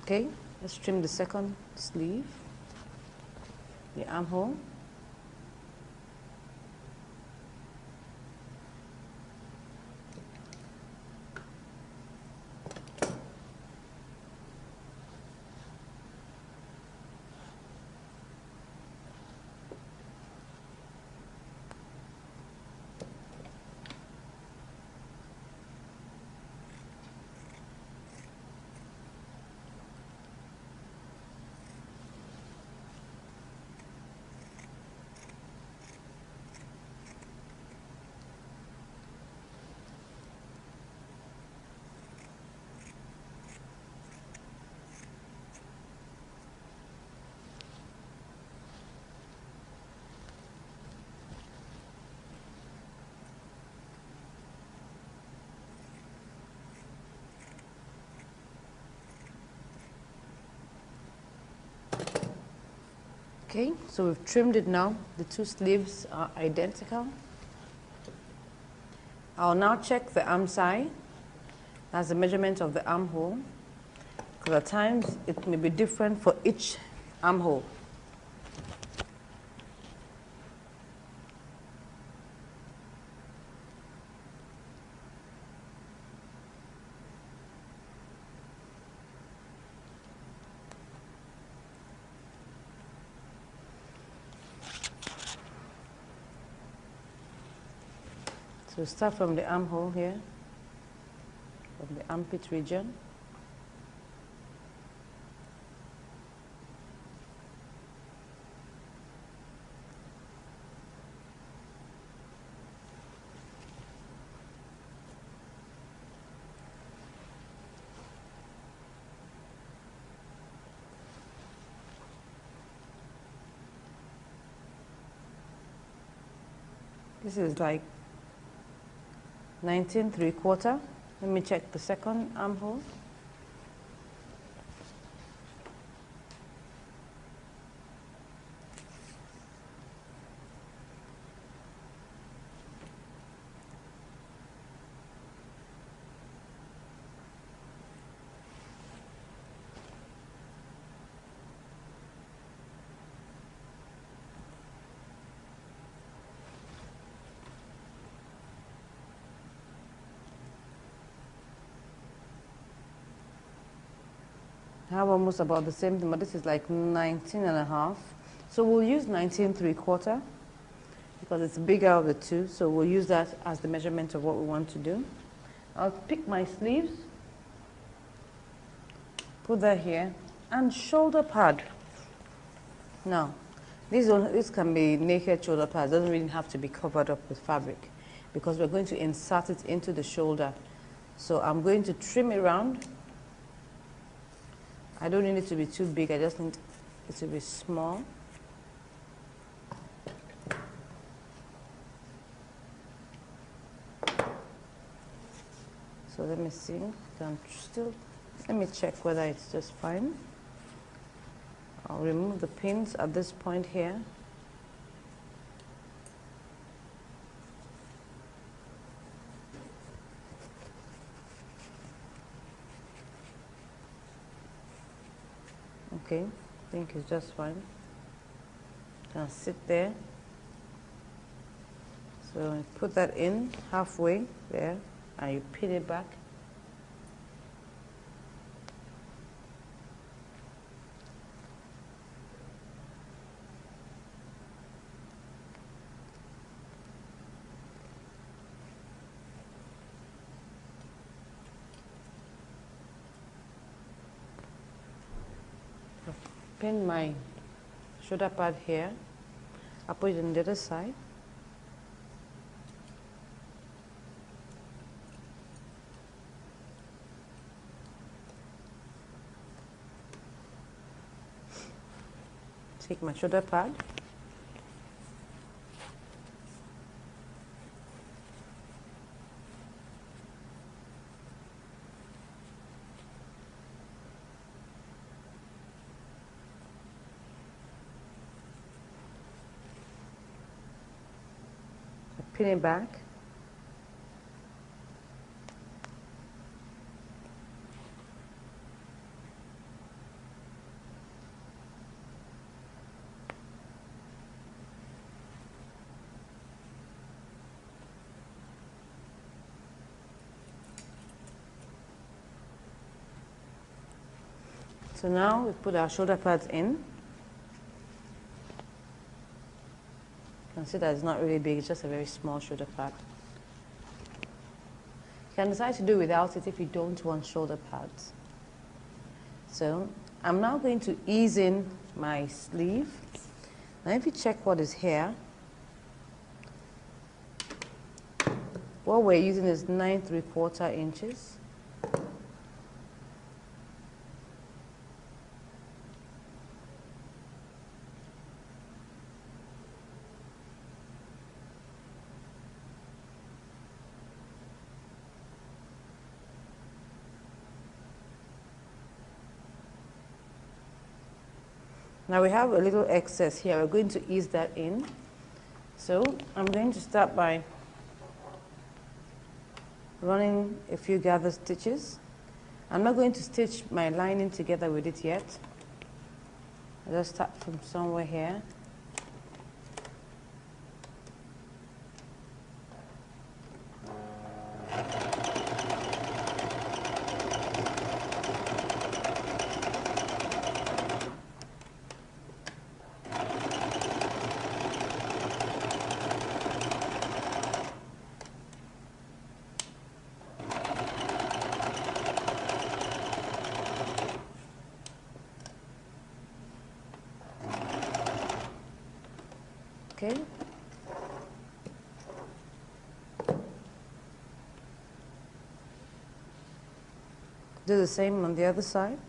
Okay, let's trim the second sleeve, the armhole. Okay, so we've trimmed it now. The two sleeves are identical. I'll now check the arm side. That's the measurement of the armhole. Because at times it may be different for each armhole. So start from the armhole here, from the armpit region. This is like 19¾ Let me check the second armhole. I have almost about the same thing, but this is like 19½. So we'll use 19¾ because it's bigger of the two. So we'll use that as the measurement of what we want to do. I'll pick my sleeves, put that here, and shoulder pad. Now, this can be naked shoulder pad. It doesn't really have to be covered up with fabric because we're going to insert it into the shoulder. So I'm going to trim it round. I don't need it to be too big, I just need it to be small. So let me see, let me check whether it's just fine. I'll remove the pins at this point here. Okay, I think it's just fine. Can sit there. So you put that in halfway there and you pin it back. Pin my shoulder pad here. I'll put it on the other side. Take my shoulder pad. Pin it back. So now we put our shoulder pads in. You can see that it's not really big, it's just a very small shoulder pad. You can decide to do without it if you don't want shoulder pads. So I'm now going to ease in my sleeve. Now if you check what is here, what we're using is 9¾ inches. Now we have a little excess here. We're going to ease that in. So I'm going to start by running a few gather stitches. I'm not going to stitch my lining together with it yet. I'll just start from somewhere here. Okay. Do the same on the other side.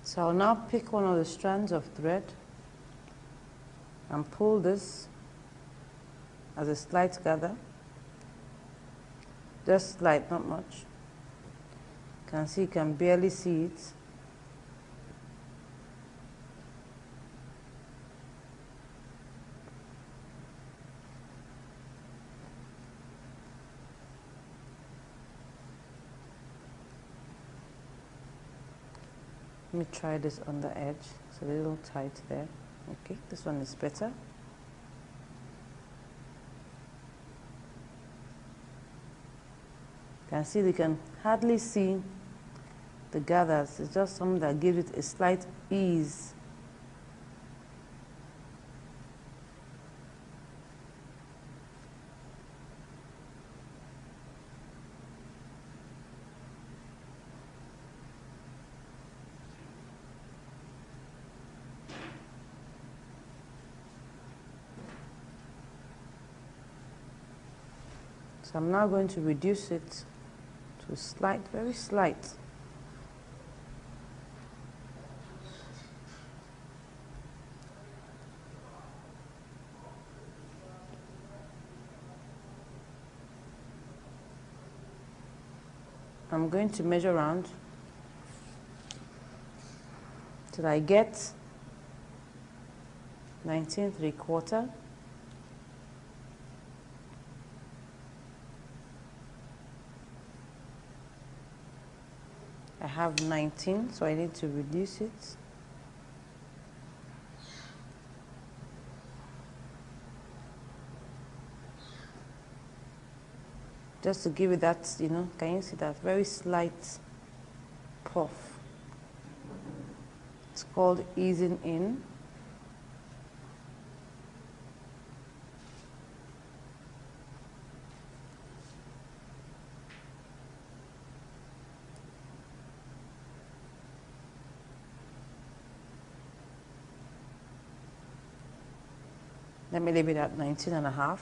So I'll now pick one of the strands of thread and pull this as a slight gather. Just slight, not much. You can see, you can barely see it. Let me try this on the edge. It's a little tight there. Okay, this one is better. You can see, you can hardly see the gathers. It's just something that gives it a slight ease. So I'm now going to reduce it to slight, very slight. I'm going to measure around till I get 19 3/4. I have 19, so I need to reduce it. Just to give it that, you know, can you see that very slight puff? It's called easing in. Let me leave it at 19.5.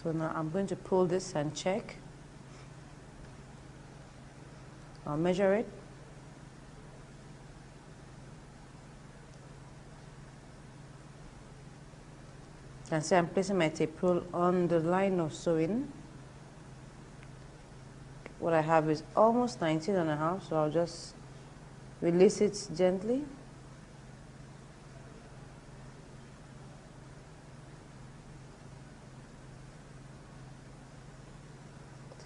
So now I'm going to pull this and check. I'll measure it. You can see I'm placing my tape rule on the line of sewing. What I have is almost 19.5, so I'll just release it gently.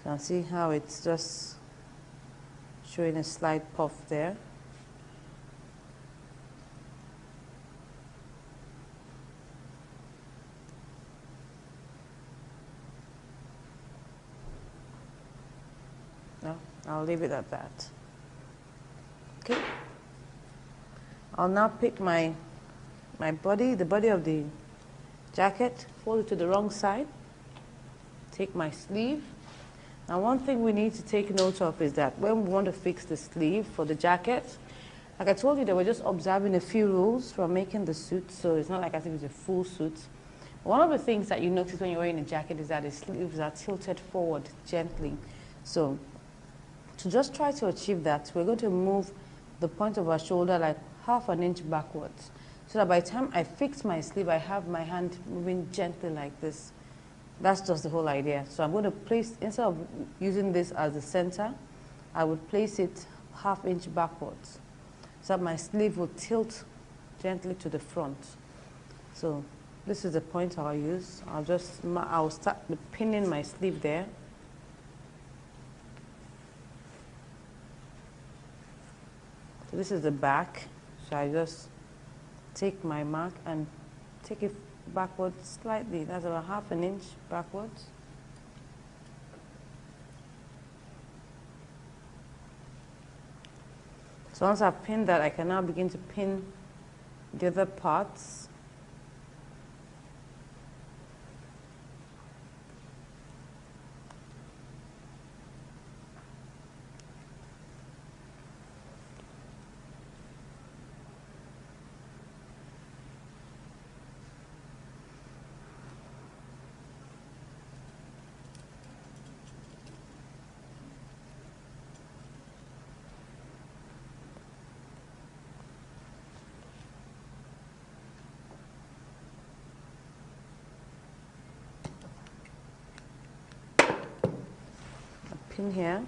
You can see how it's just showing a slight puff there. No, I'll leave it at that. Okay. I'll now pick my body, the body of the jacket, fold it to the wrong side, take my sleeve. Now, one thing we need to take note of is that when we want to fix the sleeve for the jacket, like I told you, that we're just observing a few rules from making the suit, so it's not like as if it's a full suit. One of the things that you notice when you're wearing a jacket is that the sleeves are tilted forward gently. So, to just try to achieve that, we're going to move the point of our shoulder like half an inch backwards, so that by the time I fix my sleeve, I have my hand moving gently like this. That's just the whole idea. So I'm going to place, instead of using this as the center, I would place it half inch backwards, so that my sleeve will tilt gently to the front. So this is the point I'll use. I'll start with pinning my sleeve there. So this is the back. So I just take my mark and take it backwards slightly. That's about ½ inch backwards. So once I've pinned that, I can now begin to pin the other parts. Pin here.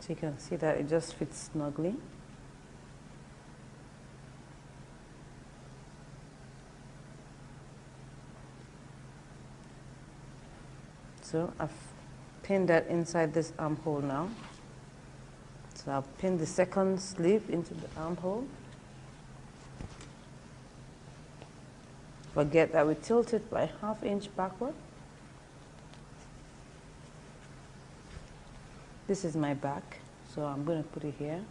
So you can see that it just fits snugly. So I've pinned that inside this armhole now. So I'll pin the second sleeve into the armhole. Forget that we tilt it by ½ inch backward. This is my back, so I'm going to put it here.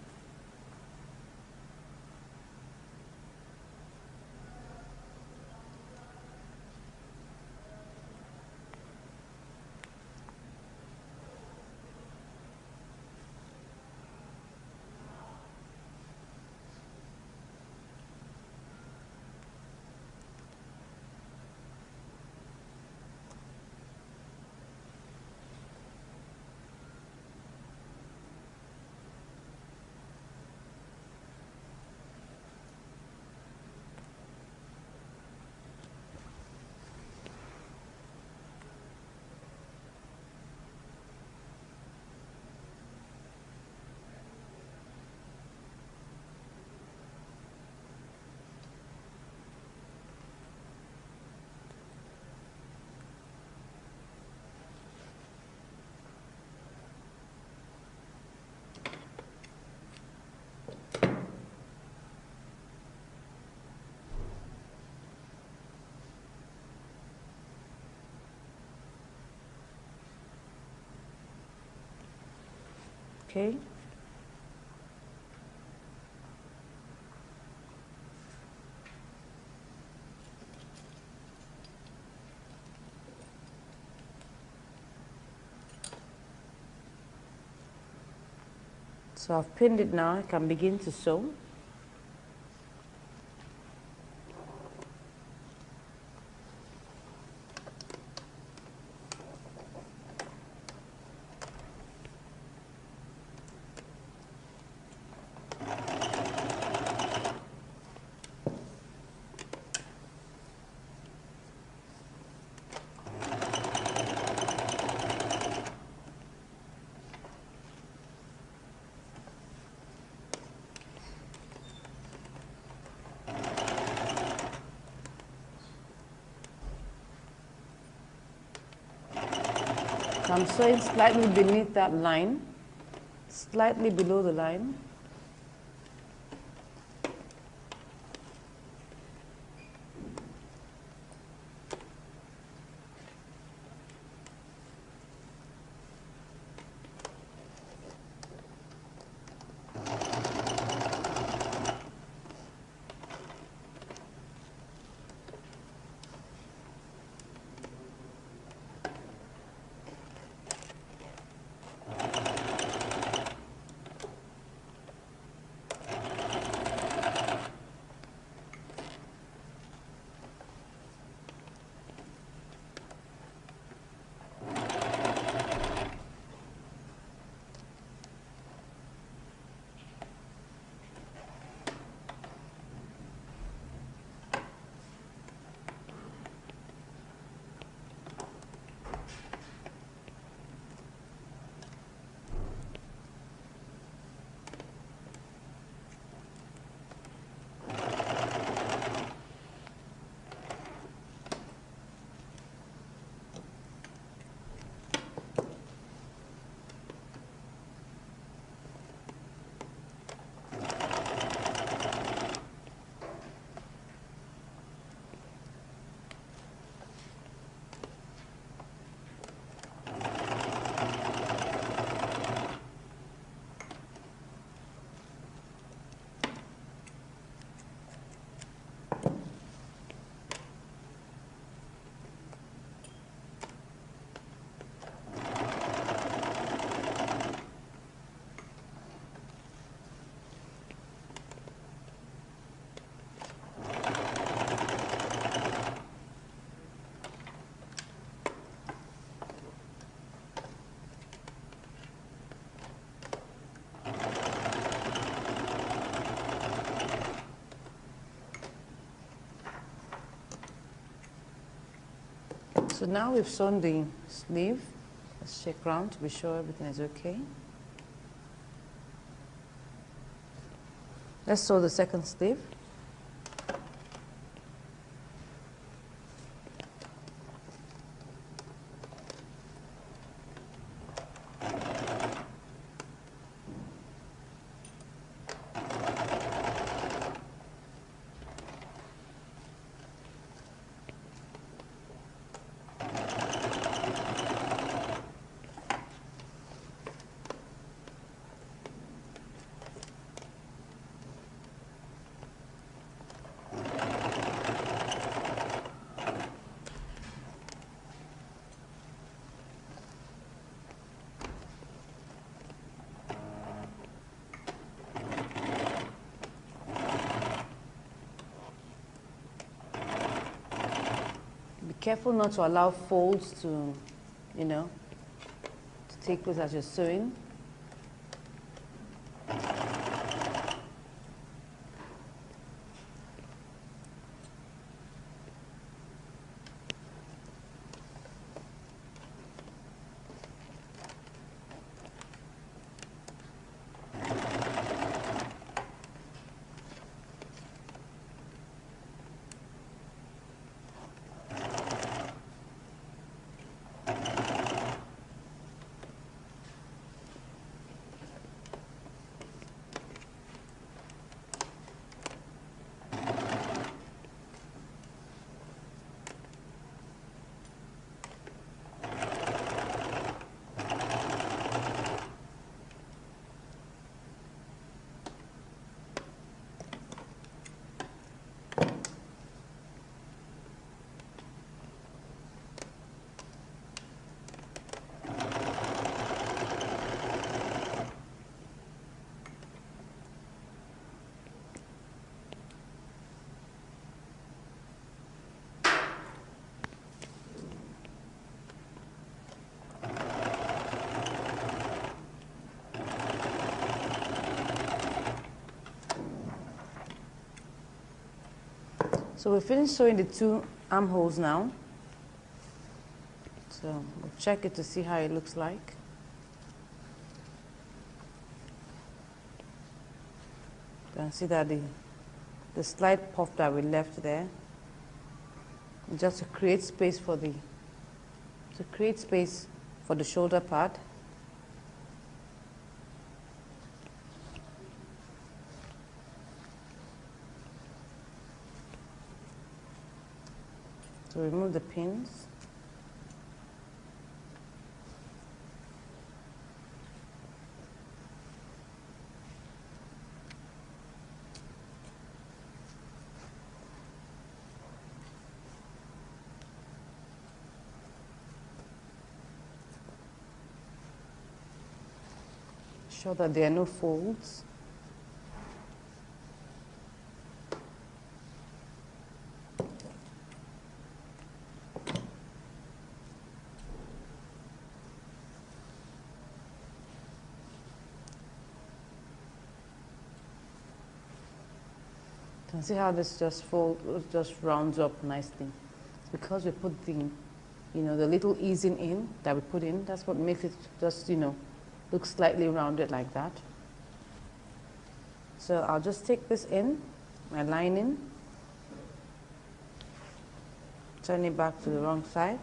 Okay. So I've pinned it now. I can begin to sew. So I'm sewing slightly beneath that line, slightly below the line. So now we've sewn the sleeve. Let's check around to be sure everything is okay. Let's sew the second sleeve. Be careful not to allow folds to, to take place as you're sewing. So we finished sewing the two armholes now. So we'll check it to see how it looks like. You can see that the slight puff that we left there, just to create space for the shoulder part. So remove the pins. Show that there are no folds. You can see how this just rounds up nicely. It's because we put the little easing in that we put in. That's what makes it just, look slightly rounded like that. So I'll just take this in, my lining, turn it back to the wrong side.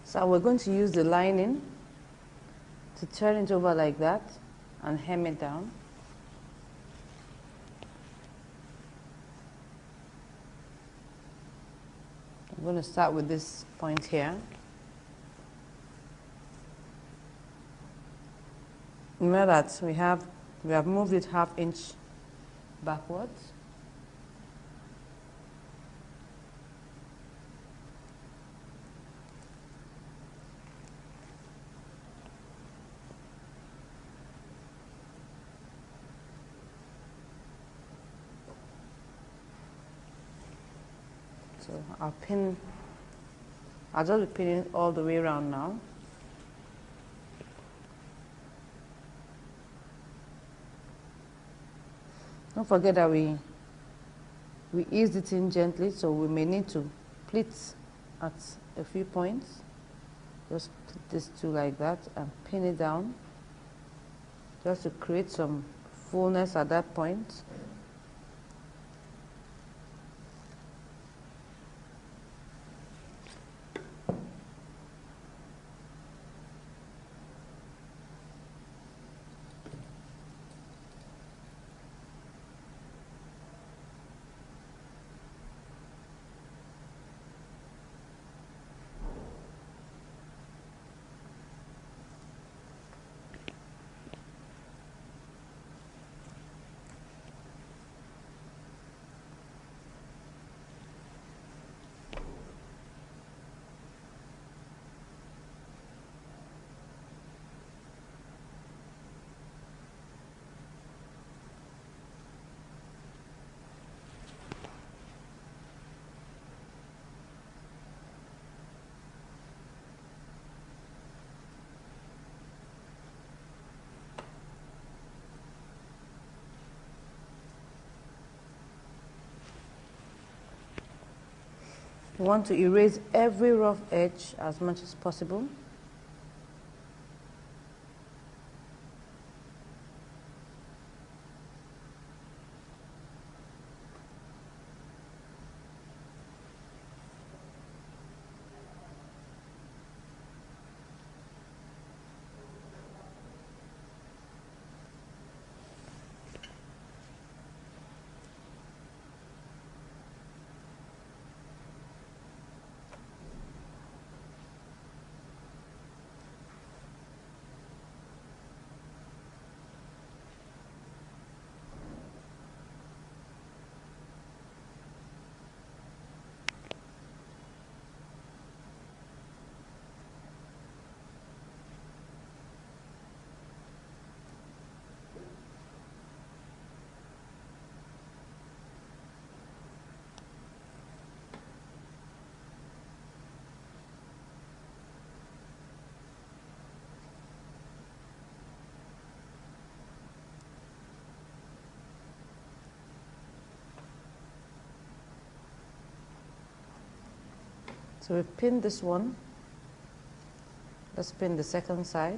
So we're going to use the lining to turn it over like that and hem it down. I'm going to start with this point here. Remember that we have moved it 1/2 inch backwards. So I'll just be pinning all the way around now. Don't forget that we eased it in gently, so we may need to pleat at a few points. Just put this two like that and pin it down, just to create some fullness at that point. You want to erase every rough edge as much as possible. So we pin this one. Let's pin the second side.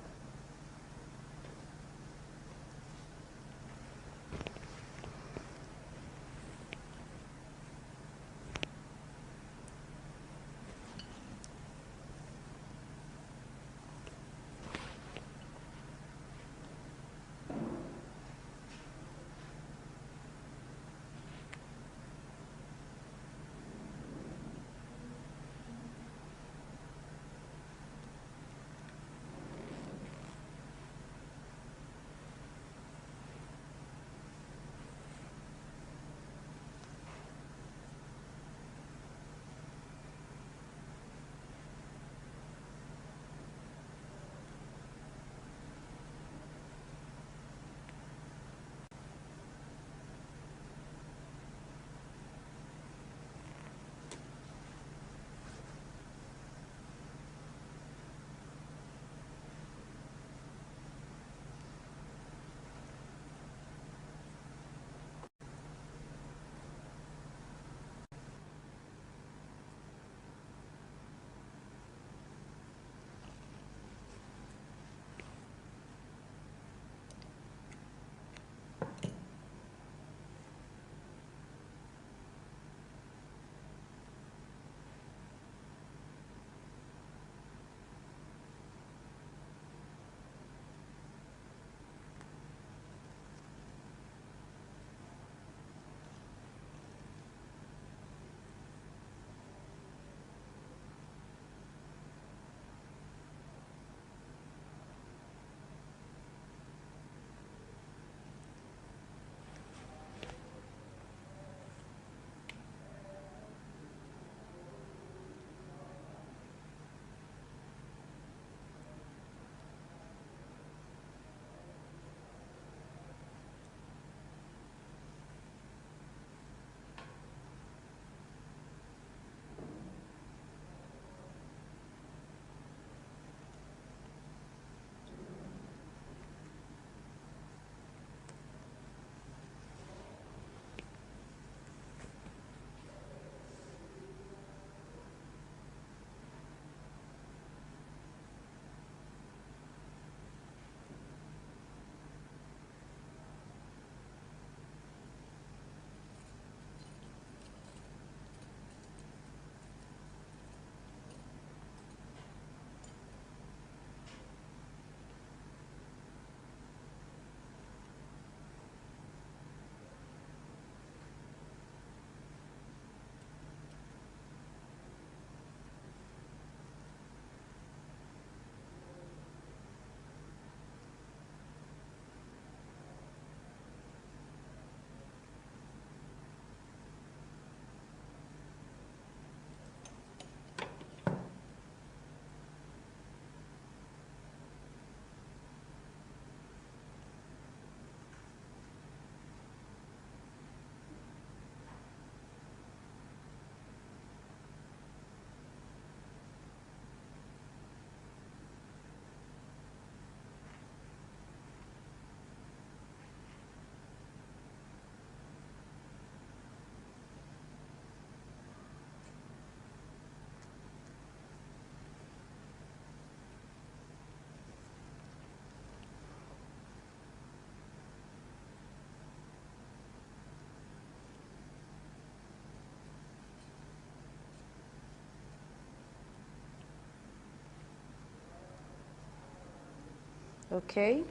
Okay,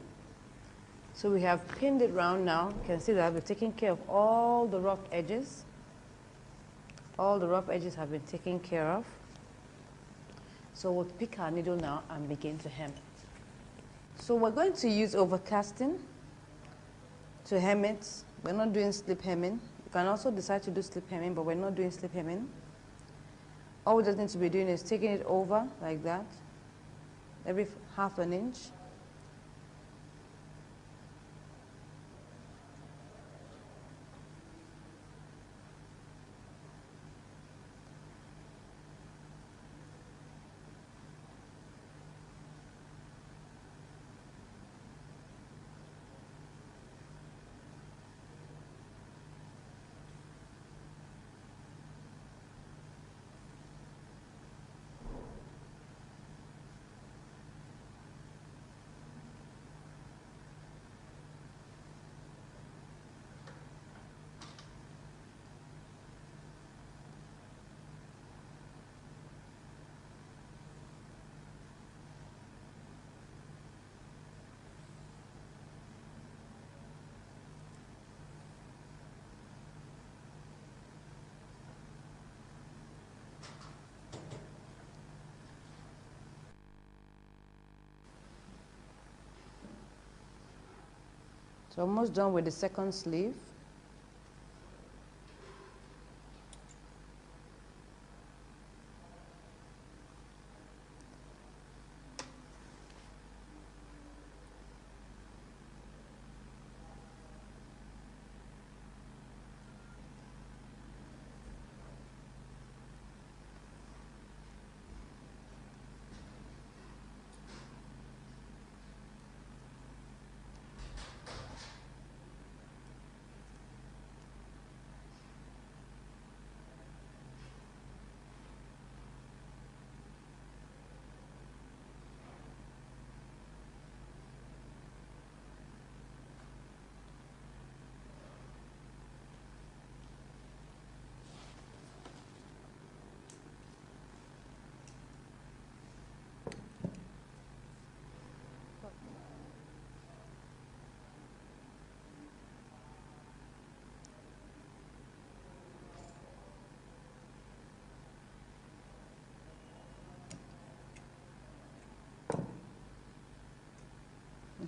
so we have pinned it round now. You can see that we're taking care of all the rough edges. All the rough edges have been taken care of. So we'll pick our needle now and begin to hem. So we're going to use overcasting to hem it. We're not doing slip hemming. You can also decide to do slip hemming, but we're not doing slip hemming. All we just need to be doing is taking it over like that, every half an inch. So almost done with the second sleeve.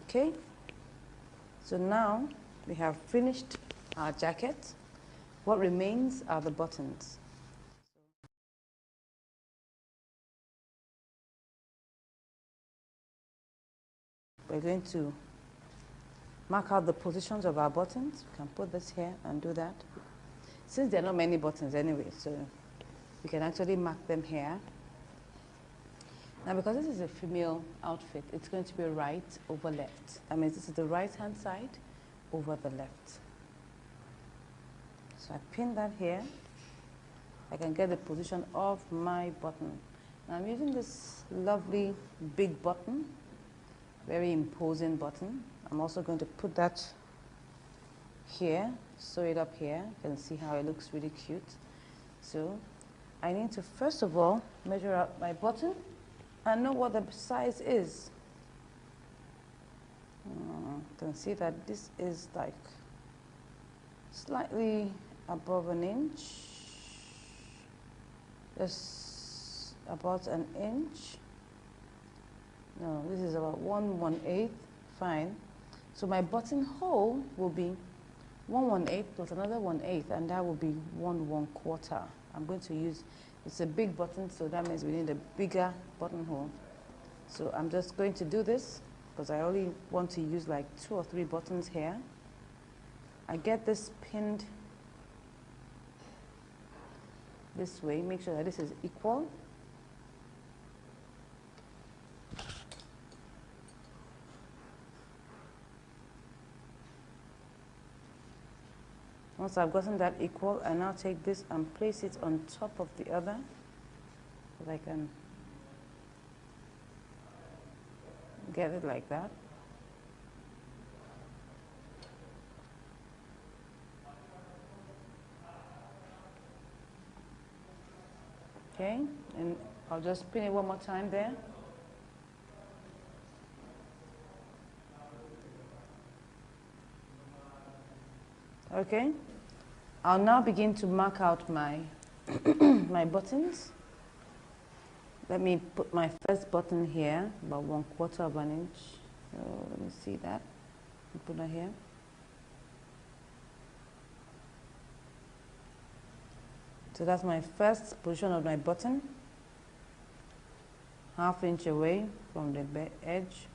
Okay, so now we have finished our jacket. What remains are the buttons. We're going to mark out the positions of our buttons. We can put this here and do that. Since there are not many buttons anyway, so you can actually mark them here. Now, because this is a female outfit, it's going to be right over left. That means this is the right-hand side over the left. So I pin that here. I can get the position of my button. Now I'm using this lovely big button, very imposing button. I'm also going to put that here, sew it up here. You can see how it looks really cute. So I need to first of all measure out my button and know what the size is. You can see that this is like slightly above an inch, just about an inch. No, this is about 1/1/8, fine. So my buttonhole will be 1/1/8 plus another 1/8, and that will be 1/1/4. I'm going to use, it's a big button, so that means we need a bigger buttonhole. So I'm just going to do this because I only want to use like 2 or 3 buttons here. I get this pinned this way, make sure that this is equal. Once I've gotten that equal, I now take this and place it on top of the other, so I can get it like that. Okay, and I'll just pin it one more time there. Okay, I'll now begin to mark out my my buttons. Let me put my first button here, about 1/4 of an inch. So let me see that. Put that here. So that's my first position of my button, 1/2 inch away from the edge.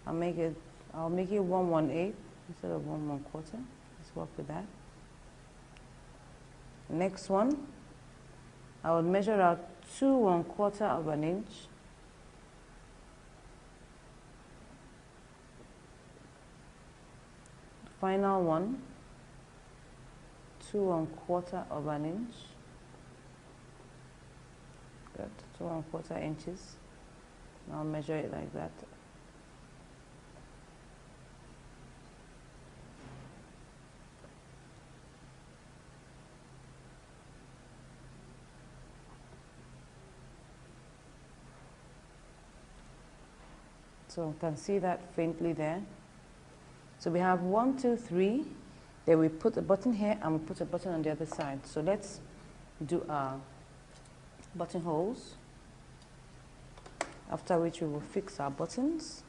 I'll make it 1/1/8 instead of 1/1/4. Let's work with that. Next one, I will measure out 2 1/4 of an inch. Final one, 2 1/4 of an inch. Good, 2 1/4 inches. I'll measure it like that. So you can see that faintly there. So we have 1, 2, 3. Then we put a button here and we put a button on the other side. So let's do our buttonholes, after which we will fix our buttons.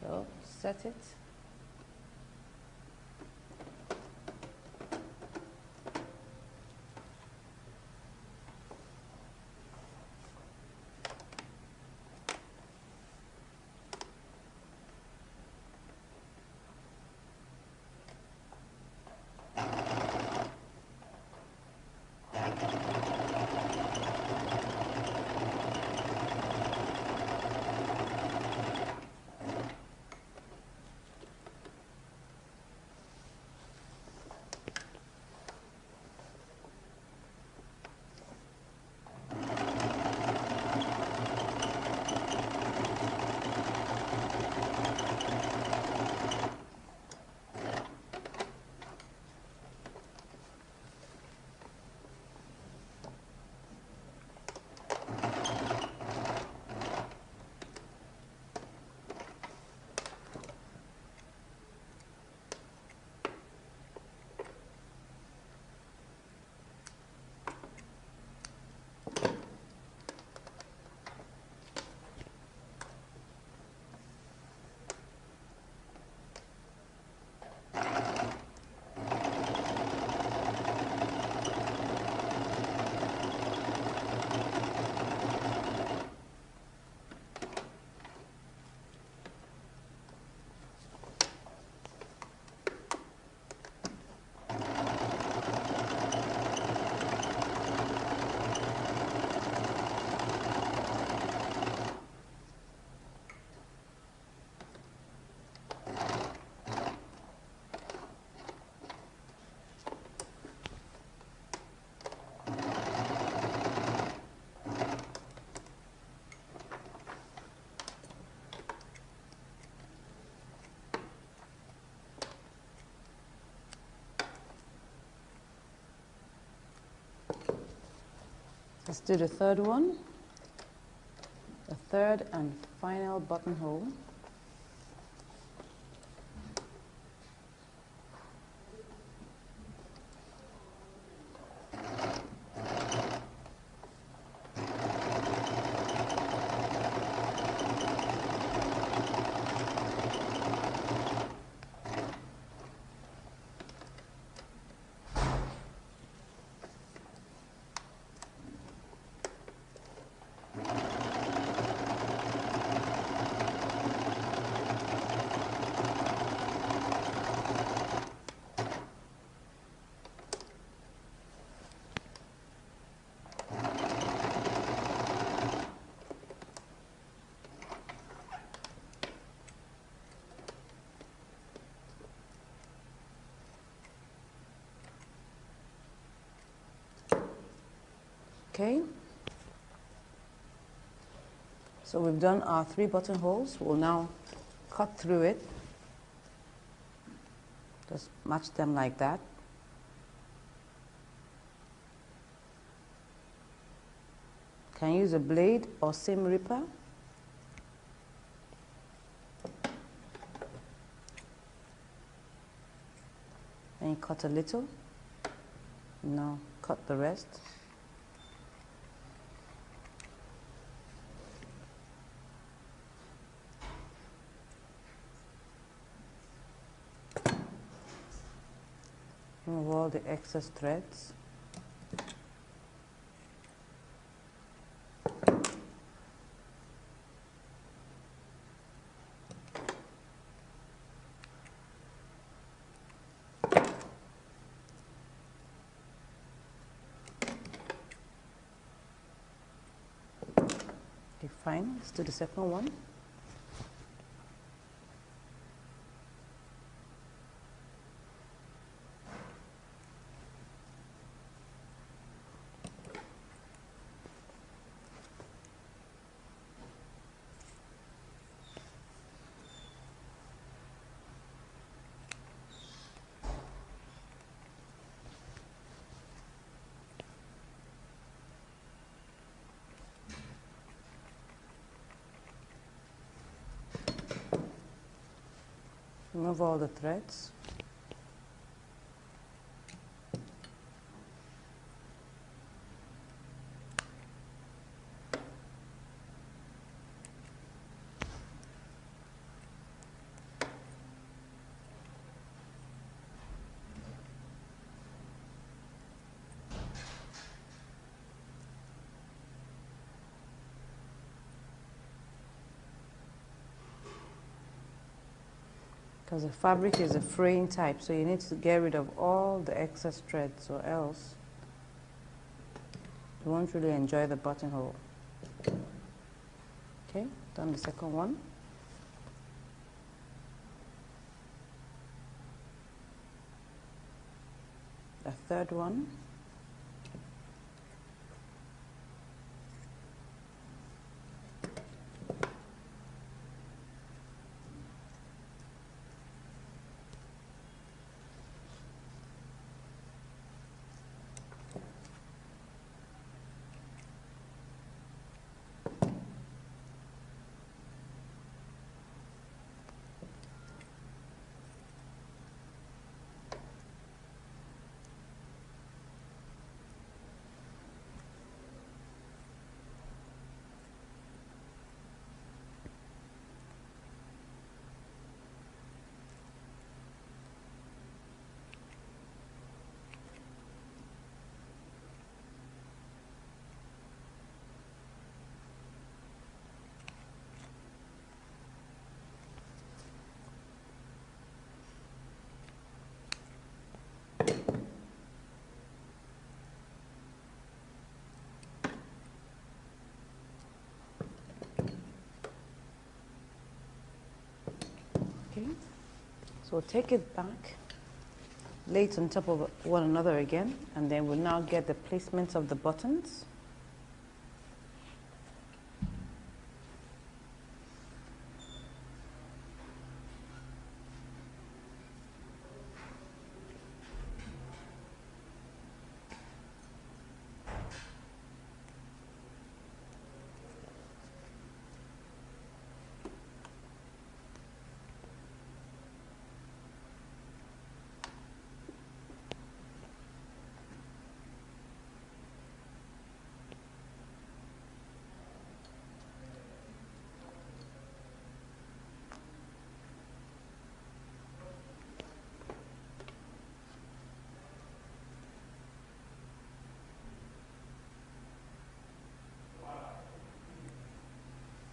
So set it. Let's do the third one, the third and final buttonhole. Okay, so we've done our 3 buttonholes. We'll now cut through it. Just match them like that. Can use a blade or seam ripper. Then you cut a little. Now cut the rest. Remove all the excess threads. Okay, fine. Let's do the second one. Remove all the threads. Because the fabric is a fraying type, so you need to get rid of all the excess threads, or else you won't really enjoy the buttonhole. Okay, done the second one. The third one. Okay, so take it back, lay it on top of one another again, and then we'll now get the placement of the buttons.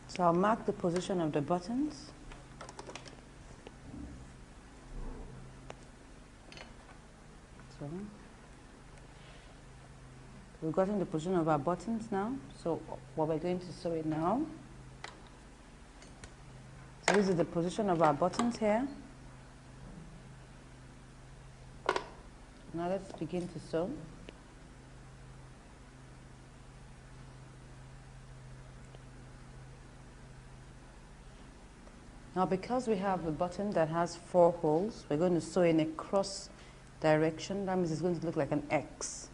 So I'll mark the position of the buttons. So we've gotten the position of our buttons now. So what we're going to sew it now. So this is the position of our buttons here. Now let's begin to sew. Now because we have a button that has 4 holes, we're going to sew in a cross direction. That means it's going to look like an X.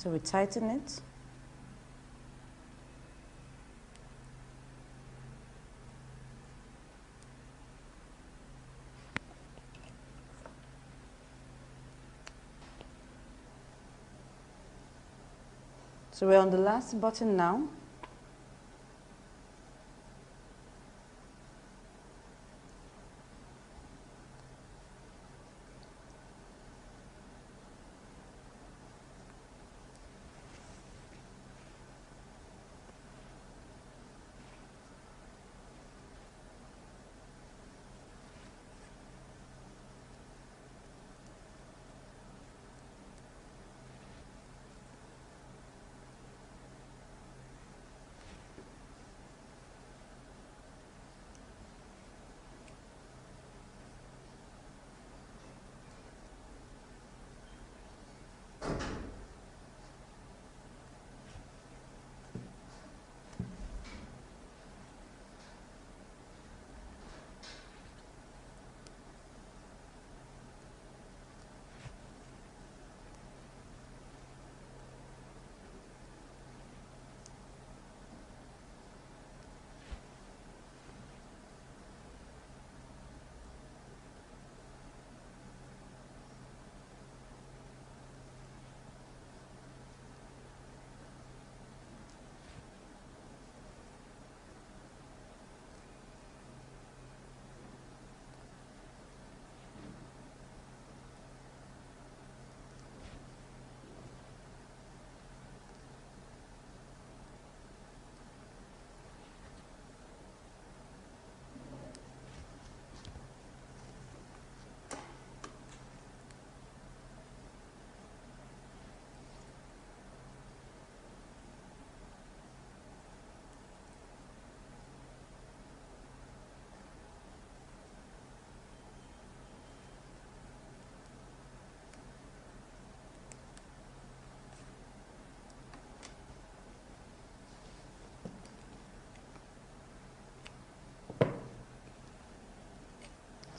So we tighten it. So we're on the last button now.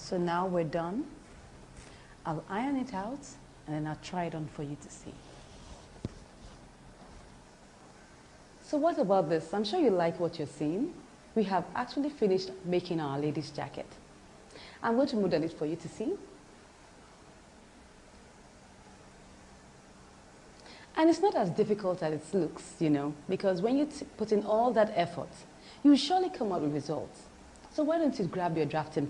So now we're done. I'll iron it out and then I'll try it on for you to see. So what about this? I'm sure you like what you're seeing. We have actually finished making our lady's jacket. I'm going to model it for you to see. And it's not as difficult as it looks, you know, because when you put in all that effort, you will surely come out with results. So why don't you grab your drafting